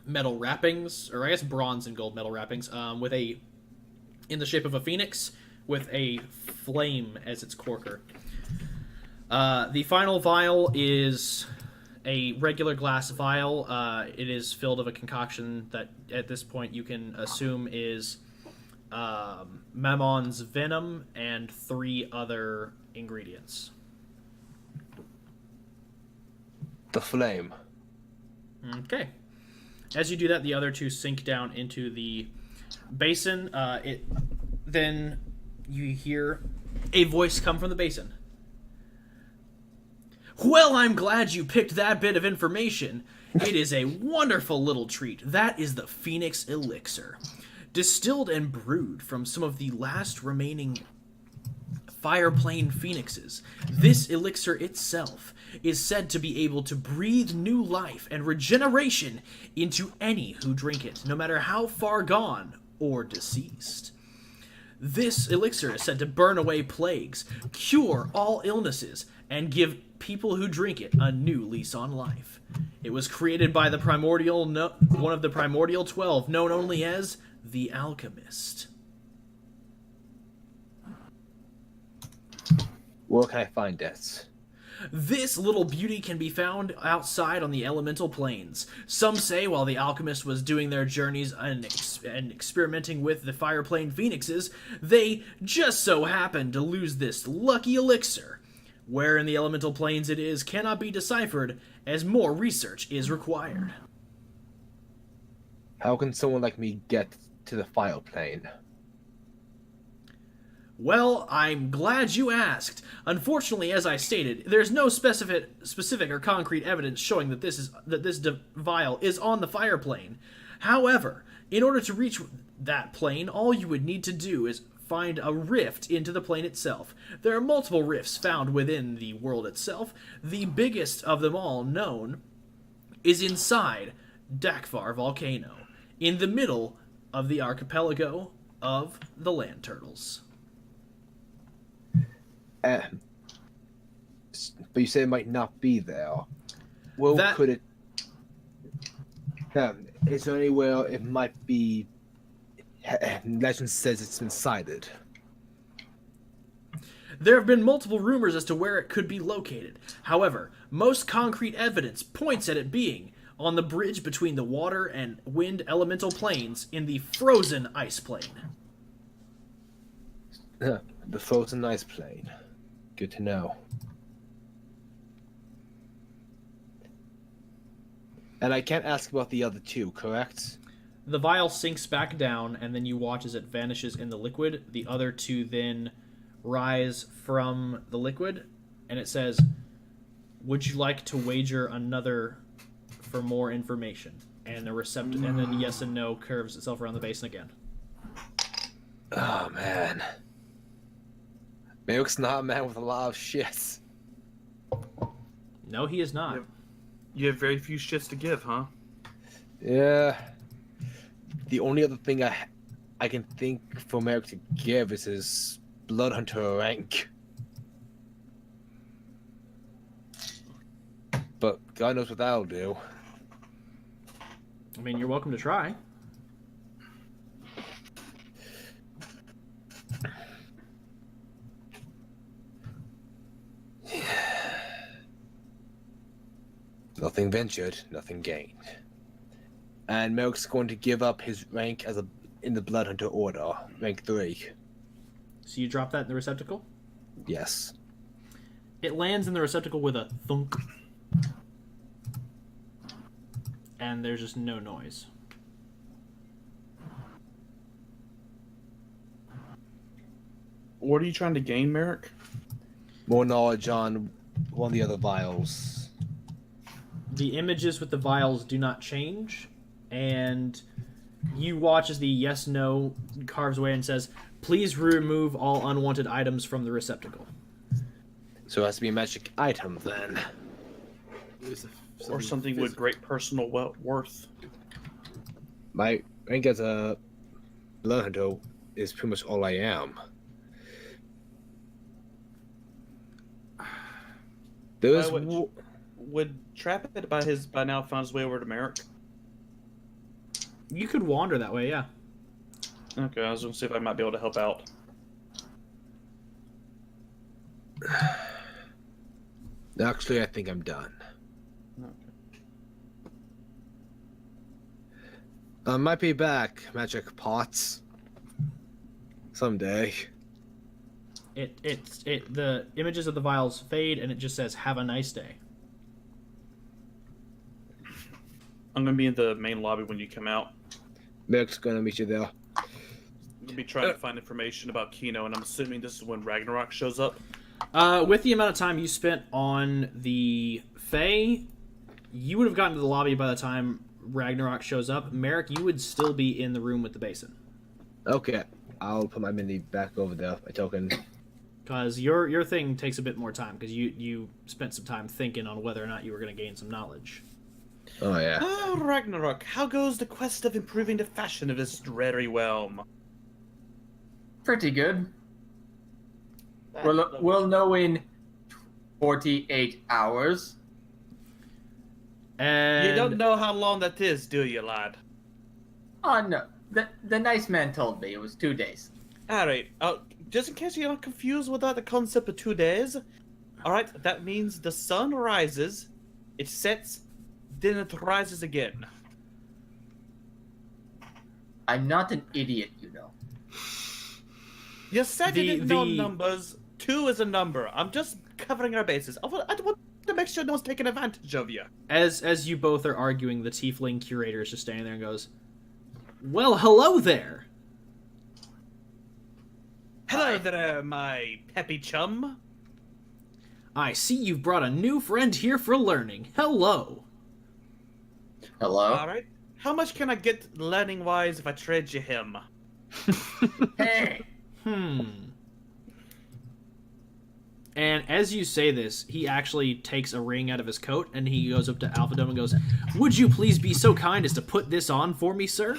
metal wrappings, or I guess bronze and gold metal wrappings, with in the shape of a phoenix with a flame as its corker. The final vial is a regular glass vial. It is filled with a concoction that at this point you can assume is Mammon's venom and 3 other ingredients. The flame. Okay. As you do that, the other 2 sink down into the basin. Then you hear a voice come from the basin. Well, I'm glad you picked that bit of information. It is a wonderful little treat. That is the Phoenix Elixir. Distilled and brewed from some of the last remaining fireplane phoenixes, this elixir itself is said to be able to breathe new life and regeneration into any who drink it, no matter how far gone or deceased. This elixir is said to burn away plagues, cure all illnesses, and give people who drink it a new lease on life. It was created by one of the primordial 12, known only as the Alchemist. Where can I find it? This little beauty can be found outside on the elemental planes. Some say while the alchemists was doing their journeys and experimenting with the fireplane phoenixes, they just so happened to lose this lucky elixir. Where in the elemental planes it is cannot be deciphered, as more research is required. How can someone like me get to the fire plane? Well, I'm glad you asked. Unfortunately, as I stated, there's no specific or concrete evidence showing that this vial is on the fire plane. However, in order to reach that plane, all you would need to do is find a rift into the plane itself. There are multiple rifts found within the world itself. The biggest of them all known is inside Dakvar Volcano, in the middle of the archipelago of the land turtles. But you say it might not be there. Well, could it? Is there anywhere it might be? Legend says it's been sighted. There have been multiple rumors as to where it could be located. However, most concrete evidence points at it being on the bridge between the water and wind elemental planes in the frozen ice plane. The frozen ice plane. Good to know. And I can't ask about the other 2, correct? The vial sinks back down, and then you watch as it vanishes in the liquid. The other 2 then rise from the liquid, and it says, "Would you like to wager another for more information?" And and then yes and no curves itself around the basin again. Oh man. Milk's not a man with a lot of shits. No, he is not. You have very few shits to give, huh? Yeah. The only other thing I can think for Merrick to give is his Blood Hunter rank. But God knows what that'll do. I mean, you're welcome to try. Nothing ventured, nothing gained. And Merrick's going to give up his rank in the Blood Hunter order, rank 3. So you drop that in the receptacle? Yes. It lands in the receptacle with a thunk. And there's just no noise. What are you trying to gain, Merrick? More knowledge on one of the other vials. The images with the vials do not change, and you watch as the yes/no carves away and says, "Please remove all unwanted items from the receptacle." So it has to be a magic item then. Or something with great personal worth. My rank as a blood hunter is pretty much all I am. There's Would Trap It by now found his way over to Merrick? You could wander that way, yeah. Okay, I was gonna see if I might be able to help out. Actually, I think I'm done. I might be back, magic pots. Someday. The images of the vials fade, and it just says, "Have a nice day." I'm gonna be in the main lobby when you come out. Merrick's gonna meet you there. We'll be trying to find information about Kino, and I'm assuming this is when Ragnarok shows up. With the amount of time you spent on the Fae, you would have gotten to the lobby by the time Ragnarok shows up. Merrick, you would still be in the room with the basin. Okay, I'll put my mini back over there, my token. Because your thing takes a bit more time, because you spent some time thinking on whether or not you were going to gain some knowledge. Oh, yeah. Oh, Ragnarok, how goes the quest of improving the fashion of this dreary realm? Pretty good. We'll know in 48 hours. And You don't know how long that is, do you, lad? Oh, no. The nice man told me it was 2 days. Alright, just in case you're not confused with the concept of 2 days, alright, that means the sun rises, it sets, then it rises again. I'm not an idiot, you know. You said you didn't know the- numbers. 2 is a number. I'm just covering our bases. I want to make sure no one's taking advantage of you. as you both are arguing, the tiefling curator is just standing there and goes, "Well, hello there." Hello there, my peppy chum. I see you've brought a new friend here for learning. Hello. Hello? Alright. How much can I get learning-wise if I trade you him? Hey! And as you say this, he actually takes a ring out of his coat, and he goes up to Alphadome and goes, "Would you please be so kind as to put this on for me, sir?"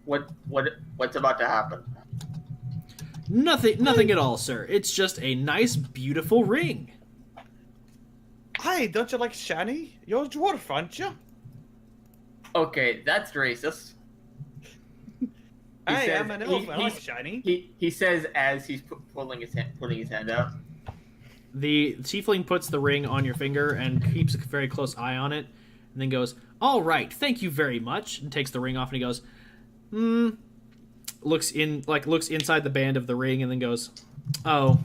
What's about to happen? Nothing at all, sir. It's just a nice, beautiful ring. Hey, don't you like shiny? You're a dwarf, aren't you? Okay, that's racist. Hey, says- I'm an elf. I like shiny. He says as he's putting his hand out. The tiefling puts the ring on your finger and keeps a very close eye on it, and then goes, "All right, thank you very much," and takes the ring off, and he goes, looks inside the band of the ring, and then goes, "Oh."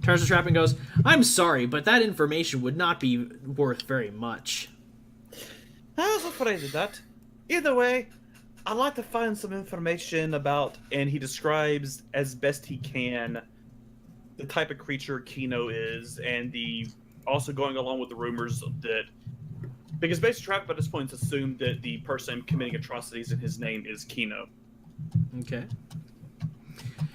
Turns to Trap and goes, "I'm sorry, but that information would not be worth very much." I was afraid of that. Either way, I'd like to find some information about, and he describes as best he can the type of creature Kino is, and also going along with the rumors that, because basically Trap at this point has assumed that the person committing atrocities in his name is Kino. Okay.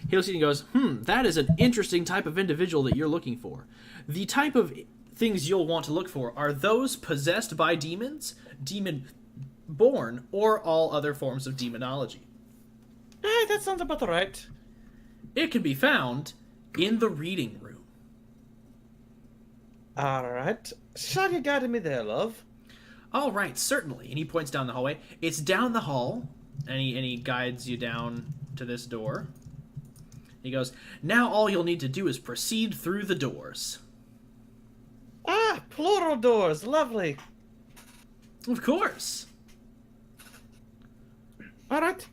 He looks at you and goes, that is an interesting type of individual that you're looking for. The type of things you'll want to look for are those possessed by demons, demon-born, or all other forms of demonology. Hey, that sounds about right. It can be found in the reading room. Alright. Shall you guide me there, love? All right, certainly. And he points down the hallway. It's down the hall, and he guides you down to this door. He goes, "Now all you'll need to do is proceed through the doors." Ah, plural doors. Lovely. Of course. Alright.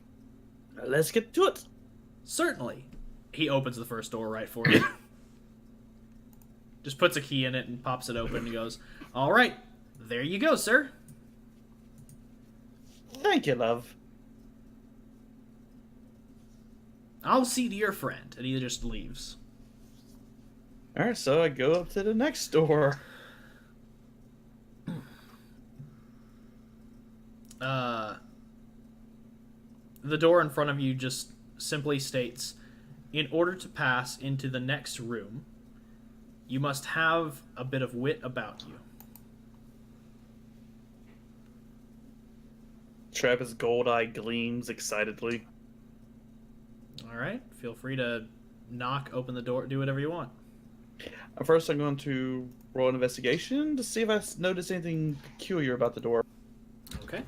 Let's get to it. Certainly. He opens the first door right for you. Just puts a key in it and pops it open and goes, "All right, there you go, sir." Thank you, love. "I'll see to your friend," and he just leaves. All right, so I go up to the next door. The door in front of you just simply states, "In order to pass into the next room, you must have a bit of wit about you." Travis' gold eye gleams excitedly. All right, feel free to knock, open the door, do whatever you want. First, I'm going to roll an investigation to see if I notice anything peculiar about the door. Okay.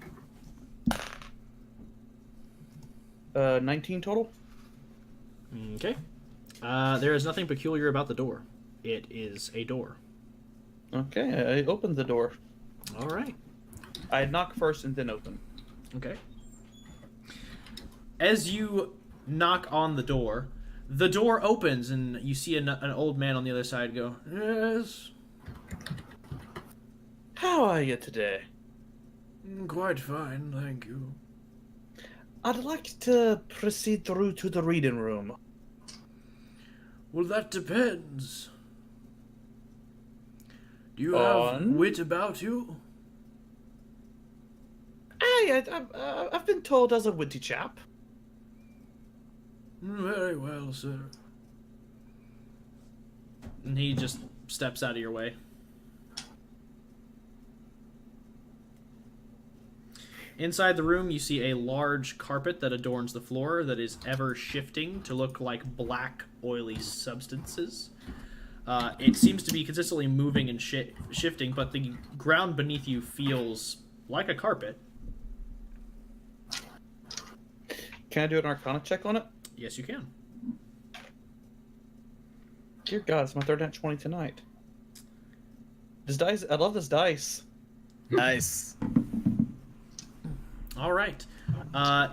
19 total. Okay. There is nothing peculiar about the door. It is a door. Okay, I opened the door. All right. I knock first and then open. Okay. As you knock on the door opens and you see an old man on the other side go, "Yes, How are you today? quite fine, thank you." I'd like to proceed through to the reading room. "Well, that depends. Do you have On? wit about you?" I've been told as a witty chap. "Very well, sir." And he just steps out of your way. Inside the room, you see a large carpet that adorns the floor that is ever shifting to look like black, oily substances. It seems to be consistently moving and shifting, but the ground beneath you feels like a carpet. Can I do an Arcana check on it? Yes, you can. Dear God, it's my third nat 20 tonight. This dice, I love this dice. Nice. All right.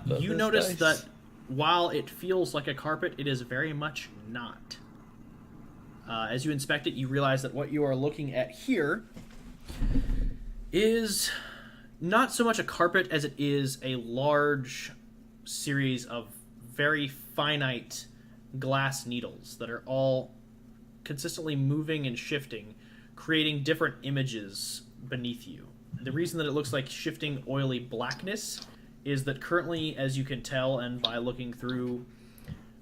You this notice dice. that while it feels like a carpet, it is very much not. As you inspect it, you realize that what you are looking at here is not so much a carpet as it is a large series of very finite glass needles that are all consistently moving and shifting, creating different images beneath you. The reason that it looks like shifting oily blackness is that currently, as you can tell, and by looking through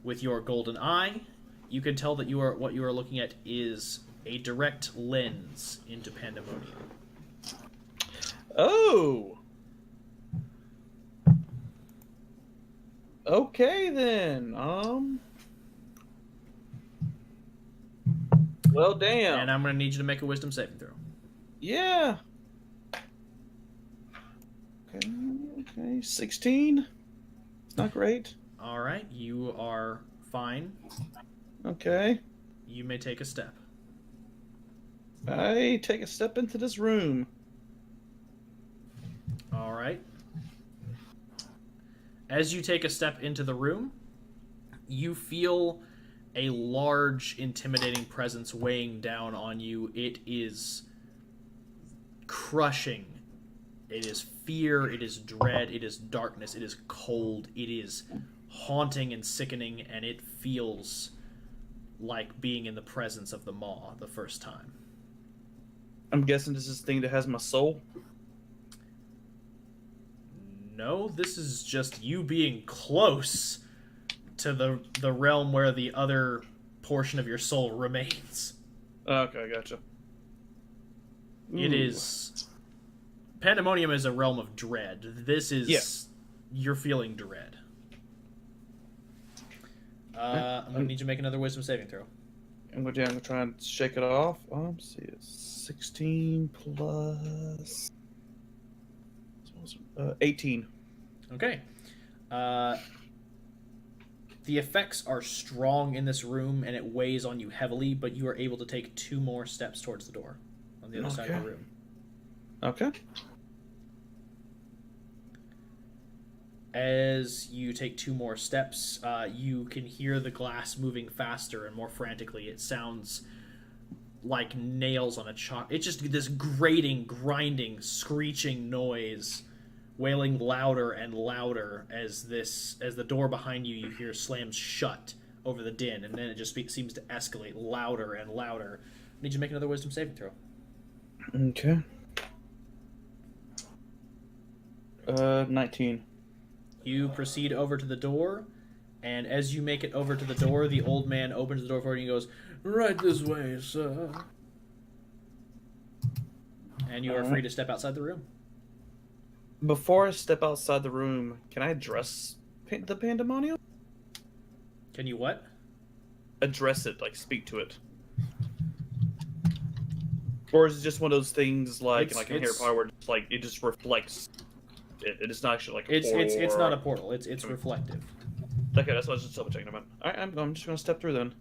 with your golden eye, you can tell that what you are looking at is a direct lens into Pandemonium. Oh! Okay then. Well, damn. And I'm going to need you to make a wisdom saving throw. Yeah. Okay. 16. It's not great. All right, you are fine. Okay. You may take a step. I take a step into this room. All right. As you take a step into the room, you feel a large, intimidating presence weighing down on you. It is crushing. It is fear. It is dread. It is darkness. It is cold. It is haunting and sickening, and it feels like being in the presence of the Maw the first time. I'm guessing this is the thing that has my soul. No, this is just you being close to the realm where the other portion of your soul remains. Okay, gotcha. It is... Pandemonium is a realm of dread. This is... You're feeling dread. I'm going to need you to make another wisdom saving throw. I'm gonna try and shake it off. Let's see, it's 16 plus 18. Okay. The effects are strong in this room, and it weighs on you heavily, but you are able to take 2 more steps towards the door on the other side of the room. Okay. As you take 2 more steps, you can hear the glass moving faster and more frantically. It sounds like nails on a chalk. It's just this grating, grinding, screeching noise, wailing louder and louder as the door behind you hear slams shut over the din, and then it just seems to escalate louder and louder. I need you to make another wisdom saving throw. Okay. 19. You proceed over to the door, and as you make it over to the door, the old man opens the door for you and he goes, "Right this way, sir." And you are free to step outside the room. Before I step outside the room, can I address the pandemonium? Can you what? Address it, like speak to it. Or is it just one of those things like in Harry Potter where it's like it just reflects it is not actually like a portal it's not a portal. It's reflective. Okay, that's what I was just double checking about. Alright, I'm just gonna step through then.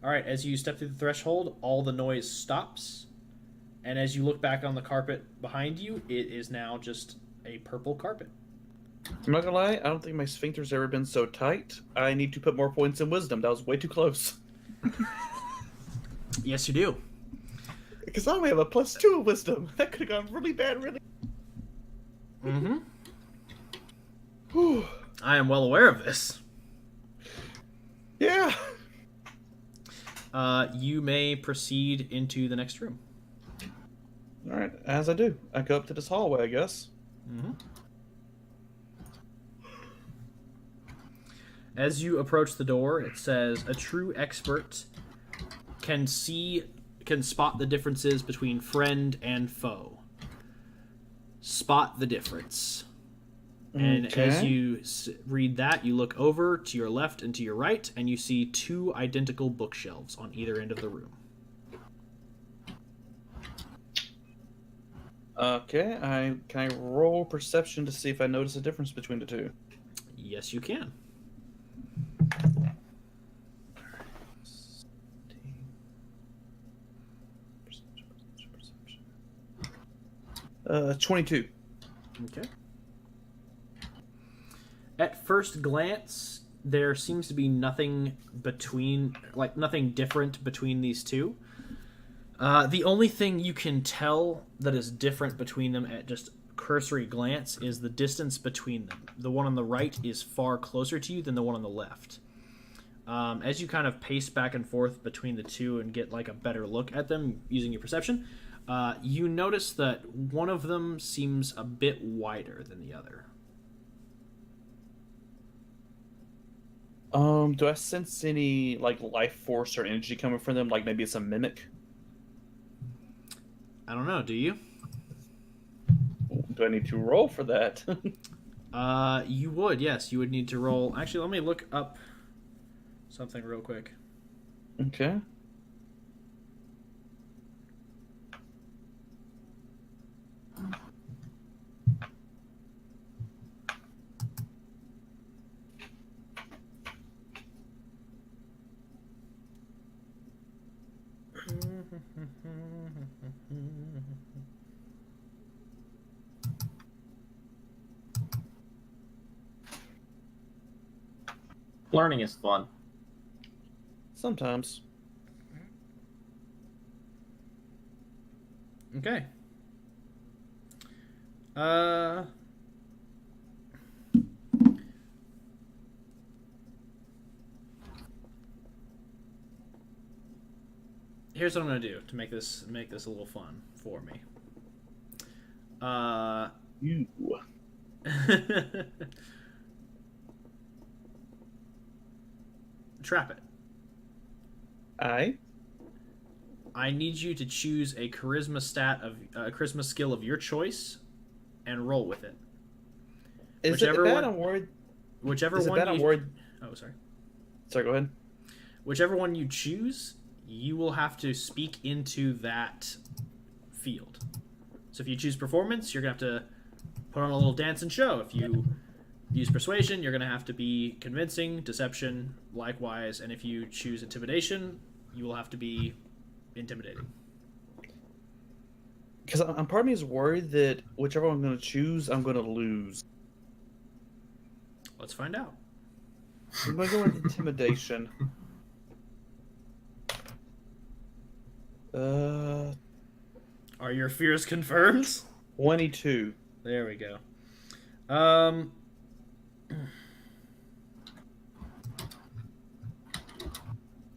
Alright, as you step through the threshold, all the noise stops. And as you look back on the carpet behind you, it is now just a purple carpet. I'm not gonna lie, I don't think my sphincter's ever been so tight. I need to put more points in wisdom. That was way too close. Yes, you do. Because I only have a +2 in wisdom. That could have gone really bad, really. Mm-hmm. Whew. I am well aware of this. Yeah. You may proceed into the next room. Alright, as I do. I go up to this hallway, I guess. Mm-hmm. As you approach the door, it says, "A true expert can spot the differences between friend and foe. Spot the difference." And as you read that, you look over to your left and to your right, and you see 2 identical bookshelves on either end of the room. Okay, can I roll perception to see if I notice a difference between the 2? Yes, you can. 22. Okay. At first glance, there seems to be nothing different between these 2. The only thing you can tell that is different between them at just cursory glance is the distance between them. The one on the right is far closer to you than the one on the left. As you kind of pace back and forth between the 2 and get like a better look at them using your perception, you notice that one of them seems a bit wider than the other. Do I sense any like life force or energy coming from them? Like maybe it's a mimic? I don't know, do you? Do I need to roll for that? You would, yes. You would need to roll. Actually, let me look up something real quick. Okay. Learning is fun. Sometimes. Okay. Here's what I'm gonna do to make this a little fun for me. You. Trap it. I need you to choose a charisma charisma skill of your choice, and roll with it. Is it bad? I'm worried. Whichever Is it one. bad? I'm worried. Oh, sorry. Sorry. Go ahead. Whichever one you choose, you will have to speak into that field. So if you choose performance, you're gonna have to put on a little dance and show. If you use persuasion, you're gonna have to be convincing. Deception, likewise. And if you choose intimidation, you will have to be intimidating. Because part of me is worried that whichever one I'm going to choose, I'm going to lose. Let's find out. I'm gonna go with intimidation. Are your fears confirmed? 22. There we go.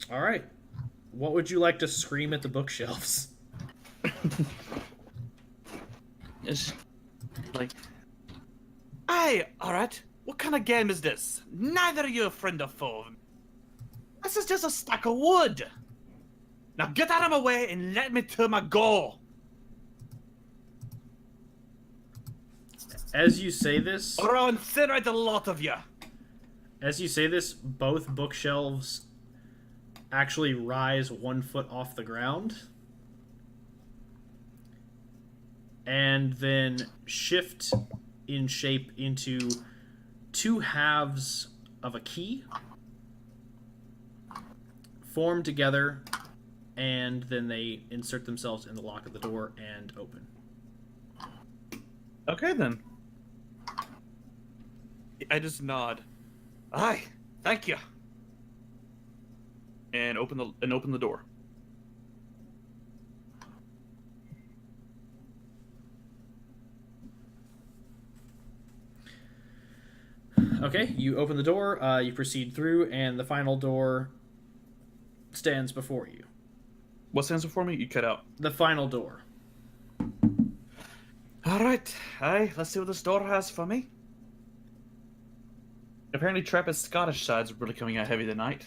All right. What would you like to scream at the bookshelves? It's like, Hey, alright. What kind of game is this? Neither are you a friend or foe. This is just a stack of wood. Now get out of my way and let me to my goal. As you say this, Or I'll incinerate the lot of you. both bookshelves actually rise 1 foot off the ground and then shift in shape into two halves of a key, form together, and then they insert themselves in the lock of the door and open. okay then. I just nod Aye, thank you. and open the door. Okay, you open the door, you proceed through, and the final door stands before you. What stands before me? You cut out. The final door. Alright, aye, let's see what this door has for me. Apparently, Trappist's Scottish side's really coming out heavy tonight.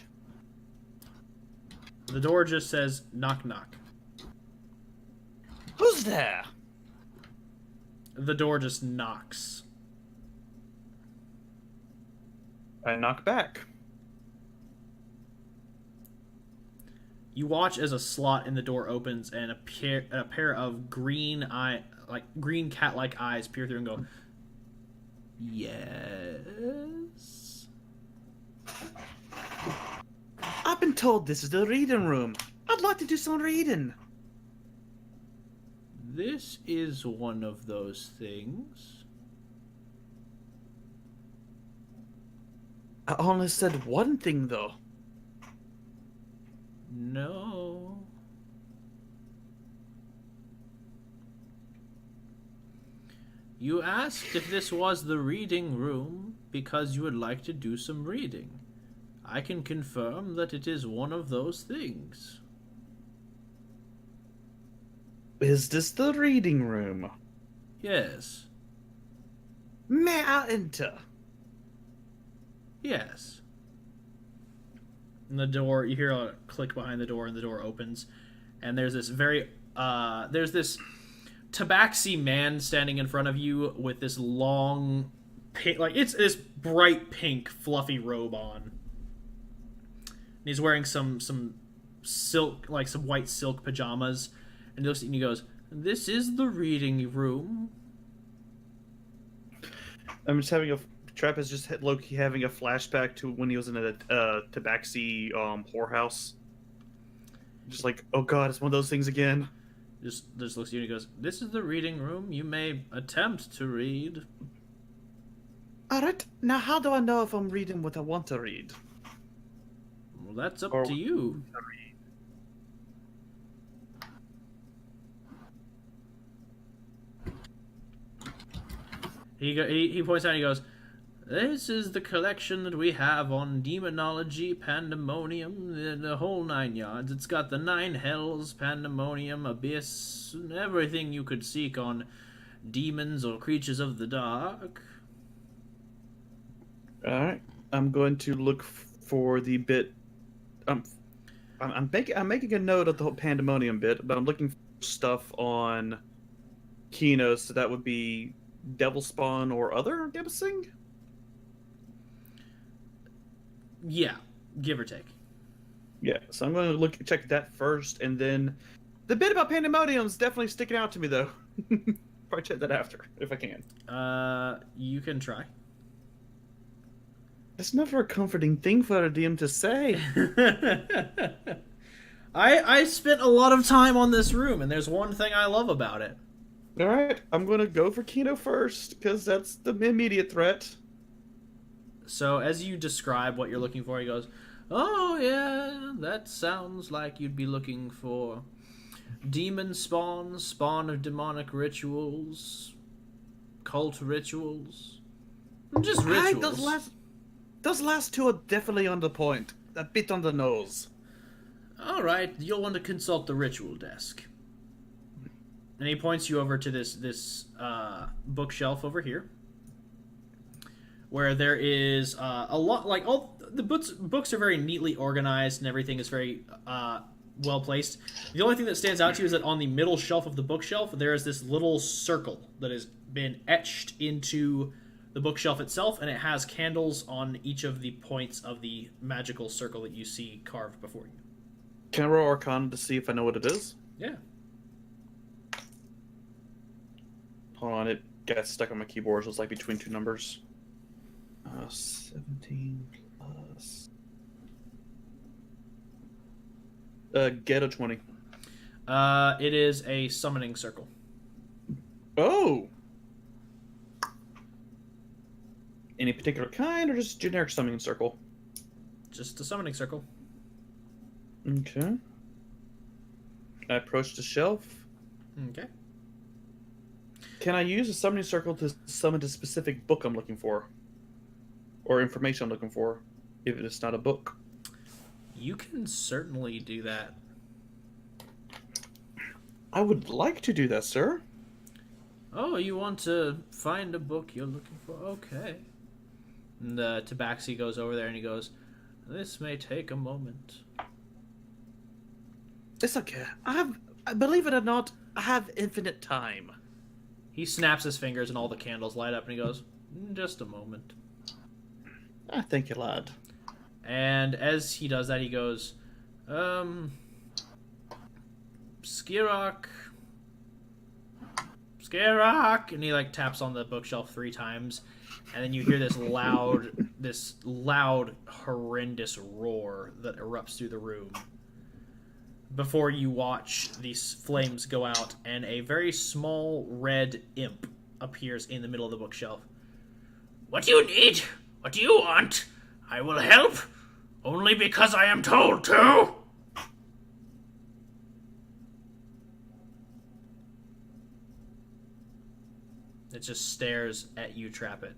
The door just says, knock, knock. Who's there? The door just knocks. I knock back. You watch as a slot in the door opens and a pair of green cat-like eyes peer through and go, yes? I've been told this is the reading room. I'd like to do some reading. This is one of those things. I only said one thing, though. No. You asked if this was the reading room because you would like to do some reading. I can confirm that it is one of those things. Is this the reading room? Yes. May I enter? Yes. And the door, you hear a click behind the door, and the door opens. And there's this there's this tabaxi man standing in front of you with this long, it's this bright pink, fluffy robe on. And he's wearing some silk, some white silk pajamas. And he looks at you and he goes, "This is the reading room." I'm just having Trappist just low-key having a flashback to when he was in a tabaxi whorehouse. Just like, oh god, it's one of those things again. Just looks at you and he goes, "This is the reading room. You may attempt to read." Alright, now how do I know if I'm reading what I want to read? Well, that's up Or- to you. He points out and he goes, "This is the collection that we have on demonology, pandemonium, the whole 9 yards. It's got the 9 hells, pandemonium, abyss, and everything you could seek on demons or creatures of the dark." Alright. I'm going to look for the bit. I'm making a note of the whole pandemonium bit, but I'm looking for stuff on Kino, so that would be Devil Spawn or other, I'm guessing? Yeah, give or take. Yeah, so I'm going to check that first, and then the bit about pandemonium is definitely sticking out to me, though. Probably check that after, if I can. You can try. That's never a comforting thing for a DM to say. I spent a lot of time on this room, and there's one thing I love about it. Alright, I'm going to go for Kino first, because that's the immediate threat. So as you describe what you're looking for, he goes, "Oh yeah, that sounds like you'd be looking for demon spawn of demonic rituals, cult rituals, just rituals." Those last two are definitely on the point. A bit on the nose. All right, you'll want to consult the ritual desk. And he points you over to this bookshelf over here, where there is a lot, like all the books are very neatly organized and everything is very well placed. The only thing that stands out to you is that on the middle shelf of the bookshelf there is this little circle that has been etched into the bookshelf itself, and it has candles on each of the points of the magical circle that you see carved before you. Can I roll Arcana to see if I know what it is? Yeah. Hold on, it got stuck on my keyboard, so it's like between two numbers. 17 plus... get a 20. It is a summoning circle. Oh! Any particular kind, or just generic summoning circle? Just a summoning circle. Okay. I approach the shelf. Okay. Can I use a summoning circle to summon a specific book I'm looking for? Or information I'm looking for, if it's not a book? You can certainly do that. I would like to do that, sir. Oh, you want to find a book you're looking for? Okay. And the Tabaxi goes over there and he goes, "This may take a moment." It's okay. Believe it or not, I have infinite time. He snaps his fingers and all the candles light up and he goes, "Just a moment." Thank you, lad. And as he does that, he goes, Skirok, and he like taps on the bookshelf 3 times, and then you hear this loud, horrendous roar that erupts through the room. Before you watch these flames go out, and a very small red imp appears in the middle of the bookshelf. "What do you need? What do you want? I will help, only because I am told to." It just stares at you, Trappet.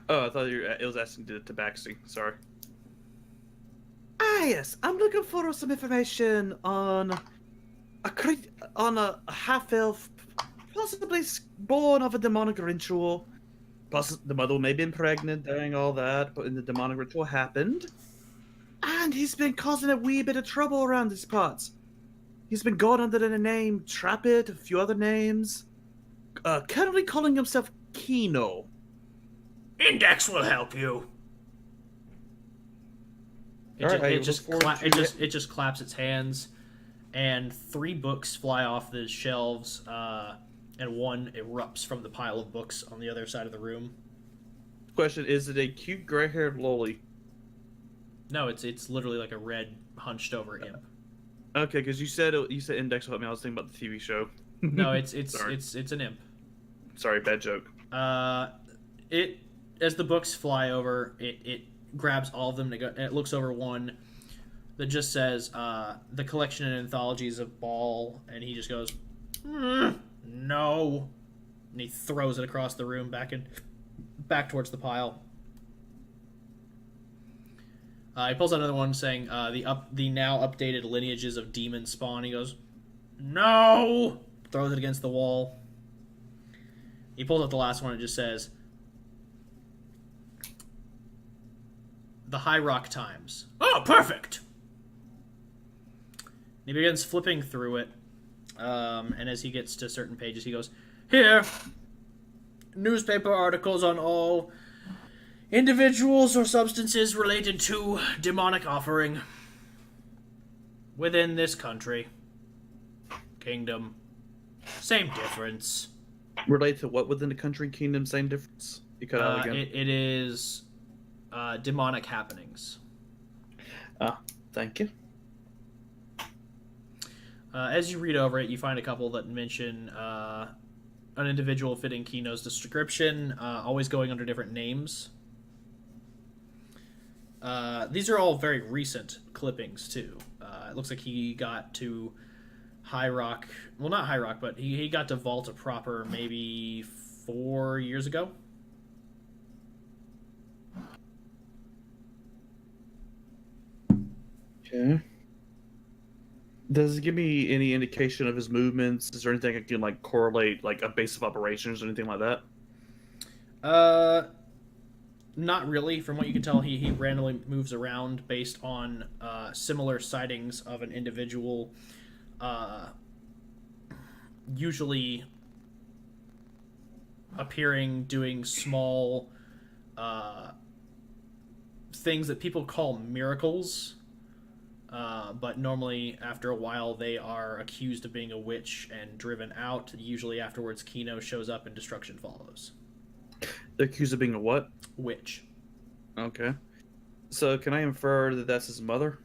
Oh, I thought it was asking to Tabaxi. Sorry. Ah, yes. I'm looking for some information on a half-elf, possibly born of a demonic ritual. Plus, the mother may have been pregnant during all that, but the demonic ritual happened. And he's been causing a wee bit of trouble around these parts. He's been going under the name Trappet, a few other names. Currently calling himself Kino. Index will help you. It just claps its hands, and 3 books fly off the shelves, and one erupts from the pile of books on the other side of the room. Question: is it a cute gray-haired loli? No, it's literally like a red, hunched-over imp. Okay, because you said Index will help me. I was thinking about the TV show. No, it's Sorry. it's an imp. Sorry, bad joke. It as the books fly over, it grabs all of them and it looks over one that just says the collection and anthologies of Ball, and he just goes, "No," and he throws it across the room back towards the pile. He pulls out another one saying the now updated lineages of demon spawn. He goes, "No," throws it against the wall. He pulls out the last one and just says, "The High Rock Times." "Oh, perfect!" And he begins flipping through it, and as he gets to certain pages, he goes, "Here, newspaper articles on all individuals or substances related to demonic offering within this country, kingdom. Same difference." Related to what within the country kingdom? Same difference. You cut out again. It is demonic happenings. Thank you. As you read over it, you find a couple that mention an individual fitting Kino's description, always going under different names. These are all very recent clippings too. It looks like he got to High Rock. Well, not High Rock, but he got to Vault proper maybe 4 years ago. Okay. Does it give me any indication of his movements? Is there anything I can like correlate, like a base of operations or anything like that? Not really. From what you can tell, he randomly moves around based on similar sightings of an individual, usually appearing doing small things that people call miracles. But normally, after a while, they are accused of being a witch and driven out. Usually afterwards, Kino shows up and destruction follows. They're accused of being a what? Witch. Okay. So can I infer that that's his mother?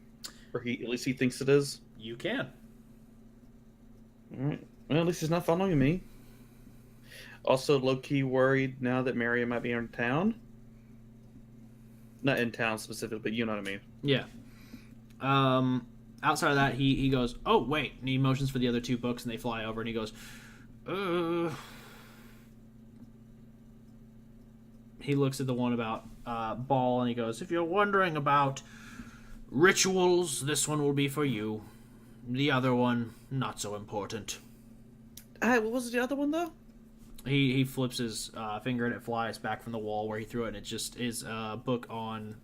Or at least he thinks it is? You can. Alright. Well, at least he's not following me. Also, low-key worried now that Marion might be in town. Not in town specifically, but you know what I mean. Yeah. Outside of that, he goes, oh, wait. And he motions for the other 2 books, and they fly over, and he goes, He looks at the one about Ball, and he goes, if you're wondering about rituals, this one will be for you. The other one, not so important. What was the other one, though? He flips his finger, and it flies back from the wall where he threw it, and it just is a book on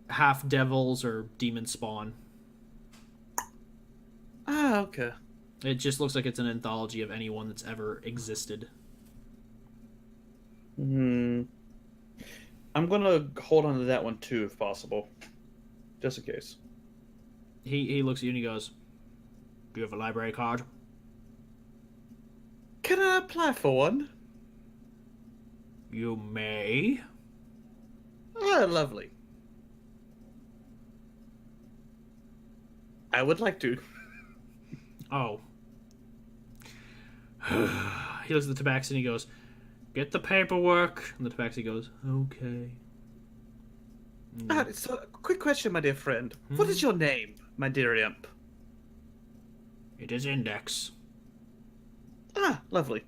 half devils or demon spawn. Ah, okay. It just looks like it's an anthology of anyone that's ever existed. I'm gonna hold on to that one too, if possible, just in case. He looks at you and he goes, "Do you have a library card?" Can I apply for one? You may. Ah, lovely. I would like to. Oh. He looks at the tabaxi and he goes, "Get the paperwork." And the tabaxi goes, "Okay." So, quick question, my dear friend. What is your name, my dear imp? It is Index. Ah, lovely.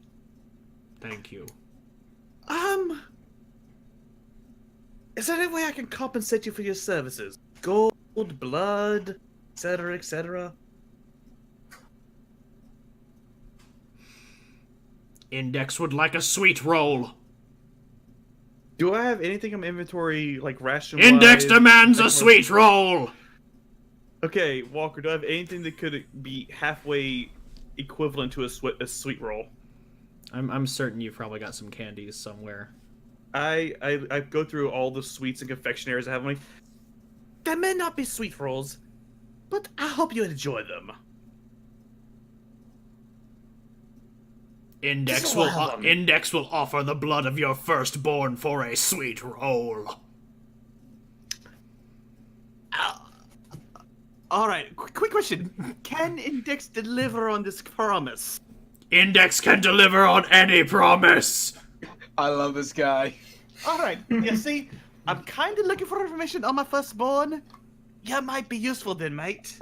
Thank you. Is there any way I can compensate you for your services? Gold, blood, etc., etc.? Index would like a sweet roll. Do I have anything in my inventory, like ration? Index demands a sweet roll. Okay, Walker, do I have anything that could be halfway equivalent to a sweet roll? I'm certain you've probably got some candies somewhere. I go through all the sweets and confectionaries I have. I'm like, there may not be sweet rolls, but I hope you enjoy them. Index will offer the blood of your firstborn for a sweet roll. All right, quick question. Can Index deliver on this promise? Index can deliver on any promise. I love this guy. All right, you see, I'm kind of looking for information on my firstborn. You might be useful then, mate.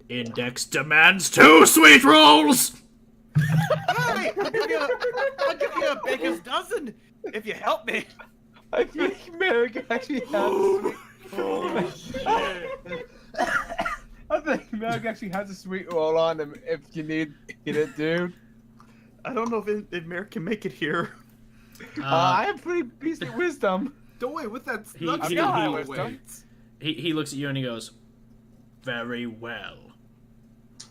Index demands 2 sweet rolls. Hey, I'll give you a baker's dozen if you help me. I think Merrick actually has a sweet I think Merrick actually has a sweet roll on him if you need it, dude. I don't know if Merrick can make it here. I have pretty decent wisdom. Don't worry, with that, He that's looks at you and he goes, "Very well.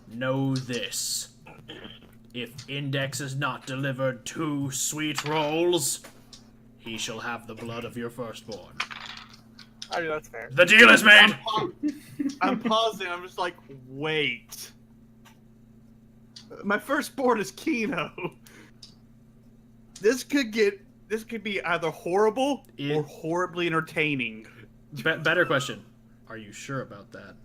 Know this. If Index has not delivered 2 sweet rolls, he shall have the blood of your firstborn." I mean, that's fair. The deal is made! I'm pausing. I'm just like, wait. My firstborn is Kino. This could be either horrible or horribly entertaining. Better question. Are you sure about that?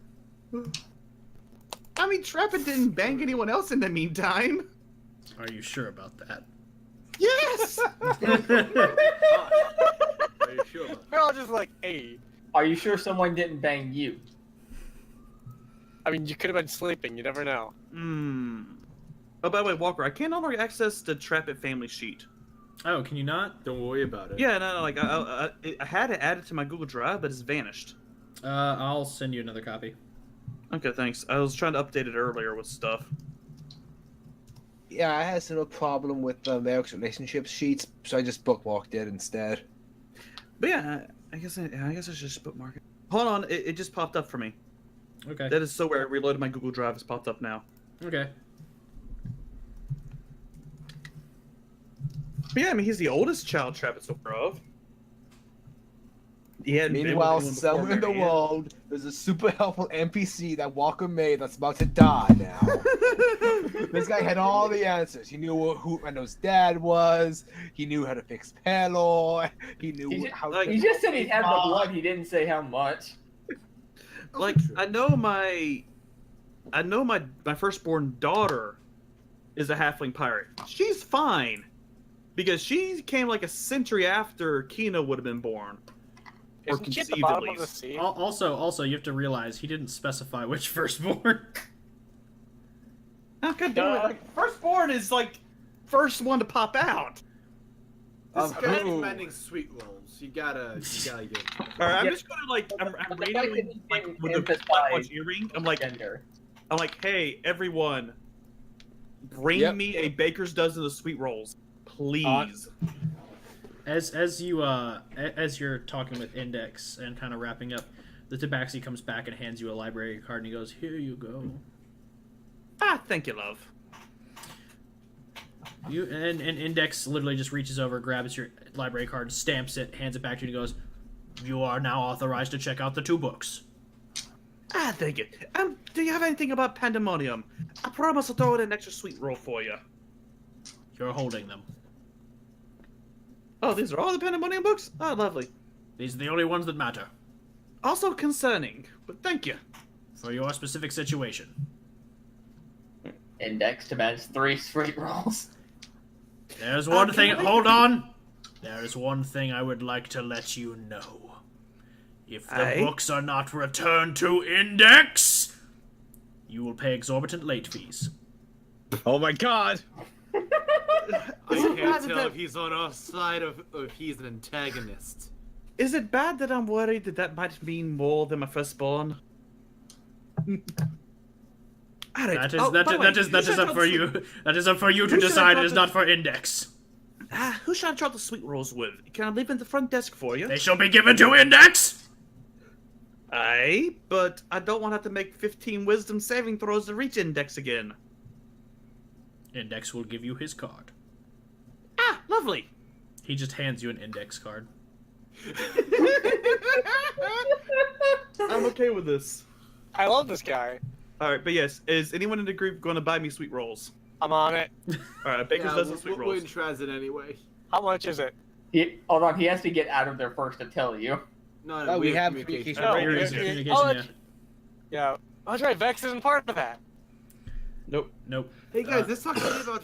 I mean, Trappin didn't bang anyone else in the meantime. Are you sure about that? Yes. Are you sure? We're all just like, hey. Are you sure someone didn't bang you? I mean, you could have been sleeping. You never know. Hmm. Oh, by the way, Walker, I can no longer access the Trap It family sheet. Oh, can you not? Don't worry about it. Yeah, no, like I had it added to my Google Drive, but it's vanished. I'll send you another copy. Okay, thanks. I was trying to update it earlier with stuff. Yeah, I had no problem with Merrick's relationship sheets, so I just bookmarked it instead. But yeah, I guess I should just bookmark it. Hold on, it just popped up for me. Okay. That is so weird. I reloaded my Google Drive. It's popped up now. Okay. But yeah, I mean, he's the oldest child Travis aware of. He hadn't been with Meanwhile, anyone before somewhere in the Marianne. world, there's a super helpful NPC that Walker made that's about to die now. This guy had all the answers. He knew who Rando's dad was. He knew how to fix Pelor. He knew how. He just said he had the blood. He didn't say how much. Like, I know my firstborn daughter is a halfling pirate. She's fine because she came like a century after Kino would have been born. Or Isn't she at the conceived, at bottom of the least. sea? Also, you have to realize he didn't specify which firstborn. How could do it? Like, firstborn is like first one to pop out. This guy's who? demanding sweet rolls. You gotta get. All right, I'm Yeah. just gonna like I'm The fact reading that he like didn't with the emphasize watch earring. I'm like, gender. hey everyone, bring Yep. me a baker's dozen of sweet rolls, please. As you're talking with Index and kind of wrapping up, the Tabaxi comes back and hands you a library card and he goes, "Here you go." Thank you, love. You and Index literally just reaches over, grabs your library card, stamps it, hands it back to you, and goes, "You are now authorized to check out the 2 books." Thank you. Do you have anything about Pandemonium? I promise I'll throw in an extra sweet roll for you. You're holding them. Oh, these are all the Pandemonium books? Oh, lovely. These are the only ones that matter Also concerning, but thank you. for your specific situation. Index demands 3 sweet rolls. There's one thing. can I- Hold on. There is one thing I would like to let you know. If the Aye? books are not returned to Index, you will pay exorbitant late fees. Oh my god! I it bad can't that tell that- if he's on our side or if he's an antagonist. Is it bad that I'm worried that might mean more than my firstborn? That is up for you. That is up for you to Who should I decide. talk It is to? not for Index. Who should I drop the sweet rolls with? Can I leave in the front desk for you? They shall be given to Index. Aye, but I don't want to have to make 15 wisdom saving throws to reach Index again. Index will give you his card. Lovely. He just hands you an Index card. I'm okay with this. I love this guy. Alright, but yes, is anyone in the group going to buy me sweet rolls? I'm on it. Alright, Baker's Yeah, dozen sweet we're rolls. in transit anyway. How much is it? Hold on, he has to get out of there first to tell you. No, Oh, we have communication. communication. Oh, Here yeah, is your yeah. communication, Oh, yeah. Yeah. That's right. Vex isn't part of that. Nope. Nope. Hey guys, let's talk about.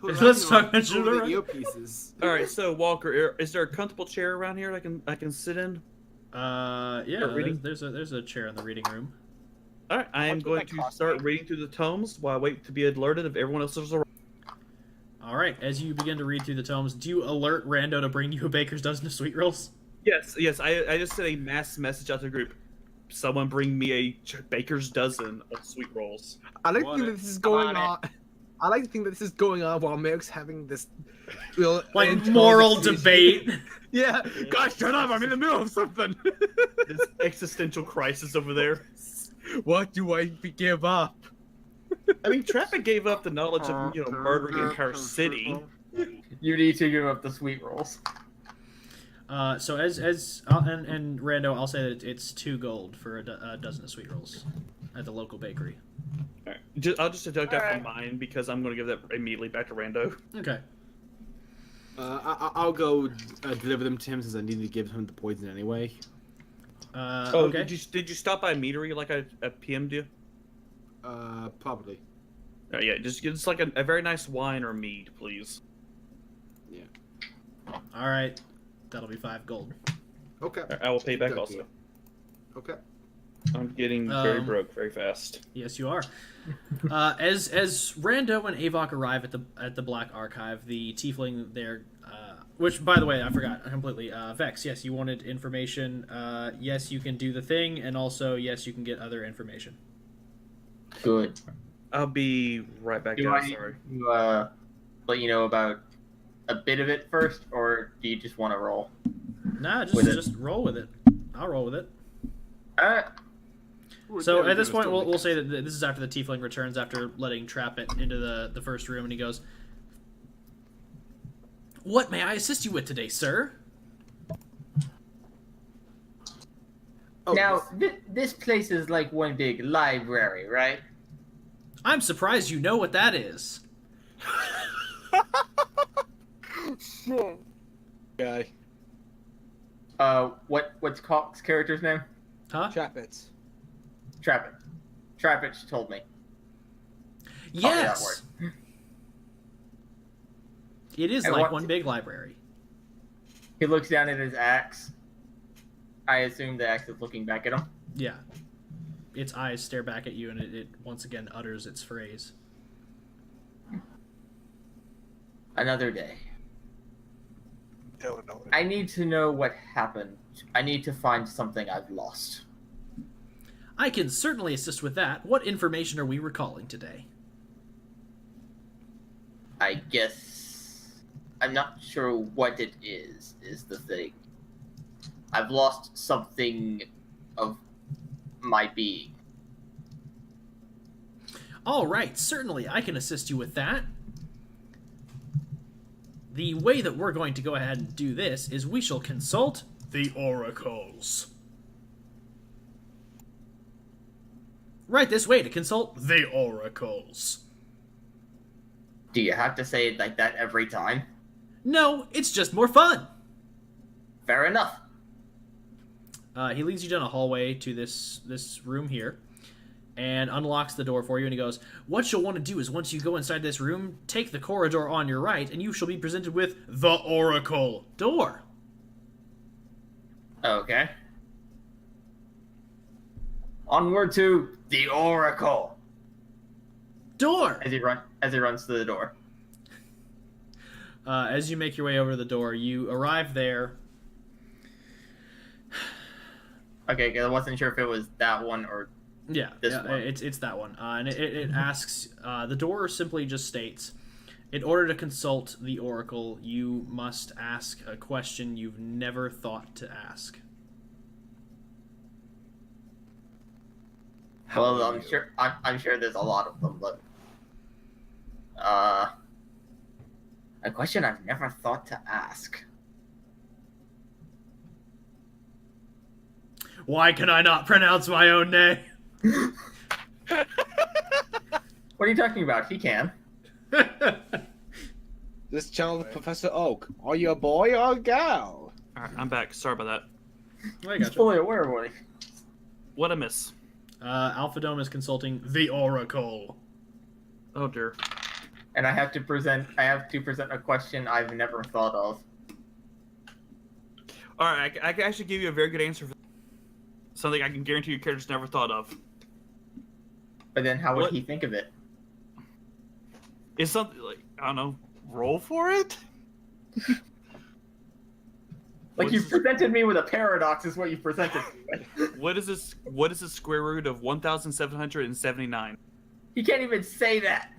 Let's talk about the Shadowrun. earpieces. Alright, so Walker, is there a comfortable chair around here I can sit in? Yeah. reading? There's a chair in the reading room. Alright, I am What would going that to cost start me? reading through the tomes while I wait to be alerted if everyone else is around. All right. As you begin to read through the tomes, do you alert Rando to bring you a baker's dozen of sweet rolls? Yes, I just sent a mass message out to the group. Someone bring me a baker's dozen of sweet rolls. I like to Want think it. that this is going on on. I like to think that this is going on while Merrick's having this real Like internal moral conversation. debate. Yeah, guys, shut up! I'm in the middle of something. This existential crisis over there. What do I give up? I mean, Traffic gave up the knowledge of murdering an entire city. You need to give up the sweet rolls. So and Rando, I'll say that it's 2 gold for a dozen of sweet rolls at the local bakery. I'll just deduct that from Alright. mine because I'm going to give that immediately back to Rando. Okay. I'll go deliver them to him since I need to give him the poison anyway. Okay. Did you stop by a meadery like I PM'd you? Probably. Yeah, just like a very nice wine or mead, please. Yeah. All right, that'll be 5 gold. Okay. I will pay back Okay. also. Okay. I'm getting very Um, broke very fast. Yes, you are. As Rando and Avok arrive at the Black Archive, the tiefling there, which by the way I forgot completely. Vex, yes, you wanted information. Yes, you can do the thing, and also yes, you can get other information. Good. I'll be right back Do down. I Sorry. let you know about a bit of it first, or do you just want to roll? Nah, With it. just roll with it. I'll roll with it. Uh, So at this point, we'll say that this is after the tiefling returns after letting Trap it into the first room, and he goes, "What may I assist you with today, sir?" Oh, now, this place is like one big library, right? I'm surprised you know what that is. Guy. What's Cox's character's name? Huh? Chapits. Trappich. Trappich told me. Yes. It is And like what- one big library. He looks down at his axe. I assume the axe is looking back at him. Yeah. Its eyes stare back at you, and it once again utters its phrase. Another day. Don't know. I need to know what happened. I need to find something I've lost. I can certainly assist with that. What information are we recalling today? I guess I'm not sure what it is the thing. I've lost something of my being. All right, certainly I can assist you with that. The way that we're going to go ahead and do this is we shall consult the oracles. Right this way to consult the oracles. Do you have to say it like that every time? No, it's just more fun. Fair enough. He leads you down a hallway to this room here, and unlocks the door for you, and he goes, "What you'll want to do is once you go inside this room, take the corridor on your right, and you shall be presented with the Oracle door." Okay. Onward to the Oracle. Door! As he runs to the door. As you make your way over to the door, you arrive there. Okay, 'cause I wasn't sure if it was that one or Yeah, This yeah, one. it's that one. And it asks, the door simply just states, in order to consult the Oracle, you must ask a question you've never thought to ask. well, I'm sure there's a lot of them, but a question I've never thought to ask. Why can I not pronounce my own name? What are you talking about? He can. This channel is Professor Oak. Are you a boy or a girl? Alright, I'm back. Sorry about that. I He's gotcha. fully aware of what he... What a miss. Alphadome is consulting the Oracle. Oh dear. And I have to present a question I've never thought of. Alright, I can actually give you a very good answer for something I can guarantee your character's never thought of. But then how would What? he think of it? Is something like, I don't know, roll for it? Like What's you this- presented me with a paradox is what you presented me with. What is the square root of 1,779? He can't even say that.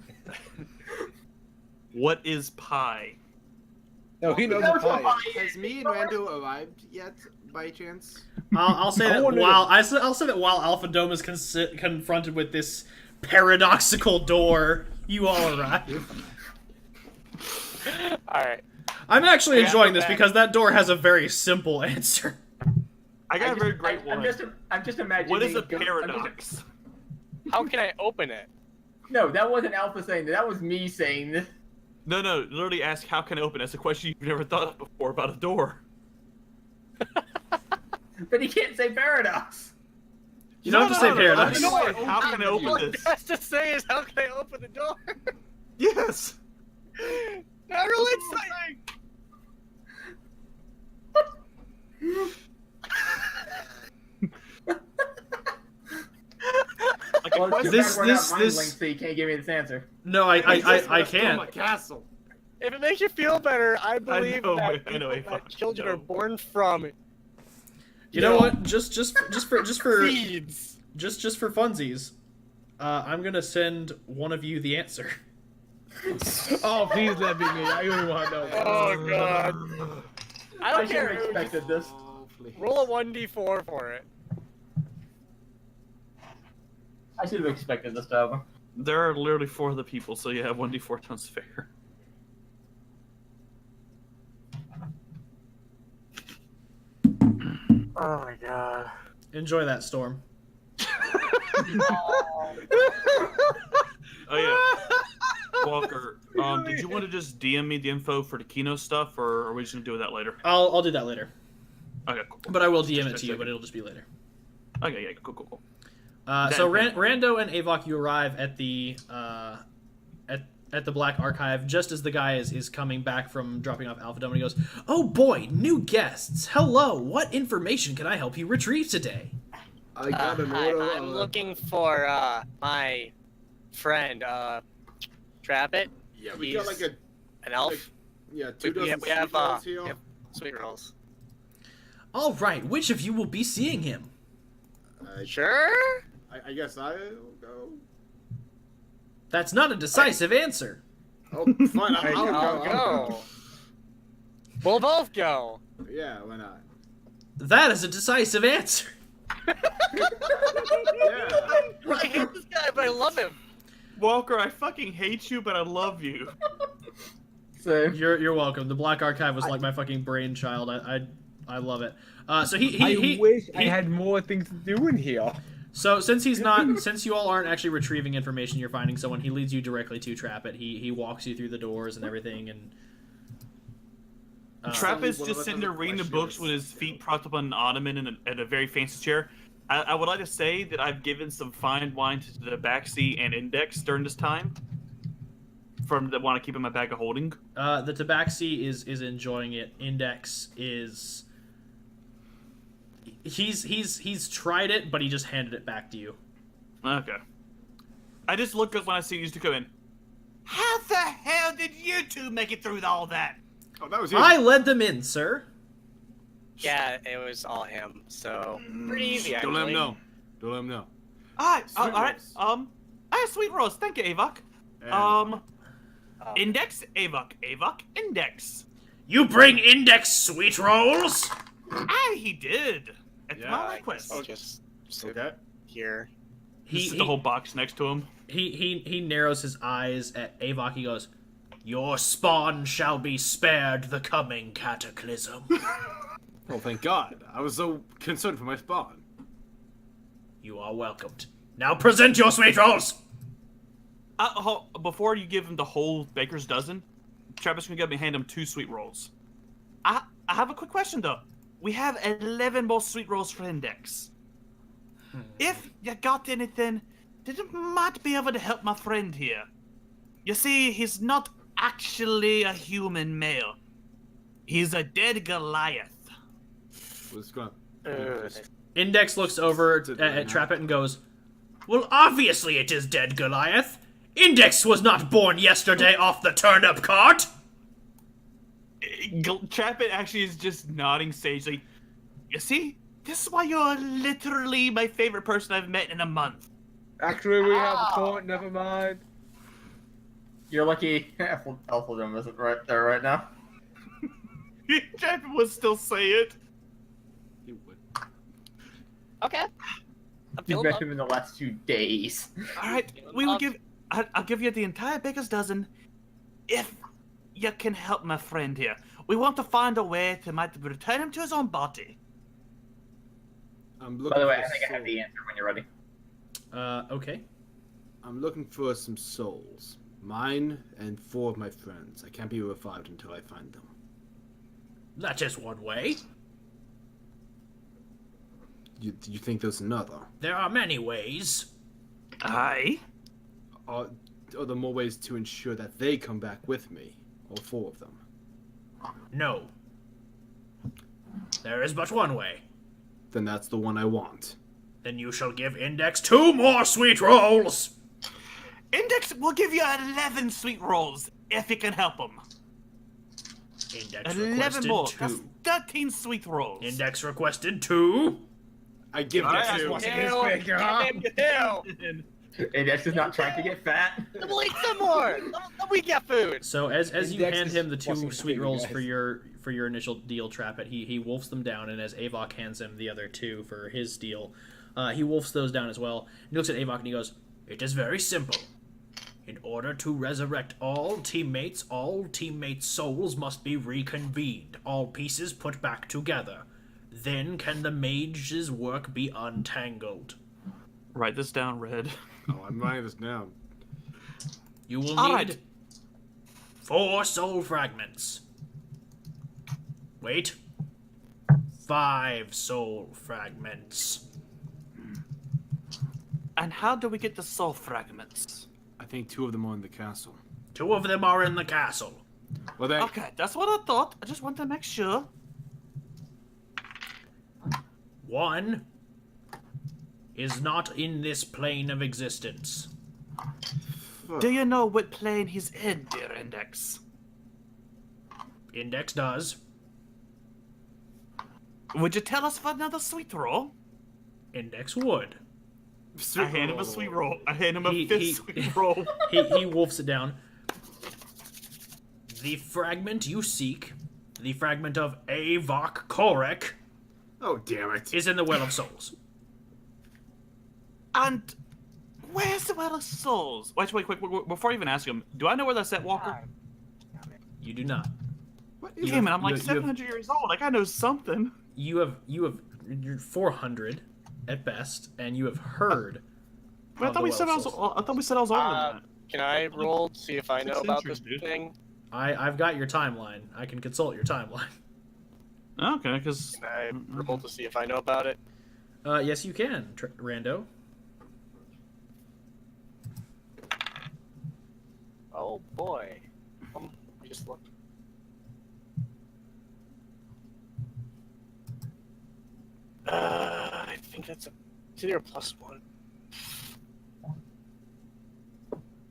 What is pi? No, he knows He a knows what pie. pi Has me and Rando arrived yet, by chance? I'll say that I'll say that while Alphadome is confronted with this paradoxical door, you all arrive. Alright. I'm actually Yeah, enjoying I'm this back. because that door has a very simple answer. I got a very great I'm one. just imagining. What is a I'm just- paradox? How can I open it? No, that wasn't Alpha saying that. That was me saying this. No, literally ask how can I open? That's a question you've never thought of before about a door. But he can't say paradox. You don't have to say paradox. I know it. How can I open All this? it has to say is, how can I open the door? Yes. Not really saying. Like, Well, it's too This- bad we're this- not mind this- linked, so you can't give me this answer. No, I Storm can't. my castle. If it makes you feel better, I believe know, that, I know, people Avok, that children no. are born from You know what? Just for seeds. just for funsies, I'm gonna send one of you the answer. Oh, please let me. I really want to know. Oh god. I I don't should have care. expected this. Oh, please. Roll a 1d4 for it. I should have expected this to happen. There are literally 4 other people, so yeah, 1d4 sounds fair. Oh my god. Enjoy that, Storm. Oh yeah, Walker. Did you want to just DM me the info for the Kino stuff, or are we just gonna do that later? I'll do that later, Okay, cool. but I will DM Just it a to you, second. but it'll just be later. Okay, yeah, cool. So Rando and Avok, you arrive at the at the Black Archive just as the guy is coming back from dropping off Alphadome, and he goes, "Oh boy, new guests! Hello, what information can I help you retrieve today?" I got an Hi, order. I'm looking for my friend, Trappit. Yeah, we got He's like an elf. yeah, 2 We dozen have, sweet rolls here. we have sweet rolls. All right, which of you will be seeing him? Sure. I guess I'll go. That's not a decisive answer. Oh, fine. I'll go. I'll go. We'll both go. Yeah, why not? That is a decisive answer. Yeah. I hate this guy, but I love him. Walker, I fucking hate you, but I love you. Same. You're welcome. The Black Archive was like my fucking brainchild. I love it. So I wish I had more things to do in here. So since you all aren't actually retrieving information, you're finding someone. He leads you directly to Trappit. He walks you through the doors and everything, and Trapp is one of just us sitting has there a reading the question. books with his feet propped up on an ottoman in a very fancy chair. I would like to say that I've given some fine wine to the Tabaxi and Index during this time. From that want to keep in my bag of holding. the Tabaxi is enjoying it. Index is he's tried it, but he just handed it back to you. Okay. I just look up when I see you to come in. How the hell did you two make it through all that? Oh, that was easy. I led them in, sir. Yeah, it was all him. So pretty easy. Don't let him actually. know. Don't let him know. Alright, Sweet alright. rolls. I have sweet rolls. Thank you, Avok. And Index, Avok, Index. You bring Index sweet rolls? He did. At Yeah, my I request. guess I'll just sit okay. here. This is the whole box next to him. He narrows his eyes at Avok. He goes, "Your spawn shall be spared the coming cataclysm." Oh, thank God. I was so concerned for my spawn. You are welcomed. Now present your sweet rolls. Before you give him the whole baker's dozen, Travis can hand him 2 sweet rolls. I have a quick question though. We have 11 more sweet rolls for Index. If you got anything that might be able to help my friend here. You see, he's not actually a human male. He's a dead Goliath. Was gonna. Index looks over It's a at dynamic. Trappit and goes, "Well, obviously it is dead Goliath. Index was not born yesterday off the turnip cart." Trappit actually is just nodding sagely. You see, this is why you're literally my favorite person I've met in a month. Actually, we have a point. Never mind. You're lucky Alphadome isn't right there right now. Trappit would still say it. He would. Okay. I'm You've feeling met up. him in the last 2 days. All right, we will give. I'll give you the entire baker's dozen, if you can help my friend here. We want to find a way to might return him to his own body. I'm looking By the way, for I think I have soul- the answer when you're ready. Okay. I'm looking for some souls. Mine and 4 of my friends. I can't be revived until I find them. That is one way. You think there's another? There are many ways. Aye. Are there more ways to ensure that they come back with me? All 4 of them. No. There is but one way. Then that's the one I want. Then you shall give Index 2 more sweet rolls. Index will give you 11 sweet rolls if you can help him. Index 11 requested more. 2. That's 13 sweet rolls. Index requested 2. I give Alright, it that's to one. Index is not trying to get fat. We'll eat some more. Let me get food. So as you Index hand is him the 2 busting sweet through, rolls guys. for your initial deal trap it, he wolfs them down, and as Avok hands him the other 2 for his deal, he wolfs those down as well. He looks at Avok and he goes, "It is very simple. In order to resurrect all teammates' souls must be reconvened, all pieces put back together. Then can the mage's work be untangled. Write this down, Red. Oh, I'm writing this down. You will All need right. 4 soul fragments. Wait. 5 soul fragments. And how do we get the soul fragments? I think 2 of them are in the castle. 2 of them are in the castle. Well, then, Okay, that's what I thought. I just want to make sure. 1 is not in this plane of existence. Do you know what plane he's in, dear Index? Index does. Would you tell us for another sweet roll? Index would. I hand him a sweet roll. I hand him a He- 5th he- sweet roll. He wolfs it down. The fragment you seek, the fragment of Avok Korek, oh damn it! is in the Well of Souls. And where's the Well of Souls? Wait, before I even ask him, do I know where that's at, Walker? You do not. What You is Damn have- it, I'm like you have- 700 years old. Like I know something. You're 400 at best, and you have heard. But I of thought the we Well said I of was. Souls. I thought we said I was older than that. Can I roll to see if I know 6 about this centuries, dude. thing? I've got your timeline. I can consult your timeline. Okay, because Can I roll to see if I know about it? Yes, you can, Rando. Oh boy. Let me just look. I think that's it's either a +1.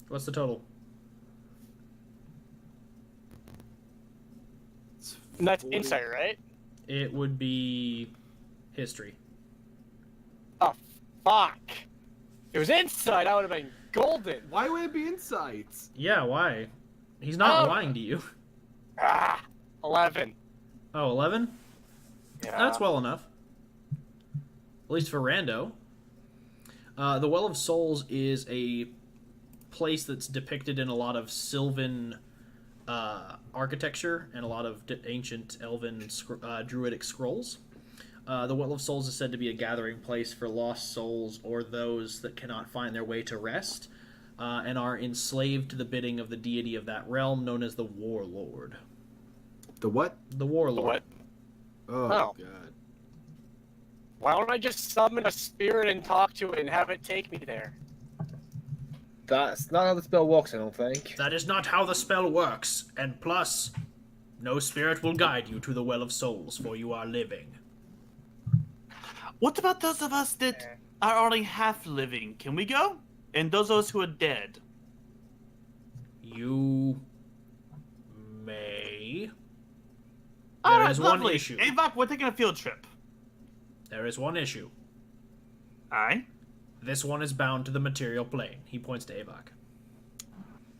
What's the total? And that's 40. insight, right? It would be history. Oh, fuck. It was insight. I would have been golden. Why would it be insights? Yeah, why? He's not Oh. lying to you. 11. Oh, 11? Yeah. That's well enough. At least for Rando. The Well of Souls is a place that's depicted in a lot of Sylvan architecture and a lot of ancient Elven druidic scrolls. The Well of Souls is said to be a gathering place for lost souls or those that cannot find their way to rest and are enslaved to the bidding of the deity of that realm known as the Warlord. The what? The Warlord. What? Oh, Oh. god. Why don't I just summon a spirit and talk to it and have it take me there? That's not how the spell works, I don't think. That is not how the spell works, and plus, no spirit will guide you to the Well of Souls, for you are living. What about those of us that are only half living? Can we go? And those of us who are dead? You may. All There right, is one lovely. issue. Avok, we're taking a field trip. There is one issue. Aye. This one is bound to the material plane. He points to Avok.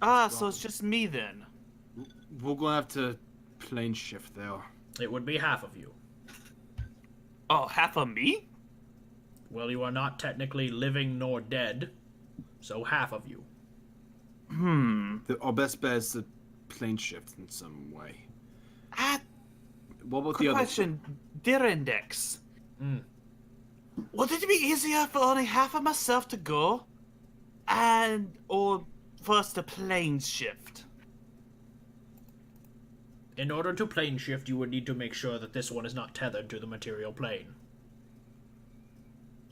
Ah, so it's just me then. We're gonna have to plane shift there. It would be half of you. Oh, half of me? Well, you are not technically living nor dead, so half of you. Our best bet is to plane shift in some way. Ah, What about quick the other? question. Dear Index. Mm. Would it be easier for only half of myself to go? Or for us to plane shift? In order to plane shift, you would need to make sure that this one is not tethered to the material plane.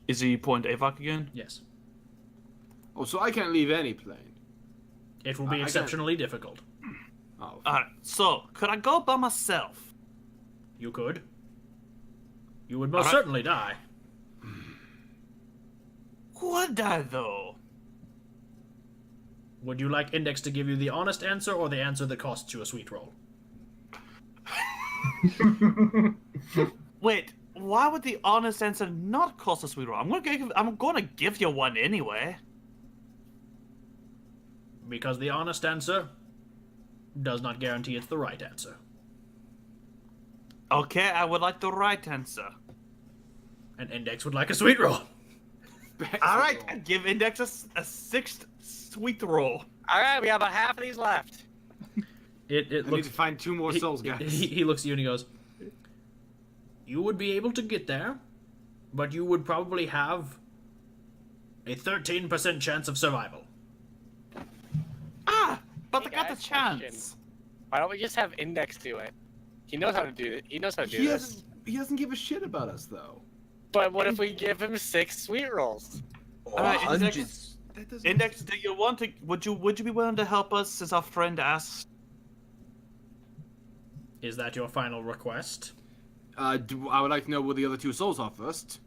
Is he pointing to Avok again? Yes. Oh, so I can't leave any plane. It will be I got- exceptionally difficult. Oh, Alright, so could I go by myself? You could. You would most certainly die. Would I, though? Would you like Index to give you the honest answer or the answer that costs you a sweet roll? Wait, why would the honest answer not cost a sweet roll? I'm gonna give you one anyway. Because the honest answer does not guarantee it's the right answer. Okay, I would like the right answer. And Index would like a sweet roll. Alright, I give Index a sixth sweet roll. All right, we have about half of these left. It I need looks. to find 2 more souls, guys. He looks at you and he goes, "You would be able to get there, but you would probably have a 13% chance of survival." Ah, but I Hey, got the guys, chance. question. Why don't we just have Index do it? He knows how to do it. He knows how to do He this. doesn't give a shit about us, though. But what if we give him 6 sweet rolls? Alright, Hundreds. That doesn't Index, do you want to? Would you be willing to help us, as our friend asked? Is that your final request? I would like to know where the other 2 souls are first.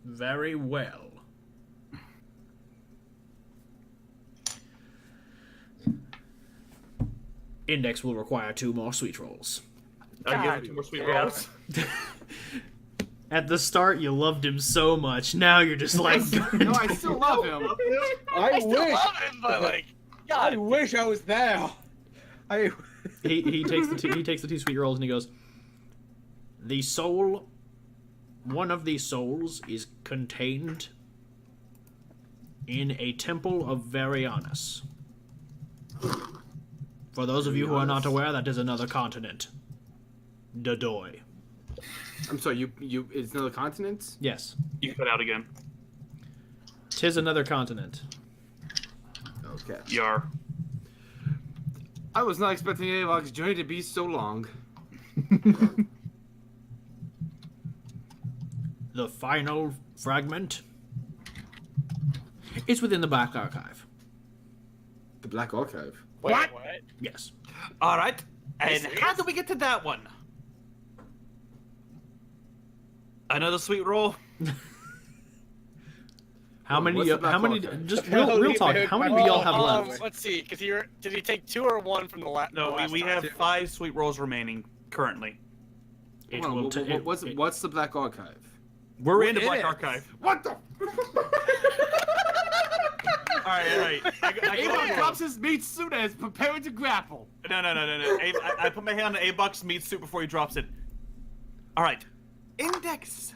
Very well. Index will require 2 more sweet rolls. I'll give God, him 2 more sweet yeah. rolls. At the start, you loved him so much. Now you're just like, No, I still love him. I Still wish. love him, but like, I God. wish I was there. he takes the 2 sweet rolls and he goes, "The soul, one of these souls is contained in a temple of Varianus. For those of you who are not aware, that is another continent. Dodoy. I'm sorry, you. It's another continent? Yes, You cut out again. 'tis another continent. Okay. Yar. I was not expecting Avok's journey to be so long. The final fragment is within the Black Archive. The Black Archive. Wait, what? Yes. Alright, and serious? how do we get to that one? Another sweet roll? How many? what's the Black How many? Archive? Just real talk. How many do y'all have left? Let's see, because did he take 2 or 1 from the last? No, we have 5 sweet rolls remaining currently. It Hold on, will ta- it- it- what's the Black Archive? We're in the in Black it. Archive. What the? Alright. Avok drops his meat suit and is preparing to grapple. No. I put my hand on the A-Buck's meat suit before he drops it. Alright. Index.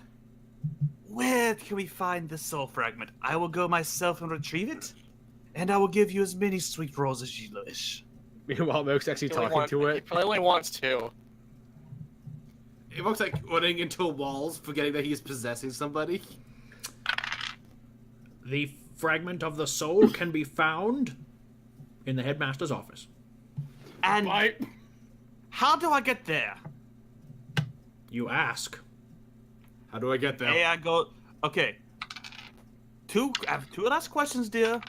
Where can we find the soul fragment? I will go myself and retrieve it, and I will give you as many sweet rolls as you wish. Meanwhile, Moke's actually He only talking want- to He it. probably only wants 2. Avok's like running into walls, forgetting that he's possessing somebody. The fragment of the soul can be found in the headmaster's office. And how do I get there? You ask. How do I get there? Hey, I go. Okay. I have 2 last questions, dear.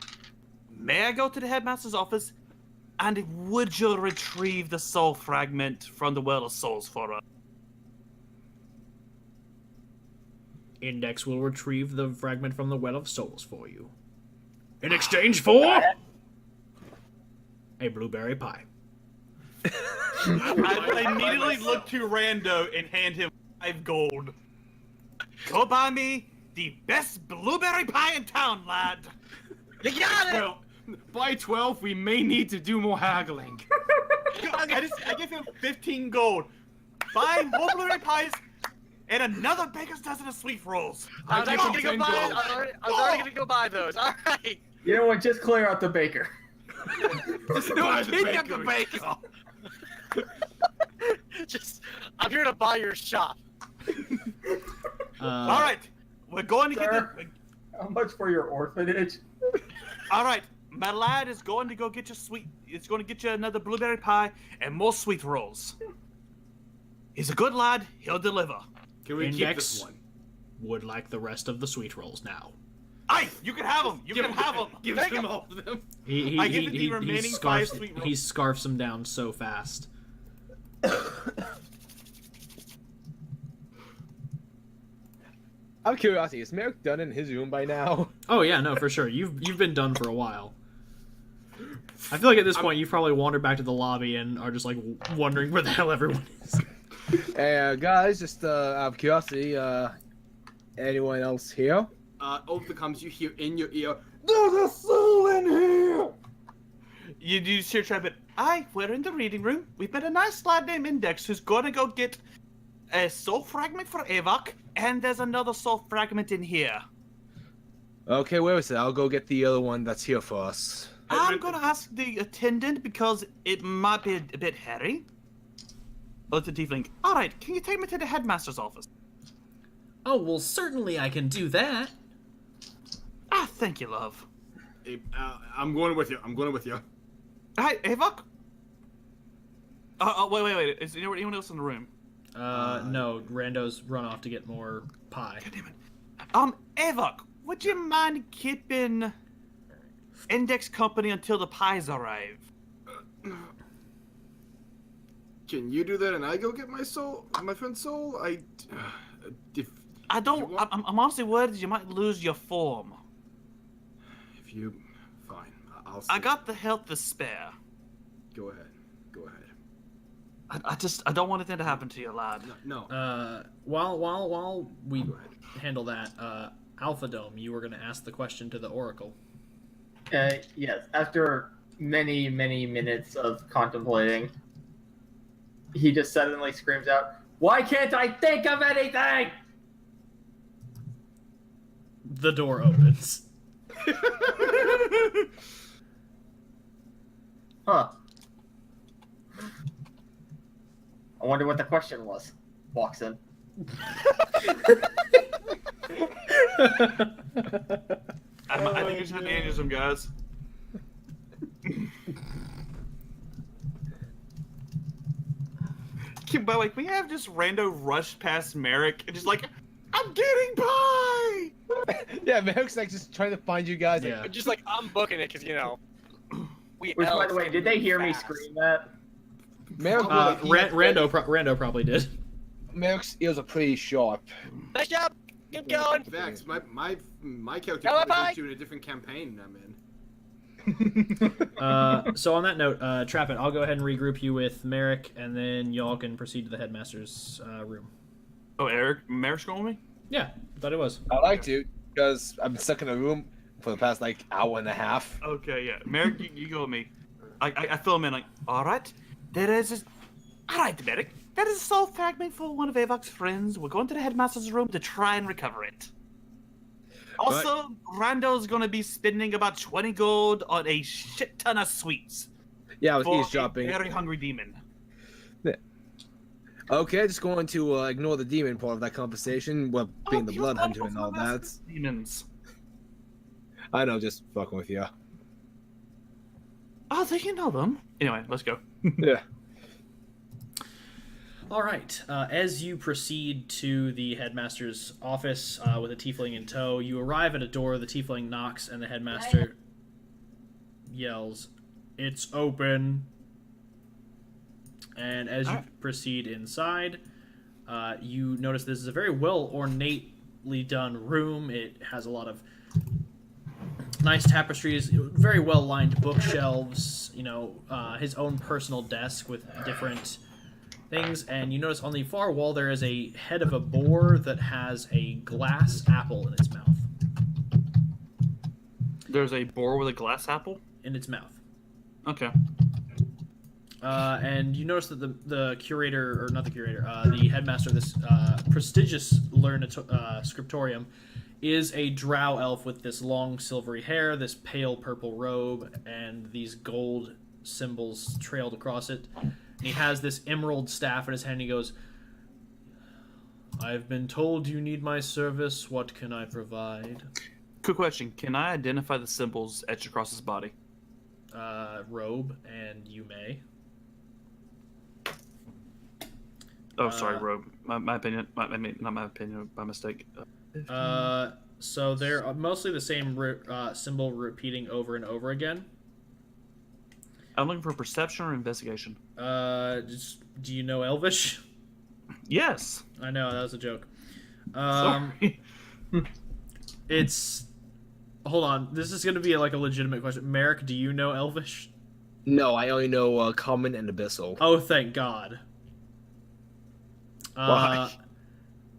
May I go to the headmaster's office? And would you retrieve the soul fragment from the Well of Souls for us? Index will retrieve the fragment from the Well of Souls for you. In exchange for a blueberry pie. I immediately look to Rando and hand him 5 gold. Go buy me the best blueberry pie in town, lad. You got it! Well, by 12, we may need to do more haggling. I give him 15 gold, 5 more blueberry pies, and another baker's dozen of sweet rolls. I was actually gonna go buy. 10 gold. I was already gonna go buy those. All right. You know what? Just clear out the baker. Just No, the kidnap the bakery. baker. Just, I'm here to buy your shop. All right, we're going to get Sir? the. How much for your orphanage? All right, my lad is going to go get you sweet. It's going to get you another blueberry pie and more sweet rolls. He's a good lad. He'll deliver. Can we keep Index this one? would like the rest of the sweet rolls now. Aye, you can have them. You can have them. Give him all of them. He, I give it the remaining 5 sweet rolls. He scarfs them down so fast. I'm curious. Is Merrick done in his room by now? Oh yeah, no, for sure. You've been done for a while. I feel like at this point you've probably wandered back to the lobby and are just like wondering where the hell everyone is. Hey, guys, just out of curiosity, anyone else here? Over the comms, you hear in your ear, "There's a soul in here." You do hear Trevor. Aye, we're in the reading room. We've met a nice lad named Index who's gonna go get a soul fragment for Avok, and there's another soul fragment in here. Okay, where is it? I'll go get the other one that's here for us. I'm gonna ask the attendant because it might be a bit hairy. Oh, it's a tiefling. Alright, can you take me to the headmaster's office? Oh, well, certainly I can do that. Ah, thank you, love. Hey, I'm going with you. I'm going with you. Hi, Avok? Wait. Is there anyone else in the room? No, Rando's run off to get more pie. God damn it. Avok, would you mind keeping Index company until the pies arrive? Can you do that and I go get my soul, my friend's soul? I don't. I'm honestly worried that you might lose your form. If you, fine. I'll. I got the health to spare. Go ahead. Go ahead. I don't want anything to happen to you, lad. No. While we Go ahead. handle that, Alphadome, you were going to ask the question to the Oracle. Yes. After many minutes of contemplating, he just suddenly screams out, "Why can't I think of anything?" The door opens. Huh. I wonder what the question was. Walks in. I think it's an aneurysm, guys. By the way, can we have just Rando rush past Merrick and just like, I'm getting pie! Yeah, Merrick's like just trying to find you guys. Yeah. Just like I'm booking it because we. Which, by the way, elves did they hear me fast. scream that? Merrick, Rando probably did. Merrick's ears are pretty sharp. Nice job. Keep going. Vax, my character Hello, probably bye. hit you in a different campaign I'm in. So on that note, Trap It, I'll go ahead and regroup you with Merrick, and then y'all can proceed to the headmaster's room. Oh, Merrick's going with me? Yeah, thought it was. I like to, because I've been stuck in a room for the past like hour and a half. Okay, yeah. Merrick, you go with me. I fill him in like, Alright, there is a... Alright, Merrick, that is a soul fragment for one of Avok's friends. We're going to the headmaster's room to try and recover it. Also, Rando's gonna be spending about 20 gold on a shit ton of sweets. Yeah, I was for eavesdropping. a very hungry demon. Okay, just going to ignore the demon part of that conversation, well, being the he blood was hunter and all wonderful that. Demons. I know, just fucking with you. Oh, do you know them? anyway, let's go. Yeah. All right. As you proceed to the headmaster's office with a tiefling in tow, you arrive at a door. The tiefling knocks, and the headmaster yells, "It's open." And as you proceed inside, you notice this is a very well ornately done room. It has a lot of nice tapestries, very well lined bookshelves. You know, his own personal desk with different things, and you notice on the far wall there is a head of a boar that has a glass apple in its mouth. There's a boar with a glass apple? In its mouth. Okay. And you notice that the curator, or not the curator, the headmaster of this prestigious scriptorium is a drow elf with this long silvery hair, this pale purple robe, and these gold symbols trailed across it. And he has this emerald staff in his hand, and he goes, "I've been told you need my service. What can I provide?" Quick question. Can I identify the symbols etched across his body? Robe, and you may. Oh, sorry, robe. My opinion. I mean, not my opinion, by mistake. So they're mostly the same symbol repeating over and over again. I'm looking for perception or investigation. Do you know Elvish? Yes. I know, that was a joke. Sorry. It's. Hold on. This is going to be like a legitimate question. Merrick, do you know Elvish? No, I only know Common and Abyssal. Oh, thank God. Why?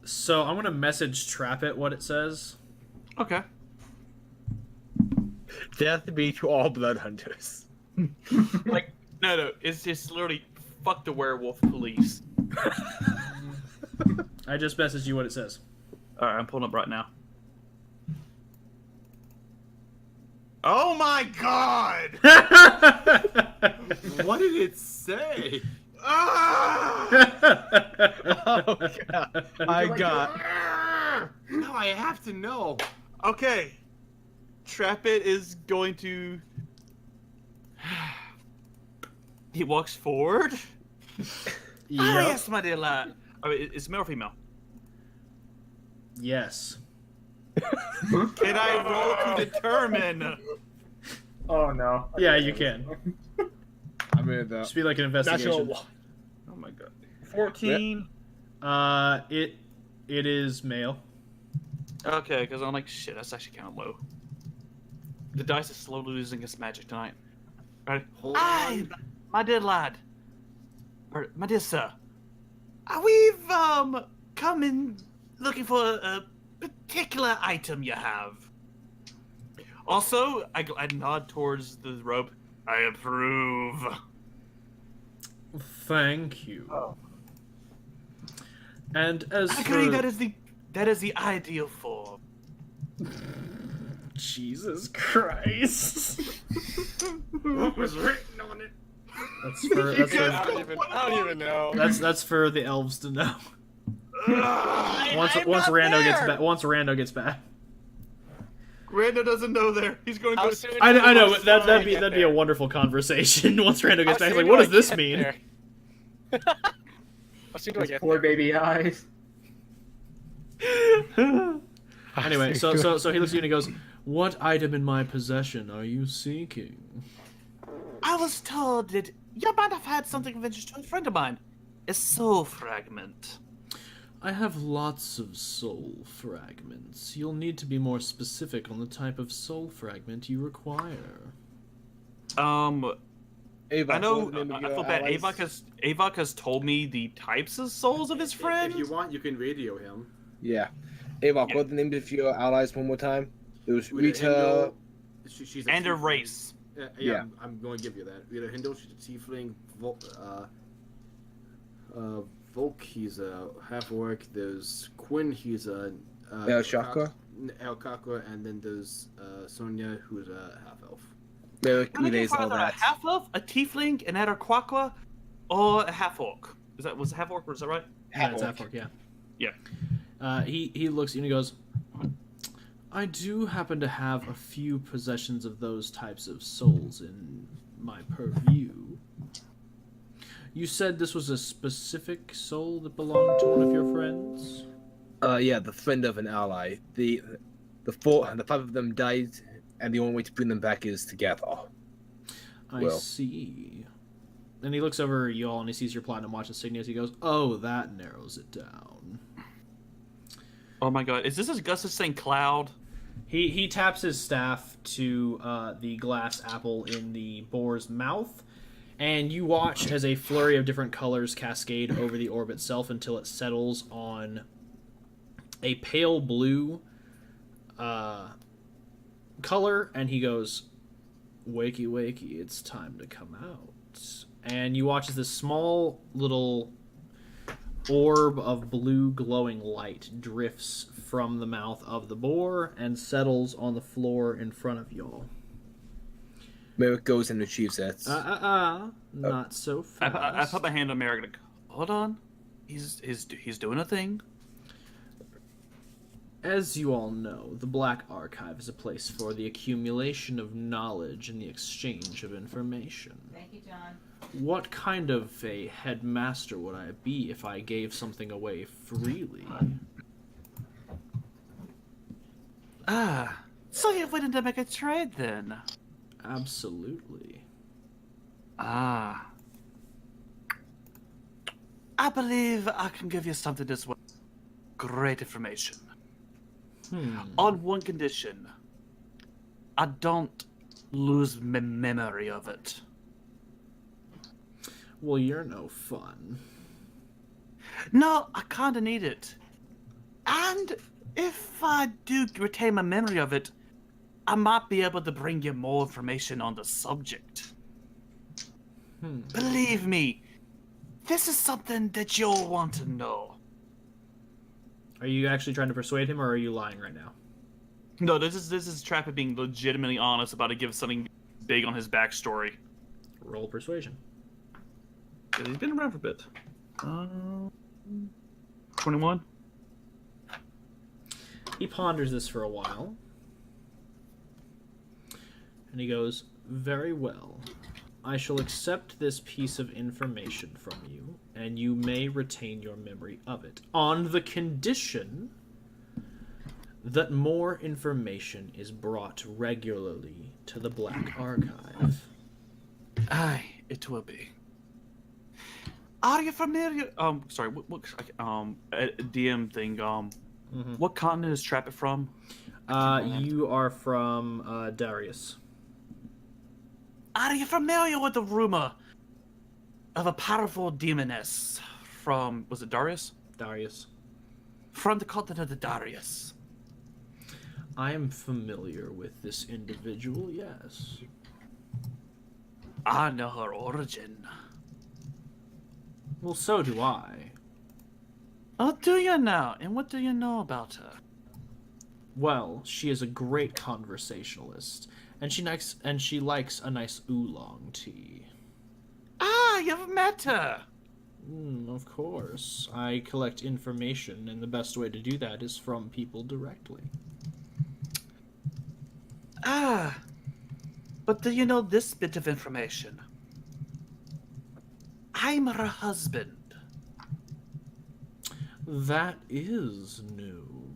So I'm going to message Trap It what it says. Okay. Death be to all blood hunters. Like, no, it's just literally fuck the werewolf police. I just messaged you what it says. Alright, I'm pulling up right now. Oh my god! What did it say? Ah! Oh god. I got. No, I have to know. Okay. Trap It is going to. He walks forward. Ah, yes, my dear lad. Oh, is it male or female? Yes. Can I roll to determine? Oh no. Yeah, you can. I mean, Just be like an investigation. Oh my god. 14. It is male. Okay, because I'm like, shit, that's actually kind of low. The dice is slowly losing its magic tonight. Alright. Hold Aye, on. my dear lad. Or, my dear sir. We've, come in looking for a particular item you have. Also, I nod towards the rope. I approve. Thank you. Oh. And as I agree, for... that is the ideal form. Jesus Christ. What was written on it? That's for I don't even know. that's for the elves to know. Once I'm once not Rando gets there. back. Once Rando gets back. Rando doesn't know there. He's going to How go. soon I do know you that'd be get a there? wonderful conversation. Once Rando gets How back, he's soon like, do "What I does this get mean?" there? How soon do I Those get poor there? baby eyes. Anyway, so he looks at you and he goes, "What item in my possession are you seeking?" I was told that you might have had something of interest to a friend of mine. A soul fragment. I have lots of soul fragments. You'll need to be more specific on the type of soul fragment you require. Avok, I know. what was the name of I your feel bad. allies? Avok has told me the types of souls of his friends. If you want, you can radio him. Yeah. Avok, Yeah. what the name of your allies one more time? It was Rita Rita. Hindle, she's And a tiefling. race. Yeah. I'm going to give you that. Rita Hindle, she's a tiefling. Volk, he's a half orc. There's Quinn, he's a El Shaka? El Kakra, and then there's Sonia, who's a half elf. Merrick Can I get relays all either a that. half elf, a tiefling, an Adarquaqua, or a half orc? Was it half orc? Was that right? Yeah, it's Half-orc. Avok, yeah. Yeah. He looks at you and he goes, "I do happen to have a few possessions of those types of souls in my purview. You said this was a specific soul that belonged to one of your friends?" Yeah, the friend of an ally. The five of them died, and the only way to bring them back is together. I Well. see. Then he looks over at you all and he sees your platinum watch insignias. He goes, "Oh, that narrows it down." Oh my god, is this as Gus is saying cloud? He taps his staff to the glass apple in the boar's mouth, and you watch as a flurry of different colors cascade over the orb itself until it settles on a pale blue color, and he goes, "Wakey, wakey, it's time to come out." And you watch as this small little orb of blue glowing light drifts from the mouth of the boar and settles on the floor in front of y'all. Merrick goes and retrieves it. Not so I fast. put my hand on Merrick. Like, hold on, he's doing a thing. As you all know, the Black Archive is a place for the accumulation of knowledge and the exchange of information. Thank you, John. What kind of a headmaster would I be if I gave something away freely? So you're willing to make a trade then? Absolutely. I believe I can give you something as well. Great information. On one condition. I don't lose memory of it. Well, you're no fun. No, I kinda need it. And if I do retain my memory of it, I might be able to bring you more information on the subject. Believe me, this is something that you'll want to know. Are you actually trying to persuade him, or are you lying right now? No, this is Trapper being legitimately honest about to give something big on his backstory. Roll persuasion. Yeah, he's been around for a bit. 21. He ponders this for a while. And he goes, "Very well. I shall accept this piece of information from you, and you may retain your memory of it, on the condition that more information is brought regularly to the Black Archive." Aye, it will be. Are you familiar? Sorry, what a DM thing, what continent is Trapper from? You are from, Darius. Are you familiar with the rumor of a powerful demoness from, was it Darius? Darius. From the continent of Darius. I am familiar with this individual, yes. I know her origin. Well, so do I. Oh, do you now? And what do you know about her? Well, she is a great conversationalist, and she likes a nice oolong tea. Ah, you've met her. Of course. I collect information, and the best way to do that is from people directly. Ah, but do you know this bit of information? I'm her husband. That is new.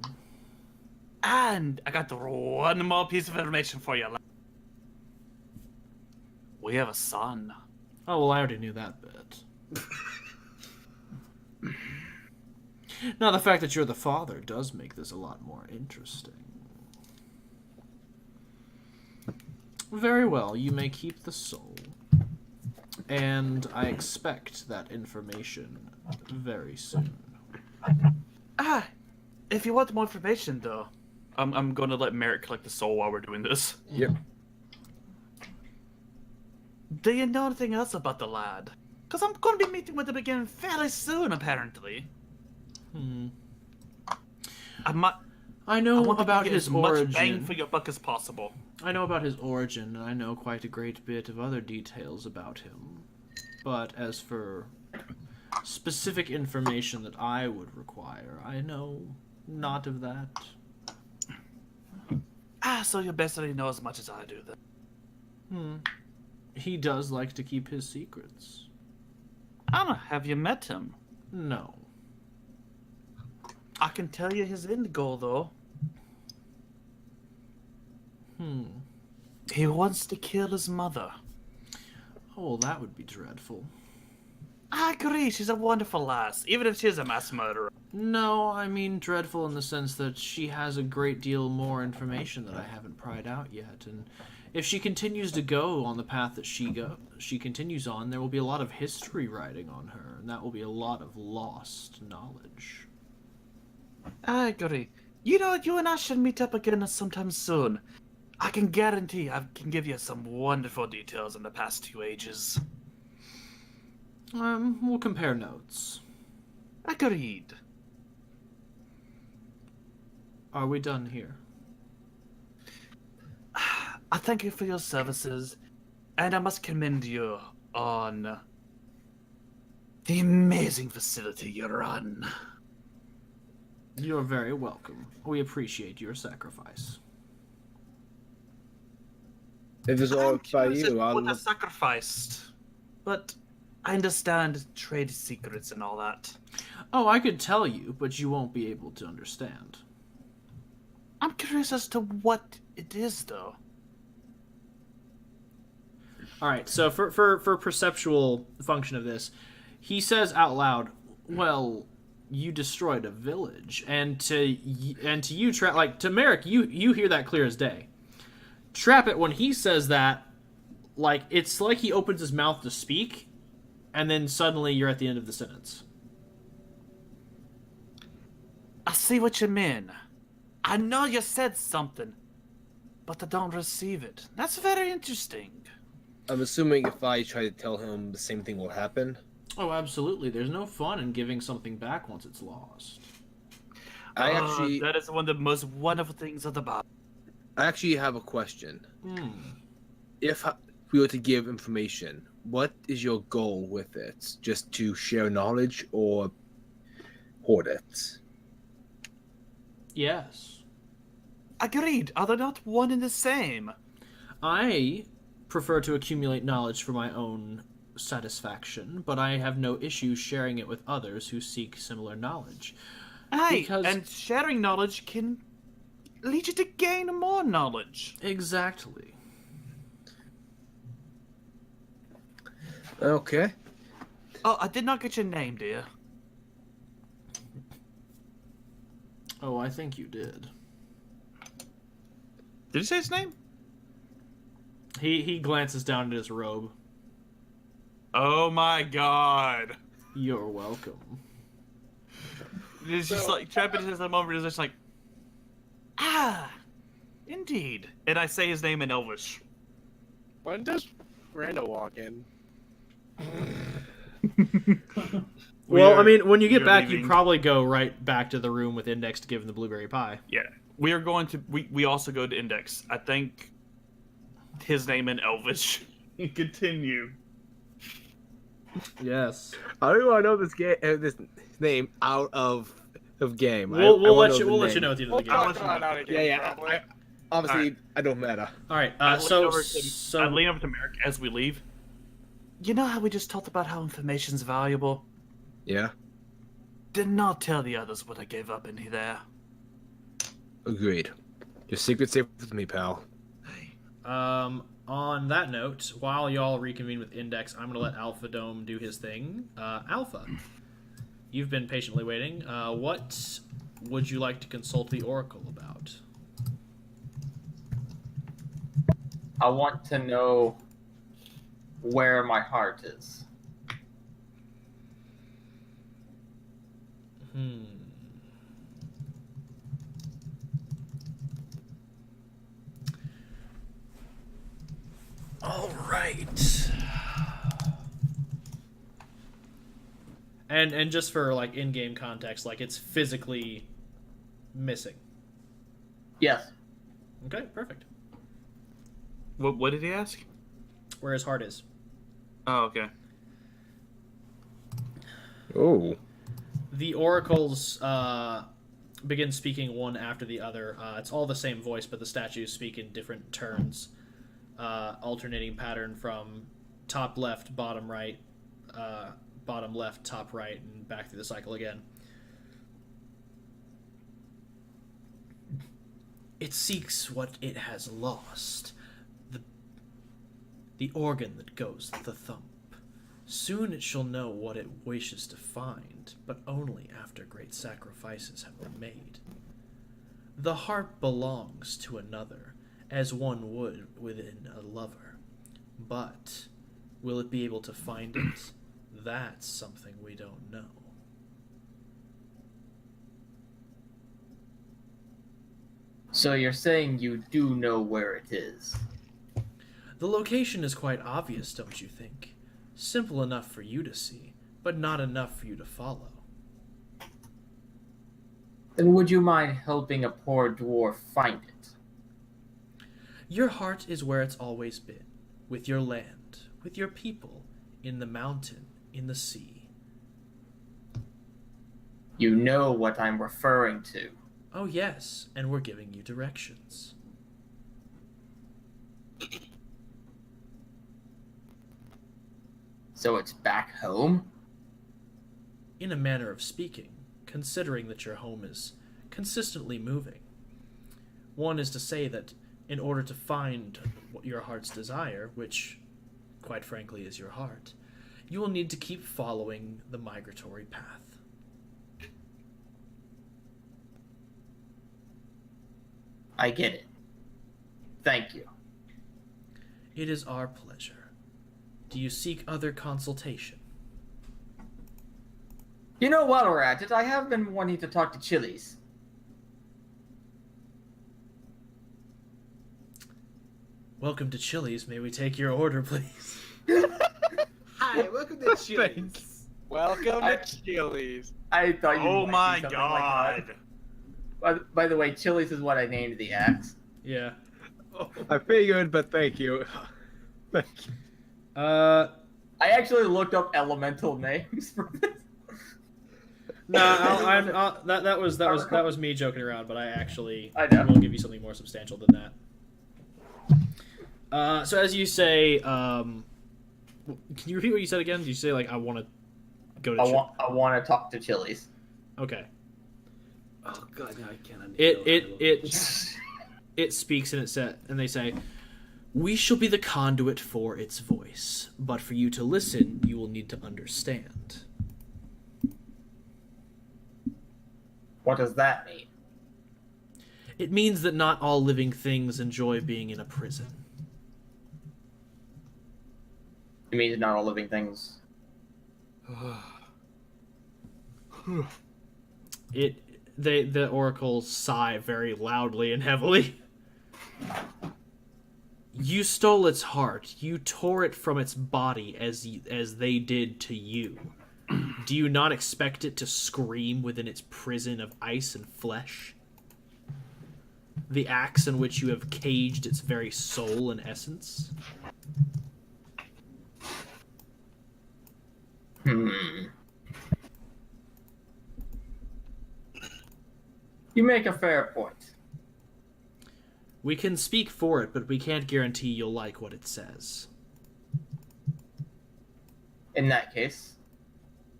And I got one more piece of information for you. We have a son. Oh, well, I already knew that bit. Now, the fact that you're the father does make this a lot more interesting. Very well, you may keep the soul. And I expect that information very soon. Ah, if you want more information, though. I'm going to let Merrick collect the soul while we're doing this. Yep. Do you know anything else about the lad? Because I'm going to be meeting with him again fairly soon, apparently. I know want to about get his as much origin. bang for your buck as possible. I know about his origin, and I know quite a great bit of other details about him. But as for specific information that I would require, I know not of that. Ah, so you basically know as much as I do, then. He does like to keep his secrets. Anna, have you met him? No. I can tell you his end goal, though. He wants to kill his mother. Oh, well, that would be dreadful. I agree, she's a wonderful lass, even if she's a mass murderer. No, I mean dreadful in the sense that she has a great deal more information that I haven't pried out yet, and if she continues to go on the path that she continues on, there will be a lot of history writing on her, and that will be a lot of lost knowledge. I agree. You know, you and I should meet up again sometime soon. I can guarantee I can give you some wonderful details in the past 2 ages. We'll compare notes. Agreed. Are we done here? I thank you for your services, and I must commend you on the amazing facility you run. You're very welcome. We appreciate your sacrifice. If it's all by you, What I I'll... sacrificed, but I understand trade secrets and all that. Oh, I could tell you, but you won't be able to understand. I'm curious as to what it is, though. All right, so for perceptual function of this, he says out loud, "Well, you destroyed a village, and to you, to Merrick, you hear that clear as day. Trap it when he says that, like it's like he opens his mouth to speak, and then suddenly you're at the end of the sentence. I see what you mean. I know you said something, but I don't receive it. That's very interesting. I'm assuming if I try to tell him, the same thing will happen. Oh, absolutely. There's no fun in giving something back once it's lost. That is one of the most wonderful things of the Bible. I actually have a question. Hmm. If we were to give information, what is your goal with it? Just to share knowledge or hoard it? Yes. Agreed. Are they not one and the same? I prefer to accumulate knowledge for my own satisfaction, but I have no issue sharing it with others who seek similar knowledge. Aye, and sharing knowledge can lead you to gain more knowledge. Exactly. Okay. Oh, I did not get your name, dear. Oh, I think you did. Did you say his name? He glances down at his robe. Oh my god. You're welcome. It's just like, Trapper says that moment, it's just like, ah, indeed. And I say his name in Elvish. When does Rando walk in? Well, I mean, when you get we are back, leaving. you probably go right back to the room with Index to give him the blueberry pie. Yeah. We are going to, we also go to Index. I think his name in Elvish. Continue. Yes. I don't want to know this name out of game. We'll let you know at the end of the We'll game. talk about it again, probably. Obviously, I don't matter. All right. I So lean over to Merrick as we leave. You know how we just talked about how information's valuable? Yeah, Did not tell the others what I gave up in there. agreed. Your secret's safe with me, pal. on that note, while y'all reconvene with Index, I'm gonna let Alphadome do his thing. Alpha, you've been patiently waiting. What would you like to consult the Oracle about? I want to know where my heart is. All right. And just for like in-game context, like it's physically missing. Yes. Okay, perfect. What did he ask? Where his heart is. Oh, okay. Oh. The oracles begin speaking one after the other. It's all the same voice, but the statues speak in different turns, alternating pattern from top left, bottom right, bottom left, top right, and back through the cycle again. It seeks what it has lost, the organ that goes the thump. Soon it shall know what it wishes to find, but only after great sacrifices have been made. The heart belongs to another, as one would within a lover. But will it be able to find it? That's something we don't know. So you're saying you do know where it is? The location is quite obvious, don't you think? Simple enough for you to see, but not enough for you to follow. Then would you mind helping a poor dwarf find it? Your heart is where it's always been, with your land, with your people, in the mountain, in the sea. You know what I'm referring to. Oh yes, and we're giving you directions. So it's back home? In a manner of speaking, considering that your home is consistently moving. One is to say that in order to find what your heart's desire, which, quite frankly, is your heart, you will need to keep following the migratory path. I get it. Thank you. It is our pleasure. Do you seek other consultation? You know, while we're at it, I have been wanting to talk to Chili's. Welcome to Chili's. May we take your order, please? Hi, welcome to Chili's. Welcome to Chili's. I thought you Oh might my do something god. like that. By the way, Chili's is what I named the axe. Yeah. I figured, but thank you. Thank you. I actually looked up elemental names for this. No, that was me joking around, but I know. will give you something more substantial than that. So as you say, can you repeat what you said again? Did you say like I want to go to? I want to talk to Chili's. Okay. Oh god, now I can't. It speaks and they say, "We shall be the conduit for its voice, but for you to listen, you will need to understand." What does that mean? It means that not all living things enjoy being in a prison. It means not all living things. The oracles sigh very loudly and heavily. You stole its heart. You tore it from its body as they did to you. Do you not expect it to scream within its prison of ice and flesh? The axe in which you have caged its very soul and essence? You make a fair point. We can speak for it, but we can't guarantee you'll like what it says. In that case,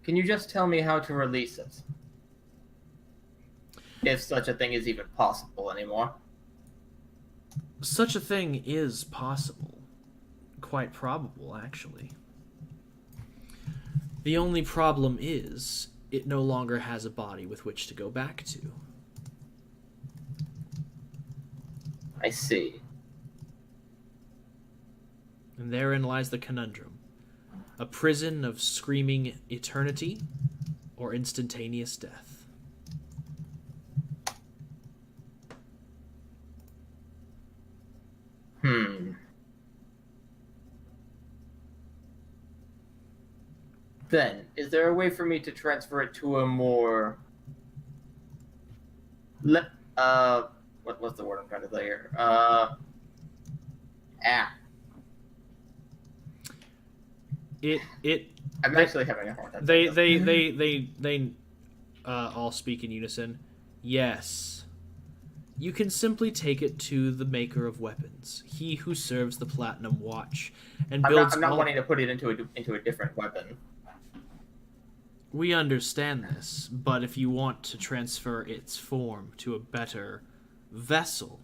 can you just tell me how to release it? If such a thing is even possible anymore. Such a thing is possible. Quite probable, actually. The only problem is, it no longer has a body with which to go back to. I see. And therein lies the conundrum. A prison of screaming eternity or instantaneous death. Then, is there a way for me to transfer it to a more... what's the word I'm trying to say here? I'm actually having a hard time. They all speak in unison. Yes. You can simply take it to the maker of weapons, he who serves the Platinum Watch, and builds. I'm not wanting to put it into a different weapon. We understand this, but if you want to transfer its form to a better vessel,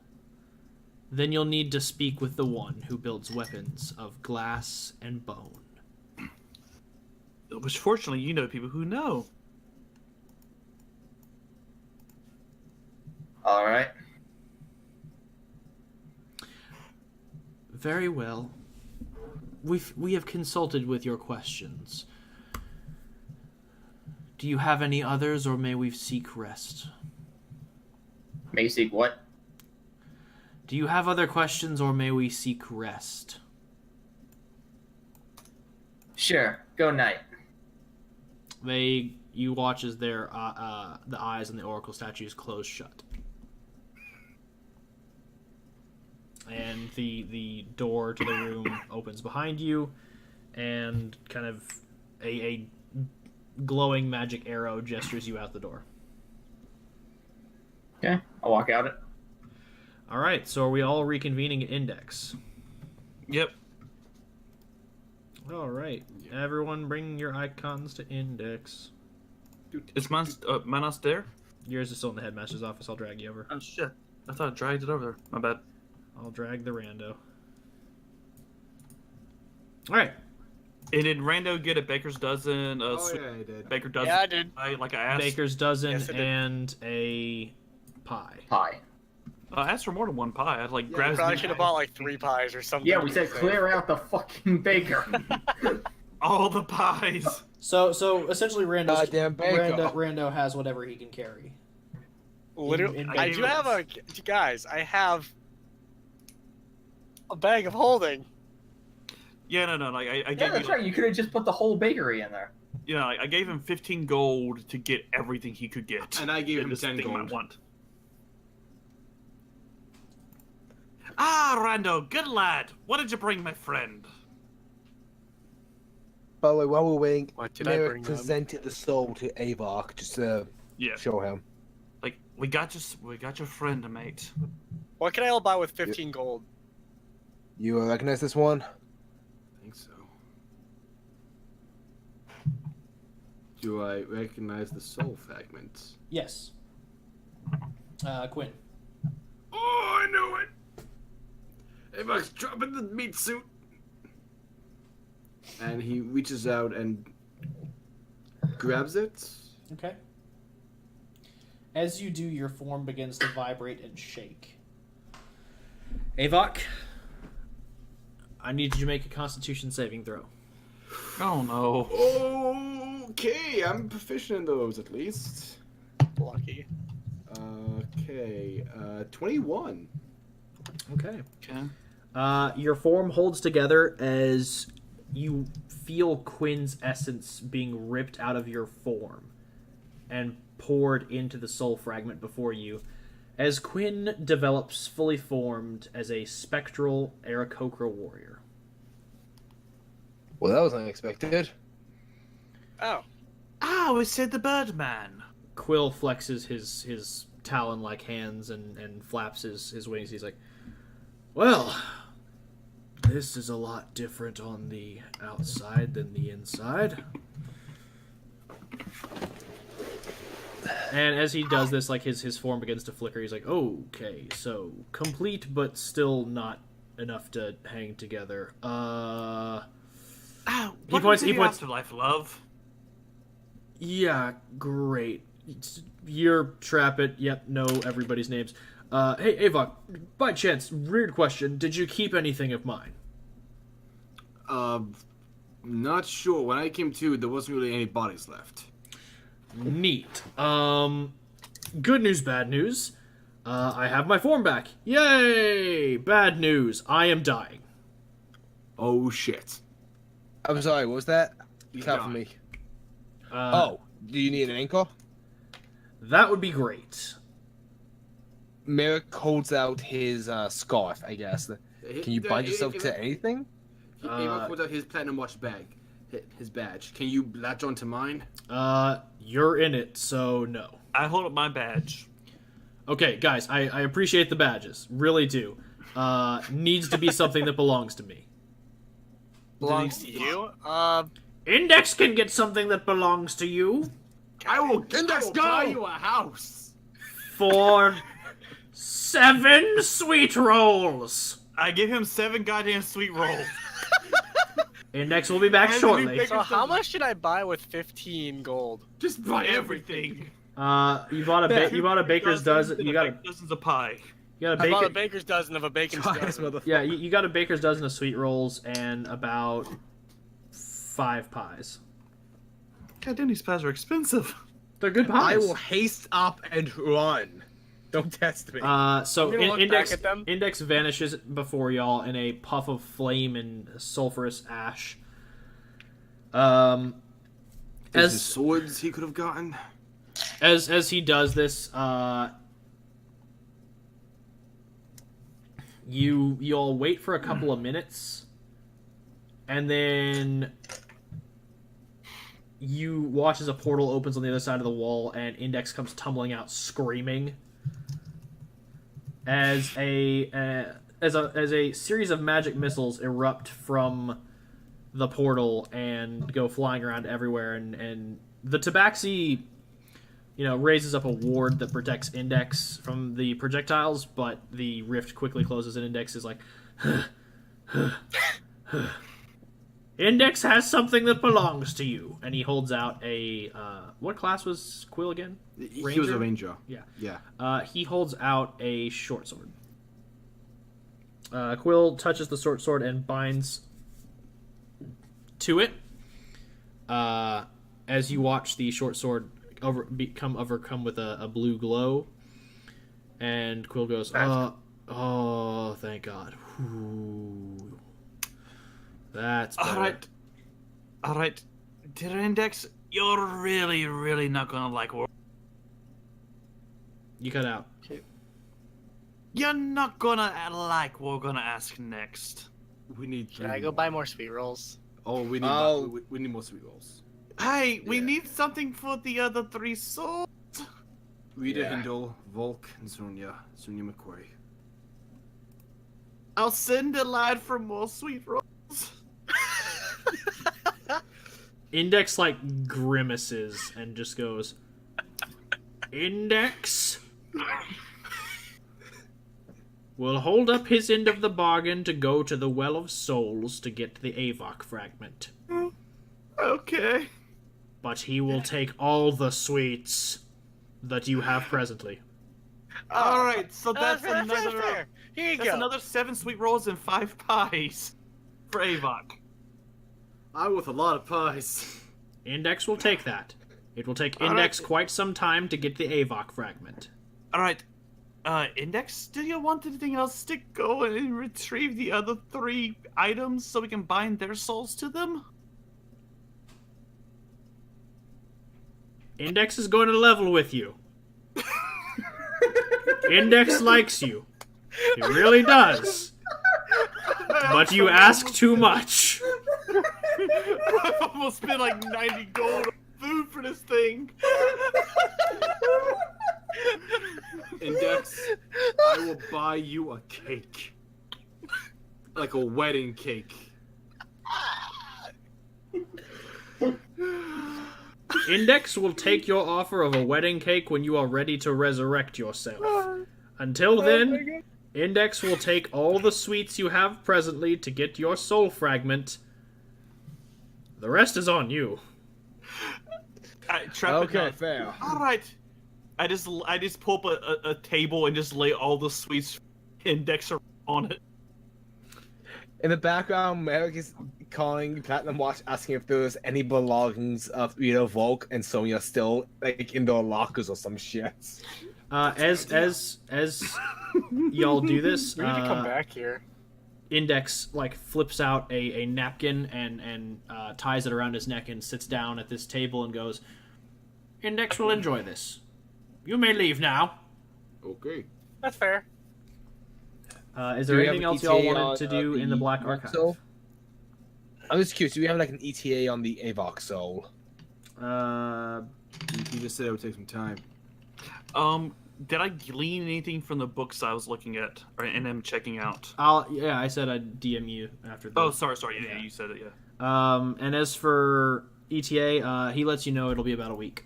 then you'll need to speak with the one who builds weapons of glass and bone. Which, fortunately, you know people who know. All right. Very well. We have consulted with your questions. Do you have any others, or may we seek rest? May seek what? Do you have other questions, or may we seek rest? Sure. Go night. You watch as the eyes on the oracle statues close shut. And the door to the room opens behind you, and kind of a glowing magic arrow gestures you out the door. Okay, I'll walk out it. All right, so are we all reconvening at Index? Yep. All right, everyone bring your icons to Index. Is mine not there? Yours is still in the headmaster's office. I'll drag you over. Oh shit! I thought I dragged it over there. My bad. I'll drag the rando. All right. And did Rando get a baker's dozen? Oh yeah, I did. Baker dozen. Yeah, I did. Like I asked. Baker's dozen Yes, I did. and a pie. Pie. I asked for more than one pie. I'd like Yeah, grab as Probably many should have pies. bought like 3 pies or something. Yeah, we said clear out the fucking baker. all the pies. So essentially, Goddamn baker. Rando has whatever he can carry. Literally, in I do have a guys. I have a bag of holding. Yeah, no. Like I Yeah, gave that's you, right. You could have just put the whole bakery in there. you know, like, I gave him 15 gold to get everything he could get. And I gave him this 10 thing he might gold. want. Ah, Rando, good lad. What did you bring, my friend? By the way, while we're waiting, What did I Merrick bring them? presented the soul to Avok just to Yeah, show him. like we got your friend, mate. What can I all buy with 15 gold? You recognize this one? I think so. Do I recognize the soul fragments? Yes. Quinn. Oh, I knew it! Avok's dropping the meat suit. And he reaches out and grabs it. Okay. As you do, your form begins to vibrate and shake. Avok, I need you to make a Constitution saving throw. Oh no. Okay, I'm proficient in those at least. Lucky. Okay, 21. Okay. Okay. Your form holds together as you feel Quinn's essence being ripped out of your form and poured into the soul fragment before you, as Quinn develops fully formed as a spectral Aarakocra warrior. Well, that was unexpected. Oh. Ah, we said the Birdman. Quill flexes his talon-like hands and flaps his wings. He's like, well, this is a lot different on the outside than the inside. And as he does this, like his form begins to flicker. He's like, okay, so complete but still not enough to hang together. Ah, He points. Afterlife, love. Yeah, great. You're Trappet. Yep, know everybody's names. Hey, Avok, by chance, weird question. Did you keep anything of mine? Not sure. When I came to, there wasn't really any bodies left. Neat. Good news, bad news. I have my form back. Yay! Bad news. I am dying. Oh shit. I'm sorry, what was that? He's Count for gone. me. Uh, Do you need an anchor? That would be great. Merrick holds out his scarf, I guess. Can you bind yourself to anything? Avok pulled out his platinum watch bag. His badge. Can you latch onto mine? You're in it, so no. I hold up my badge. Okay, guys, I appreciate the badges. Really do. Needs to be something that belongs to me. Belongs to you? Index can get something that belongs to you. I will Index, buy go! you a house. For 7 sweet rolls. I give him 7 goddamn sweet rolls. Index will be back And shortly. the new So how much should I buy with 15 gold? Just buy everything. Everything. You bought a baker's dozen. You got a dozens of pie. you got a I bought a baker. baker's dozen of a bacon's dozen. Yeah, you got a baker's dozen of sweet rolls and about 5 pies. God damn, these pies are expensive. They're good pies. I will haste up and run. Don't test me. So I'm gonna look Index back at them. Index vanishes before y'all in a puff of flame and sulfurous ash. As As swords he could have gotten. as he does this, you all wait for a couple of minutes, and then you watch as a portal opens on the other side of the wall, and Index comes tumbling out screaming. As a series of magic missiles erupt from the portal and go flying around everywhere, and the Tabaxi, raises up a ward that protects Index from the projectiles, but the rift quickly closes and Index is like, Index has something that belongs to you. And he holds out a... what class was Quill again? He was a ranger. Yeah. Yeah. He holds out a short sword. Quill touches the short sword and binds to it. As you watch the short sword become overcome with a blue glow. And Quill goes, oh, thank God. Ooh. That's better. All right. Dear Index, you're really, really not gonna like war. You cut out. You're not gonna like what we're gonna ask next. We need. Should I go buy more sweet rolls? Oh, we need. We need more sweet rolls. Hey, we need something for the other 3 souls. Rita, Hindle, Volk, and Sonia McQuarrie. I'll send a lad for more sweet rolls. Index like grimaces and just goes, Index will hold up his end of the bargain to go to the Well of Souls to get the Avok fragment. Okay. But he will take all the sweets that you have presently. All right, so that's fair. another. Here you That's go. another 7 sweet rolls and 5 pies for Avok. I with a lot of pies. Index will take that. It will take All Index right. quite some time to get the Avok fragment. All right, Index, do you want anything else to go and retrieve the other 3 items so we can bind their souls to them? Index is going to level with you. Index likes you. He really does. But you ask too much. I've almost spent like 90 gold on food for this thing. Index, I will buy you a cake. Like a wedding cake. Index will take your offer of a wedding cake when you are ready to resurrect yourself. Until then, Index will take all the sweets you have presently to get your soul fragment. The rest is on you. Okay, fair. All right. I just pull up a table and just lay all the sweets Index on it. In the background, Merrick is calling Platinum Watch, asking if there was any belongings of Rita, Volk, and Sonia still like in their lockers or some shit. As y'all do this, We need to come back here. Index like flips out a napkin and ties it around his neck and sits down at this table and goes, Index will enjoy this. You may leave now. Okay. That's fair. Is Do there we have anything an else y'all ETA wanted to do in the Black Archive? Soul? I'm just curious, do we have like an ETA on the Avok soul? You just said it would take some time. Did I glean anything from the books I was looking at and am checking out? I said I'd DM you after that. Oh, sorry. Yeah, you said it. Yeah. And as for ETA, he lets you know it'll be about a week.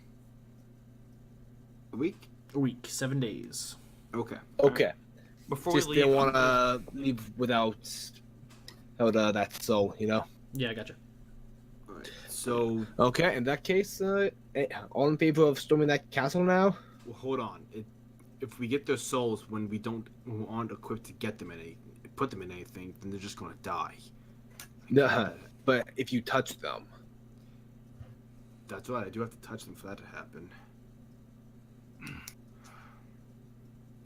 A week? A week, 7 days. Okay. Okay. Before Just we leave, didn't want to leave without that soul, you know? Yeah, I gotcha. Alright. So, Okay, in that case, all in favor of storming that castle now? well, hold on. If we get their souls when we aren't equipped to get them in put them in anything, then they're just gonna die. No, but if you touch them. That's right. I do have to touch them for that to happen.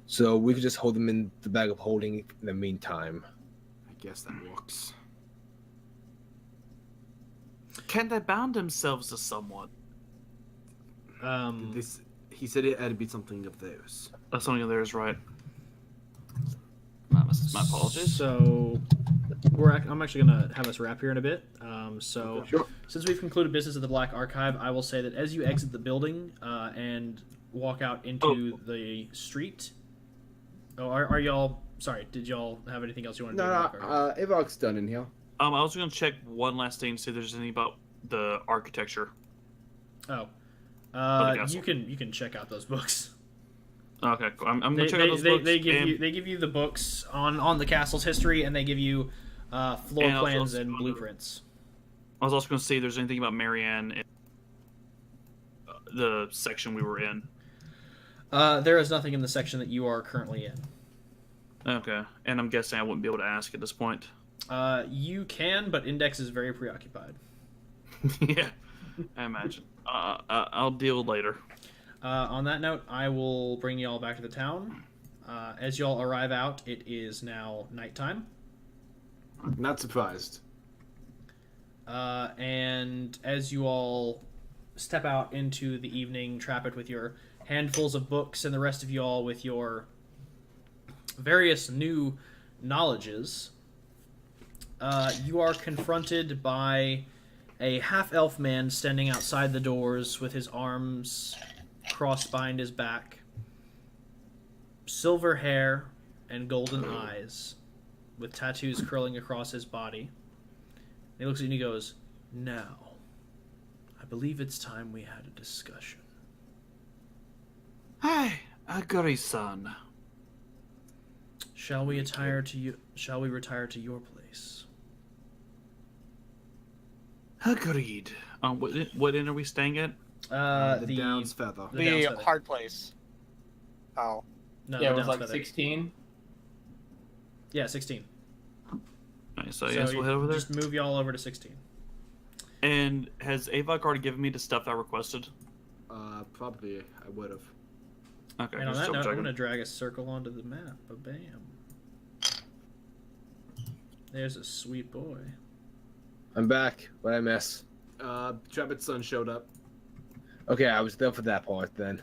So we could just hold them in the bag of holding in the meantime. I guess that works. can they bound themselves to someone? He said it had to be something of theirs. That's something of theirs, right? My apologies. So, I'm actually going to have us wrap here in a bit. Since we've concluded business at the Black Archive, I will say that as you exit the building and walk out into the street... Oh, are y'all... Sorry, did y'all have anything else you want to do? No, Avok's done in here. I was gonna check one last thing to see if there's anything about the architecture. Oh. castle. You can check out those books. Okay, cool. I'm gonna check out those books. They give you the books on the castle's history, and they give you floor And also plans some and other- blueprints. I was also going to see if there's anything about Marianne in the section we were in. There is nothing in the section that you are currently in. Okay, and I'm guessing I wouldn't be able to ask at this point. You can, but Index is very preoccupied. Yeah, I imagine. I'll deal later. On that note, I will bring you all back to the town. As you all arrive out, it is now nighttime. Not surprised. And as you all step out into the evening, Trappet with your handfuls of books, and the rest of you all with your various new knowledges, you are confronted by a half-elf man standing outside the doors with his arms crossed behind his back, silver hair and golden eyes, with tattoos curling across his body. He looks at you and he goes, "Now, I believe it's time we had a discussion." I agree, son. Shall we retire to your place? Agreed. What inn are we staying at? The Down's Feather. The Down's The Feather. hard place. Oh. No, Yeah, the it was Down's like Feather. 16. Yeah, 16. Nice, so yes, we'll head over there. Just move y'all over to 16. And has Avok already given me the stuff I requested? Probably I would have. Okay, And on just that double note, I'm checking. going to drag a circle onto the map. Bam. There's a sweet boy. I'm back. What'd I miss? Trappet's son showed up. Okay, I was there for that part then.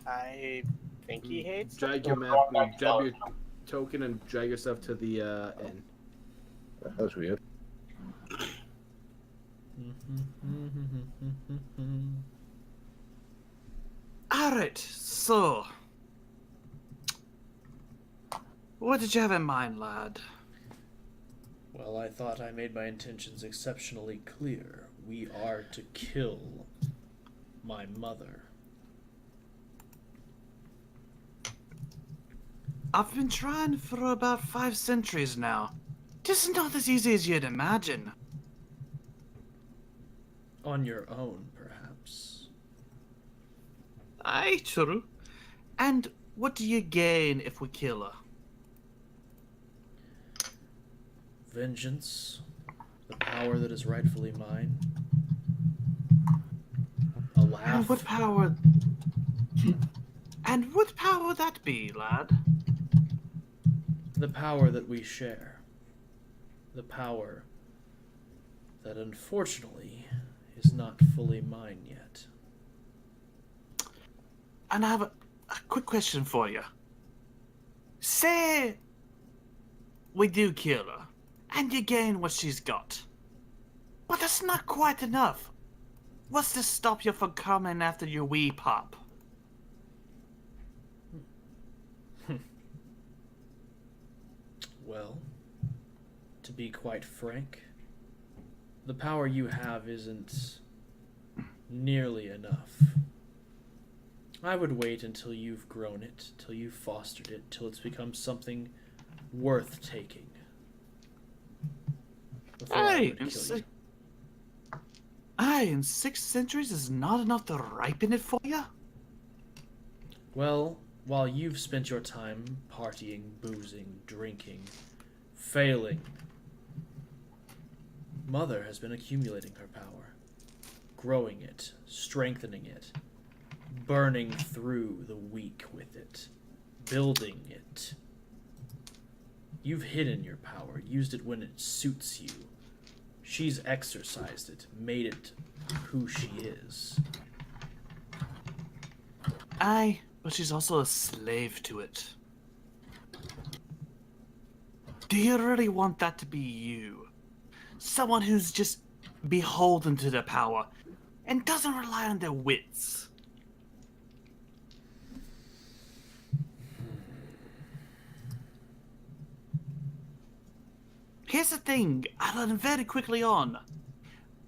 I think he hates. Drag your map, grab your token, and drag yourself to the inn. That was weird. Alright, so. What did you have in mind, lad? Well, I thought I made my intentions exceptionally clear. We are to kill my mother. I've been trying for about 5 centuries now. This is not as easy as you'd imagine. On your own, perhaps. Aye, true. And what do you gain if we kill her? Vengeance, the power that is rightfully mine. A laugh. And what power... And what power would that be, lad? The power that we share. The power that unfortunately is not fully mine yet. And I have a quick question for you. Say we do kill her, and you gain what she's got. But that's not quite enough. What's to stop you from coming after your wee pop? Well, to be quite frank, the power you have isn't nearly enough. I would wait until you've grown it, till you've fostered it, till it's become something worth taking. Before I Aye, would kill you. in 6 centuries is not enough to ripen it for you? Well, while you've spent your time partying, boozing, drinking, failing, Mother has been accumulating her power, growing it, strengthening it, burning through the weak with it, building it. You've hidden your power, used it when it suits you. She's exercised it, made it who she is. Aye, but she's also a slave to it. Do you really want that to be you? Someone who's just beholden to their power and doesn't rely on their wits? Here's the thing, I'll learn very quickly on.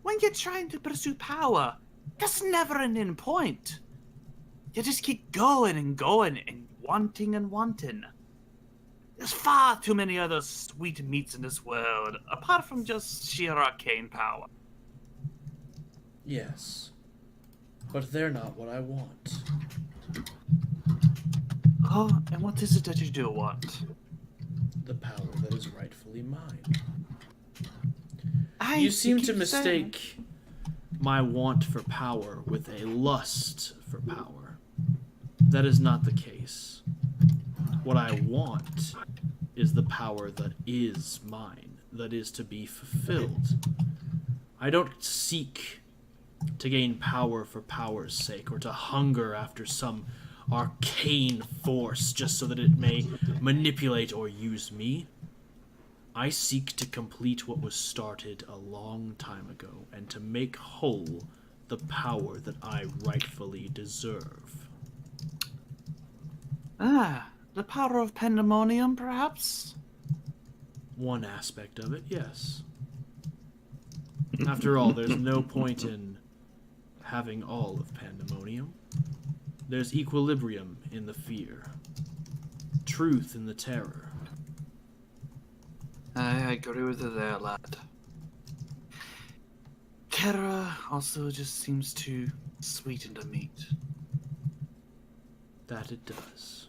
When you're trying to pursue power, there's never an end point. You just keep going and going and wanting and wanting. There's far too many other sweet meats in this world, apart from just sheer arcane power. Yes. But they're not what I want. Oh, and what is it that you do want? The power that is rightfully mine. You seem to keep saying- mistake my want for power with a lust for power. That is not the case. What I want is the power that is mine, that is to be fulfilled. I don't seek to gain power for power's sake, or to hunger after some arcane force just so that it may manipulate or use me. I seek to complete what was started a long time ago, and to make whole the power that I rightfully deserve. The power of pandemonium, perhaps? One aspect of it, yes. After all, there's no point in having all of pandemonium. There's equilibrium in the fear, truth in the terror. I agree with you there, lad. Terror also just seems to sweeten the meat. That it does.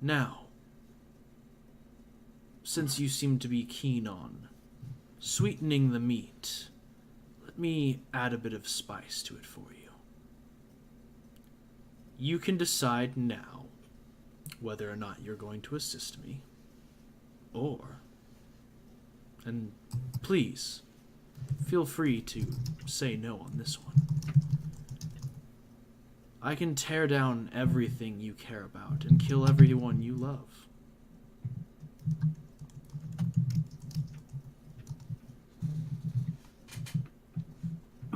Now, since you seem to be keen on sweetening the meat, let me add a bit of spice to it for you. You can decide now whether or not you're going to assist me, or, and please, feel free to say no on this one. I can tear down everything you care about and kill everyone you love.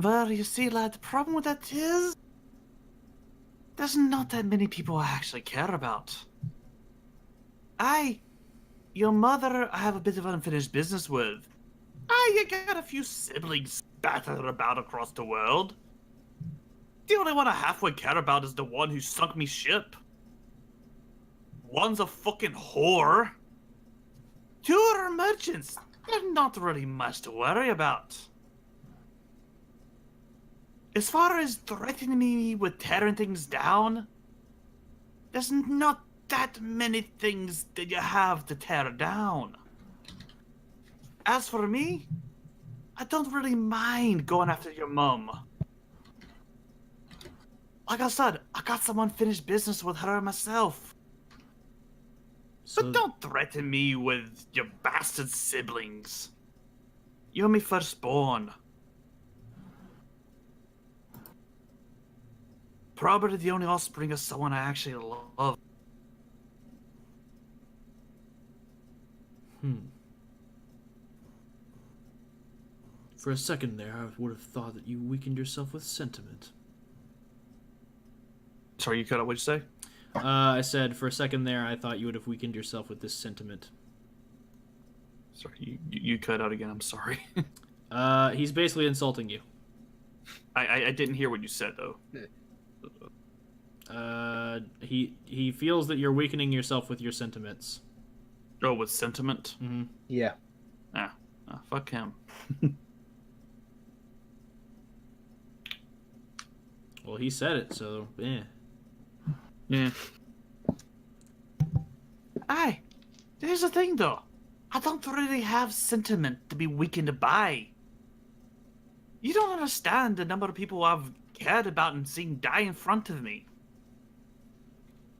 Well, you see, lad, the problem with that is there's not that many people I actually care about. Your mother, I have a bit of unfinished business with. You got a few siblings scattered about across the world. The only one I halfway care about is the one who sunk me ship. One's a fucking whore. Two are merchants. They're not really much to worry about. As far as threatening me with tearing things down, there's not that many things that you have to tear down. As for me, I don't really mind going after your mum. Like I said, I got some unfinished business with her myself. But don't threaten me with your bastard siblings. You're my firstborn. Probably the only offspring of someone I actually love. For a second there, I would have thought that you weakened yourself with sentiment. Sorry, you cut out. What'd you say? I said, for a second there, I thought you would have weakened yourself with this sentiment. Sorry, you cut out again. I'm sorry. He's basically insulting you. I didn't hear what you said though. He feels that you're weakening yourself with your sentiments. Oh, with sentiment? Mm-hmm. Yeah. Fuck him. Well, he said it, so yeah. Yeah. Here's the thing though. I don't really have sentiment to be weakened by. You don't understand the number of people I've cared about and seen die in front of me.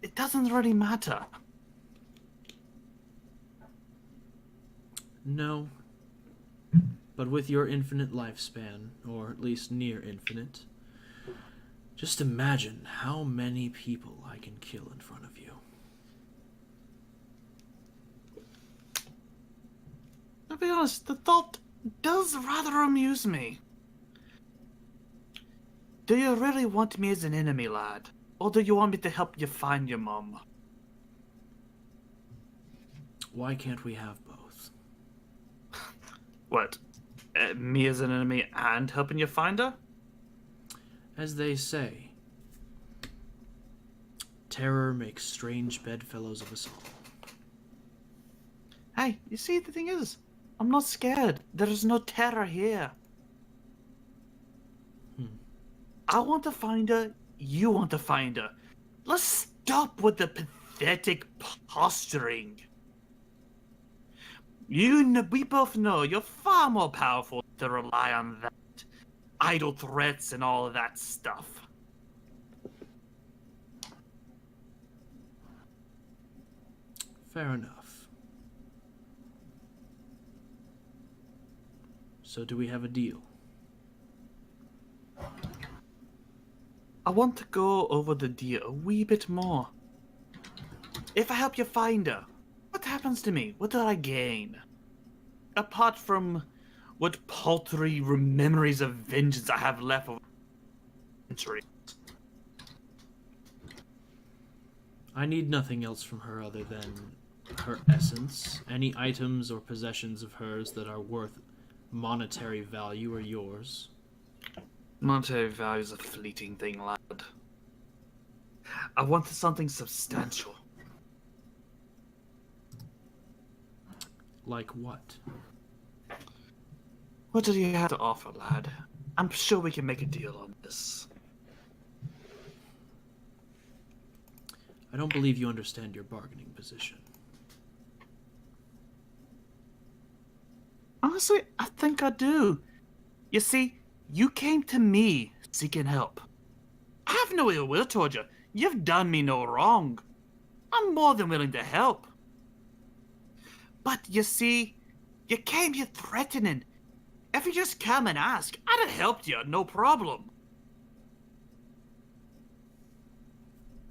It doesn't really matter. No. But with your infinite lifespan, or at least near infinite, just imagine how many people I can kill in front of you. To be honest, the thought does rather amuse me. Do you really want me as an enemy, lad? Or do you want me to help you find your mom? Why can't we have both? What? Me as an enemy and helping you find her? As they say, terror makes strange bedfellows of us all. Hey, you see, the thing is, I'm not scared. There is no terror here. I want to find her. You want to find her. Let's stop with the pathetic posturing. We both know you're far more powerful to rely on that. Idle threats and all of that stuff. Fair enough. So do we have a deal? I want to go over the deal a wee bit more. If I help you find her, what happens to me? What do I gain? Apart from what paltry memories of vengeance I have left over centuries. I need nothing else from her other than her essence. Any items or possessions of hers that are worth monetary value are yours. Monetary value is a fleeting thing, lad. I wanted something substantial. Like what? What do you have to offer, lad? I'm sure we can make a deal on this. I don't believe you understand your bargaining position. Honestly, I think I do. You see, you came to me seeking help. I have no ill will toward you. You've done me no wrong. I'm more than willing to help. But you see, you came here threatening. If you just come and ask, I'd have helped you, no problem.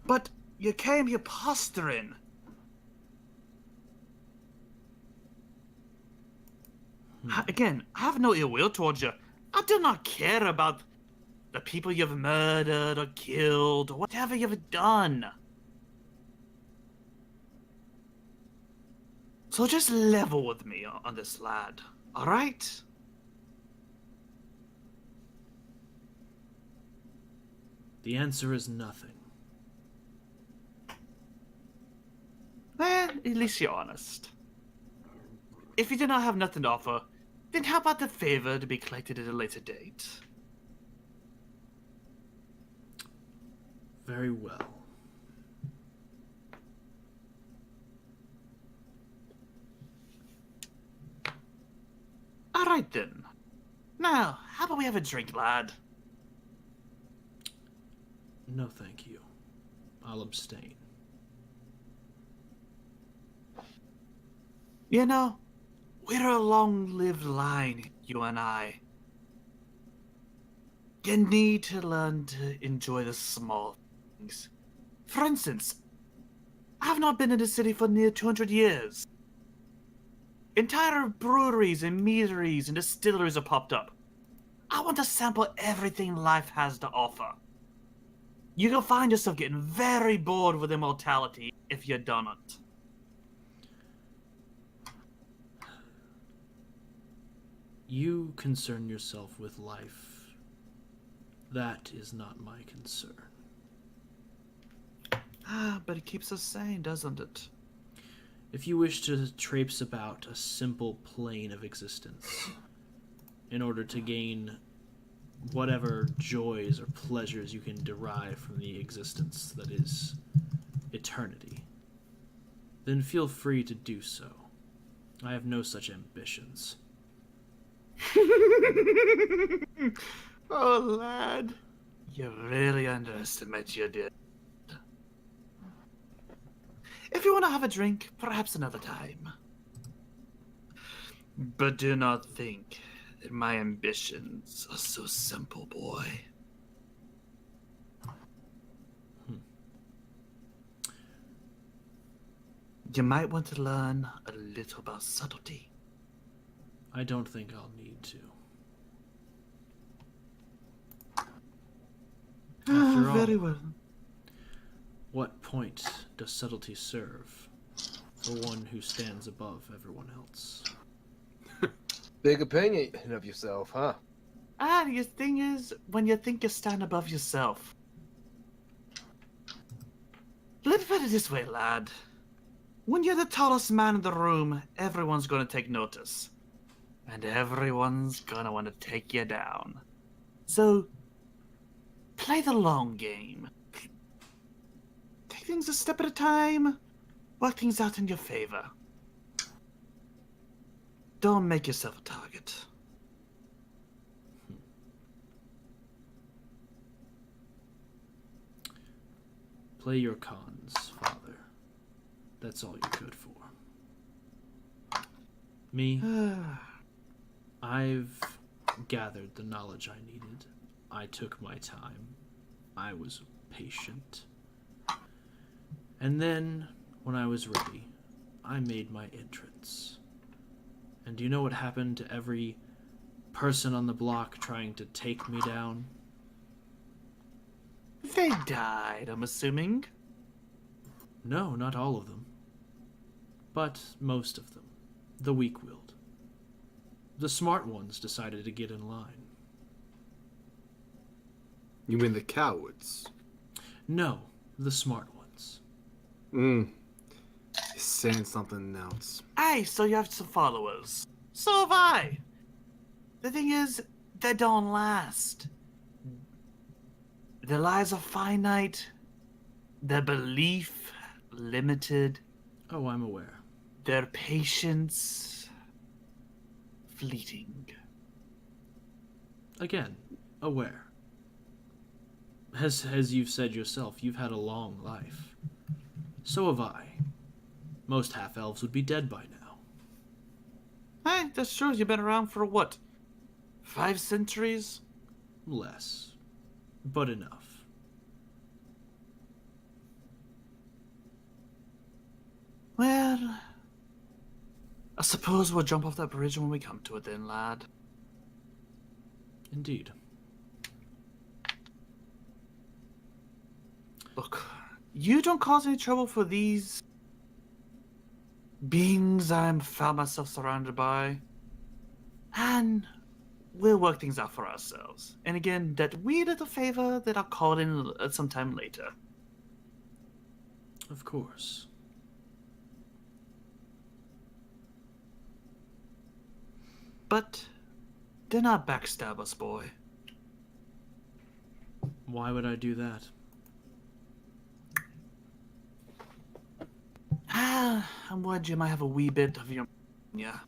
But you came here posturing. Again, I have no ill will towards you. I do not care about the people you've murdered or killed or whatever you've done. So just level with me on this, lad, alright? The answer is nothing. Well, at least you're honest. If you do not have nothing to offer, then how about the favor to be collected at a later date? Very well. Alright then. Now, how about we have a drink, lad? No, thank you. I'll abstain. You know, we're a long-lived line, you and I. You need to learn to enjoy the small things. For instance, I've not been in the city for near 200 years. Entire breweries and meaderies and distilleries have popped up. I want to sample everything life has to offer. You're gonna find yourself getting very bored with immortality if you don't. You concern yourself with life. That is not my concern. Ah, but it keeps us sane, doesn't it? If you wish to traipse about a simple plane of existence in order to gain whatever joys or pleasures you can derive from the existence that is eternity, then feel free to do so. I have no such ambitions. Oh, lad. You really underestimate your dear. If you want to have a drink, perhaps another time. But do not think that my ambitions are so simple, boy. You might want to learn a little about subtlety. I don't think I'll need to. After all, very well. what point does subtlety serve for one who stands above everyone else? Big opinion of yourself, huh? Ah, the thing is, when you think you stand above yourself. Let's put it this way, lad. When you're the tallest man in the room, everyone's going to take notice. and everyone's gonna want to take you down. So, play the long game. Take things a step at a time. Work things out in your favor. Don't make yourself a target. Play your cons, father. That's all you're good for. Me, I've gathered the knowledge I needed. I took my time. I was patient. And then, when I was ready, I made my entrance. And do you know what happened to every person on the block trying to take me down? They died, I'm assuming. No, not all of them. But most of them. The weak-willed. The smart ones decided to get in line. You mean the cowards? No, the smart ones. He's saying something else. Hey, so you have some followers. So have I. The thing is, they don't last. Their lives are finite. Their belief limited. Oh, I'm aware. Their patience fleeting. Again, aware. As you've said yourself, you've had a long life. So have I. Most half-elves would be dead by now. Hey, that's true. You've been around for what? 5 centuries? Less. But enough. Well, I suppose we'll jump off that bridge when we come to it then, lad. Indeed. Look, you don't cause any trouble for these beings I'm found myself surrounded by, and we'll work things out for ourselves. And again, that wee little favor that I'll call in sometime later. Of course. But do not backstab us, boy. Why would I do that? I'm worried you might have a wee bit of your... Yeah.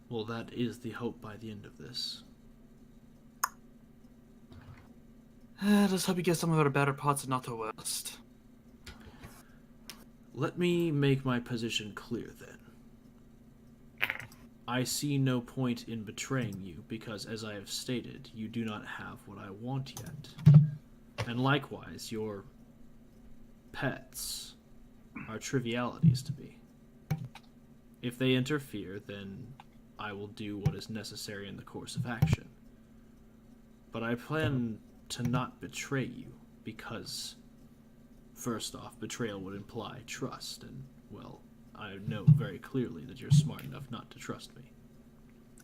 Well, that is the hope by the end of this. Let's hope you get some of our better parts and not the worst. Let me make my position clear then. I see no point in betraying you because, as I have stated, you do not have what I want yet. And likewise, your pets are trivialities to me. If they interfere, then I will do what is necessary in the course of action. But I plan to not betray you because, first off, betrayal would imply trust, and, well, I know very clearly that you're smart enough not to trust me.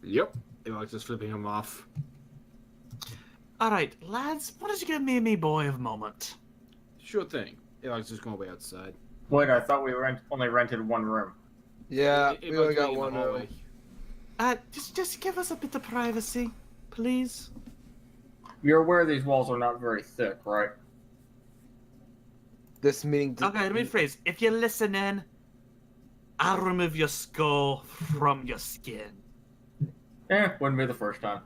Yep. Avok just flipping him off. Alright, lads, why don't you give me and me boy a moment? Sure thing. Avok's just going way outside. Wait, I thought we only rented one room. Yeah, Avok's we only got waiting in one the hallway. room. Just give us a bit of privacy, please. You're aware these walls are not very thick, right? This meeting. Okay, let me rephrase. If you listen in, I'll remove your skull from your skin. Wouldn't be the first time.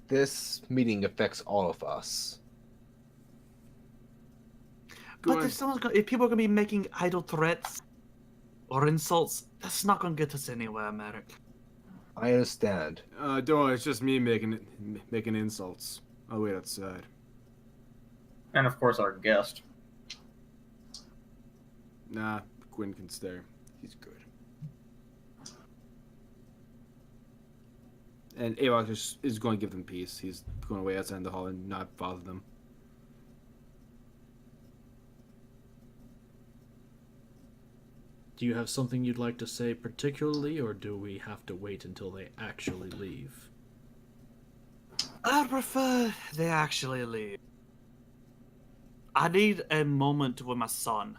This meeting affects all of us. But if people are gonna be making idle threats or insults, that's not gonna get us anywhere, Merrick. I understand. Don't worry, it's just me making insults. I'll wait outside. And of course our guest. Nah, Quinn can stay. He's good. And Avok is going to give them peace. He's going away outside in the hall and not bother them. Do you have something you'd like to say particularly, or do we have to wait until they actually leave? I prefer they actually leave. I need a moment with my son.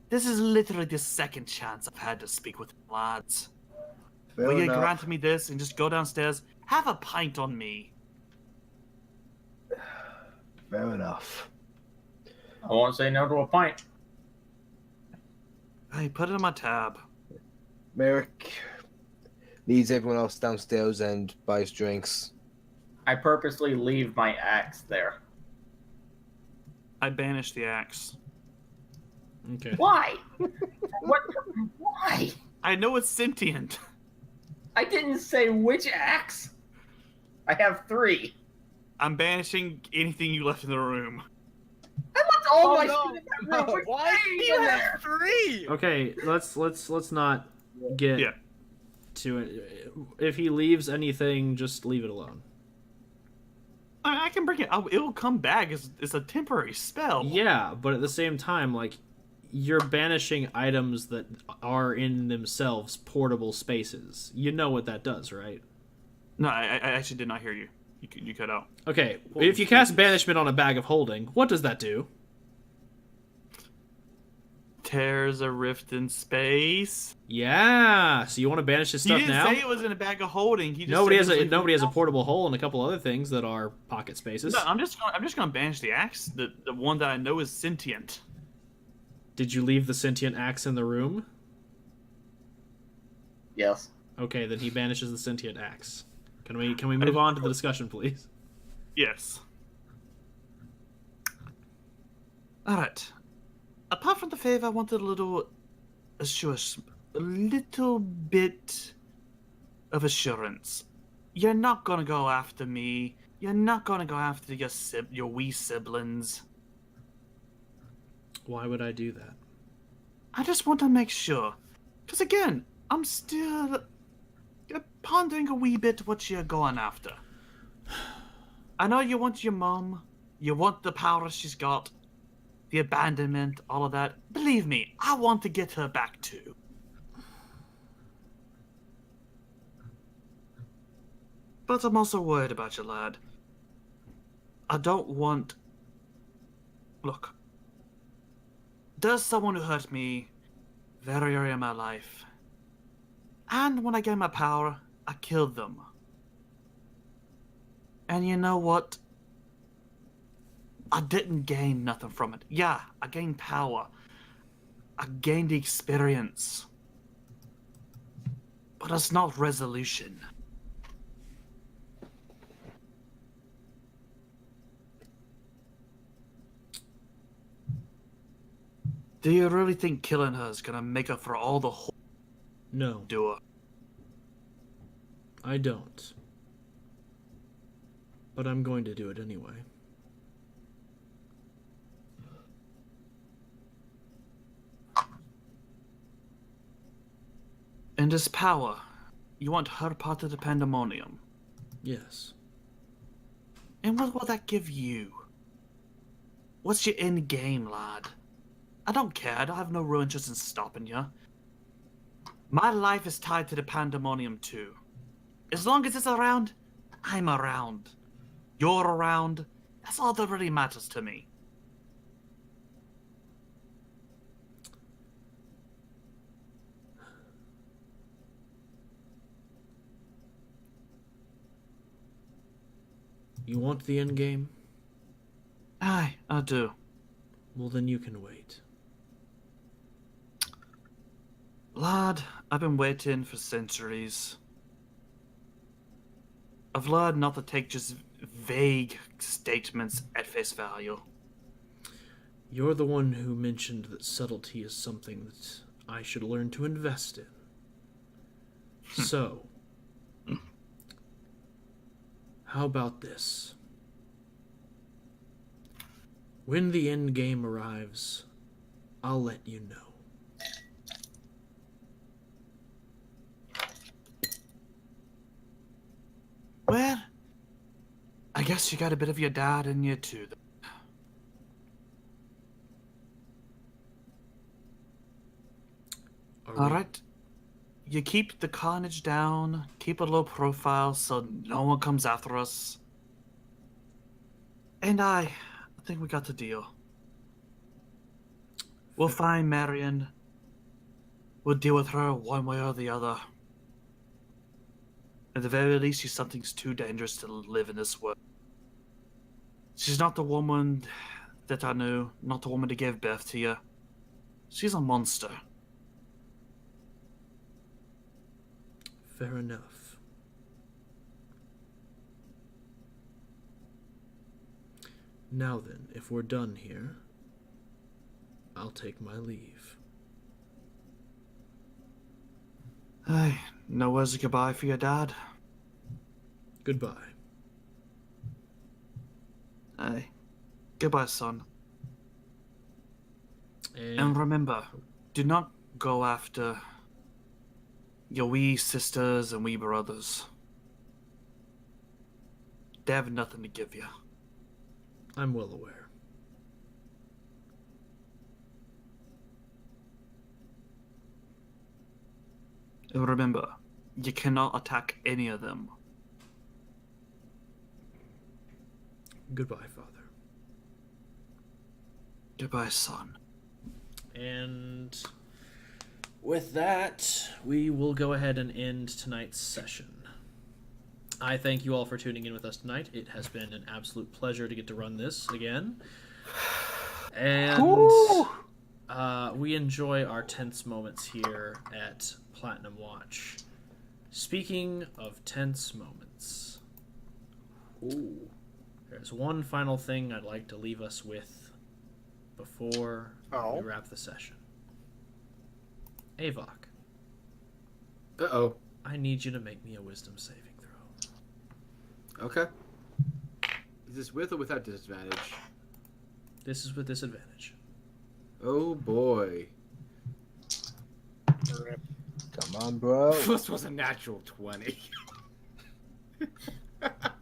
This is literally the second chance I've had to speak with him, lads. Will you enough. grant me this and just go downstairs, have a pint on me? Fair enough. I won't say no to a pint. Hey, put it in my tab. Merrick leads everyone else downstairs and buys drinks. I purposely leave my axe there. I banish the axe. Okay. Why? What? Why? I know it's sentient. I didn't say which axe. I have 3. I'm banishing anything you left in the room. I left all my no, shit in that room. with Why do me you in have there. 3? Okay, let's not get Yeah. to it. If he leaves anything, just leave it alone. I can bring it. It will come back. It's a temporary spell. Yeah, but at the same time, like, you're banishing items that are in themselves portable spaces. You know what that does, right? No, I actually did not hear you. You cut out. Okay, if you cast banishment on a bag of holding, what does that do? Tears a rift in space. Yeah, so you want to banish his He stuff didn't now? say it was in a bag of holding. He just Nobody said it was has a leaving- portable hole and a couple other things that are pocket spaces. No, I'm just gonna banish the axe. The one that I know is sentient. Did you leave the sentient axe in the room? Yes. Okay, then he banishes the sentient axe. Can we move on to the discussion, please? Yes. All right. Apart from the favor, I wanted a little bit of assurance. You're not gonna go after me. You're not gonna go after your wee siblings. Why would I do that? I just want to make sure. Because again, I'm still pondering a wee bit what you're going after. I know you want your mom. You want the power she's got. The abandonment, all of that. Believe me, I want to get her back too. But I'm also worried about you, lad. I don't want... Look. There's someone who hurt me very early in my life. And when I gained my power, I killed them. And you know what? I didn't gain nothing from it. Yeah, I gained power. I gained the experience. But it's not resolution. Do you really think killing her is gonna make up for all the whole No, doer? I don't. But I'm going to do it anyway. And this power, you want her part of the pandemonium. Yes. And what will that give you? What's your end game, lad? I don't care. I don't have no real interest in stopping you. My life is tied to the pandemonium too. As long as it's around, I'm around. You're around. That's all that really matters to me. You want the end game? Aye, I do. Well, then you can wait. Lad, I've been waiting for centuries. I've learned not to take just vague statements at face value. You're the one who mentioned that subtlety is something that I should learn to invest in. So, how about this? When the end game arrives, I'll let you know. Well, I guess you got a bit of your dad in you too. All right. You keep the carnage down, keep a low profile so no one comes after us. And I think we got the deal. We'll find Marion. We'll deal with her one way or the other. At the very least, she's something too dangerous to live in this world. She's not the woman that I knew, not the woman that gave birth to you. She's a monster. Fair enough. Now then, if we're done here, I'll take my leave. Hey, no words of goodbye for your dad? Goodbye. Hey, goodbye, son. And And remember, do not go after your wee sisters and wee brothers. They have nothing to give you. I'm well aware. And remember, you cannot attack any of them. Goodbye, Father. Goodbye, son. And with that, we will go ahead and end tonight's session. I thank you all for tuning in with us tonight. It has been an absolute pleasure to get to run this again. And we enjoy our tense moments here at Platinum Watch. Speaking of tense moments, there's one final thing I'd like to leave us with before we wrap the session. Avok, Uh-oh. I need you to make me a wisdom saving throw. Okay. Is this with or without disadvantage? This is with disadvantage. Oh boy. Come on, bro. This was a natural 20. 2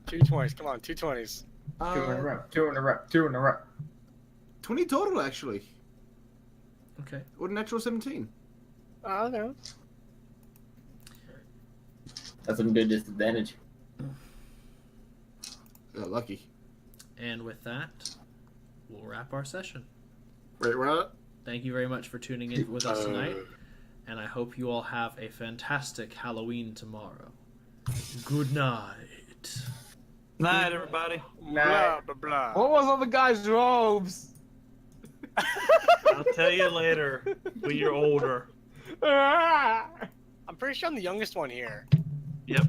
20s. Come on, 2 20s. 2 in a row. 2 in a row. 2 in a row. 20 total, actually. Okay. Or natural 17. Oh, no. That's some good disadvantage. Lucky. And with that, we'll wrap our session. Wait, what? Thank you very much for tuning in with us tonight, and I hope you all have a fantastic Halloween tomorrow. Good night. Night, everybody. Blah, blah, blah. What was all the guys' robes? I'll tell you later when you're older. I'm pretty sure I'm the youngest one here. Yep.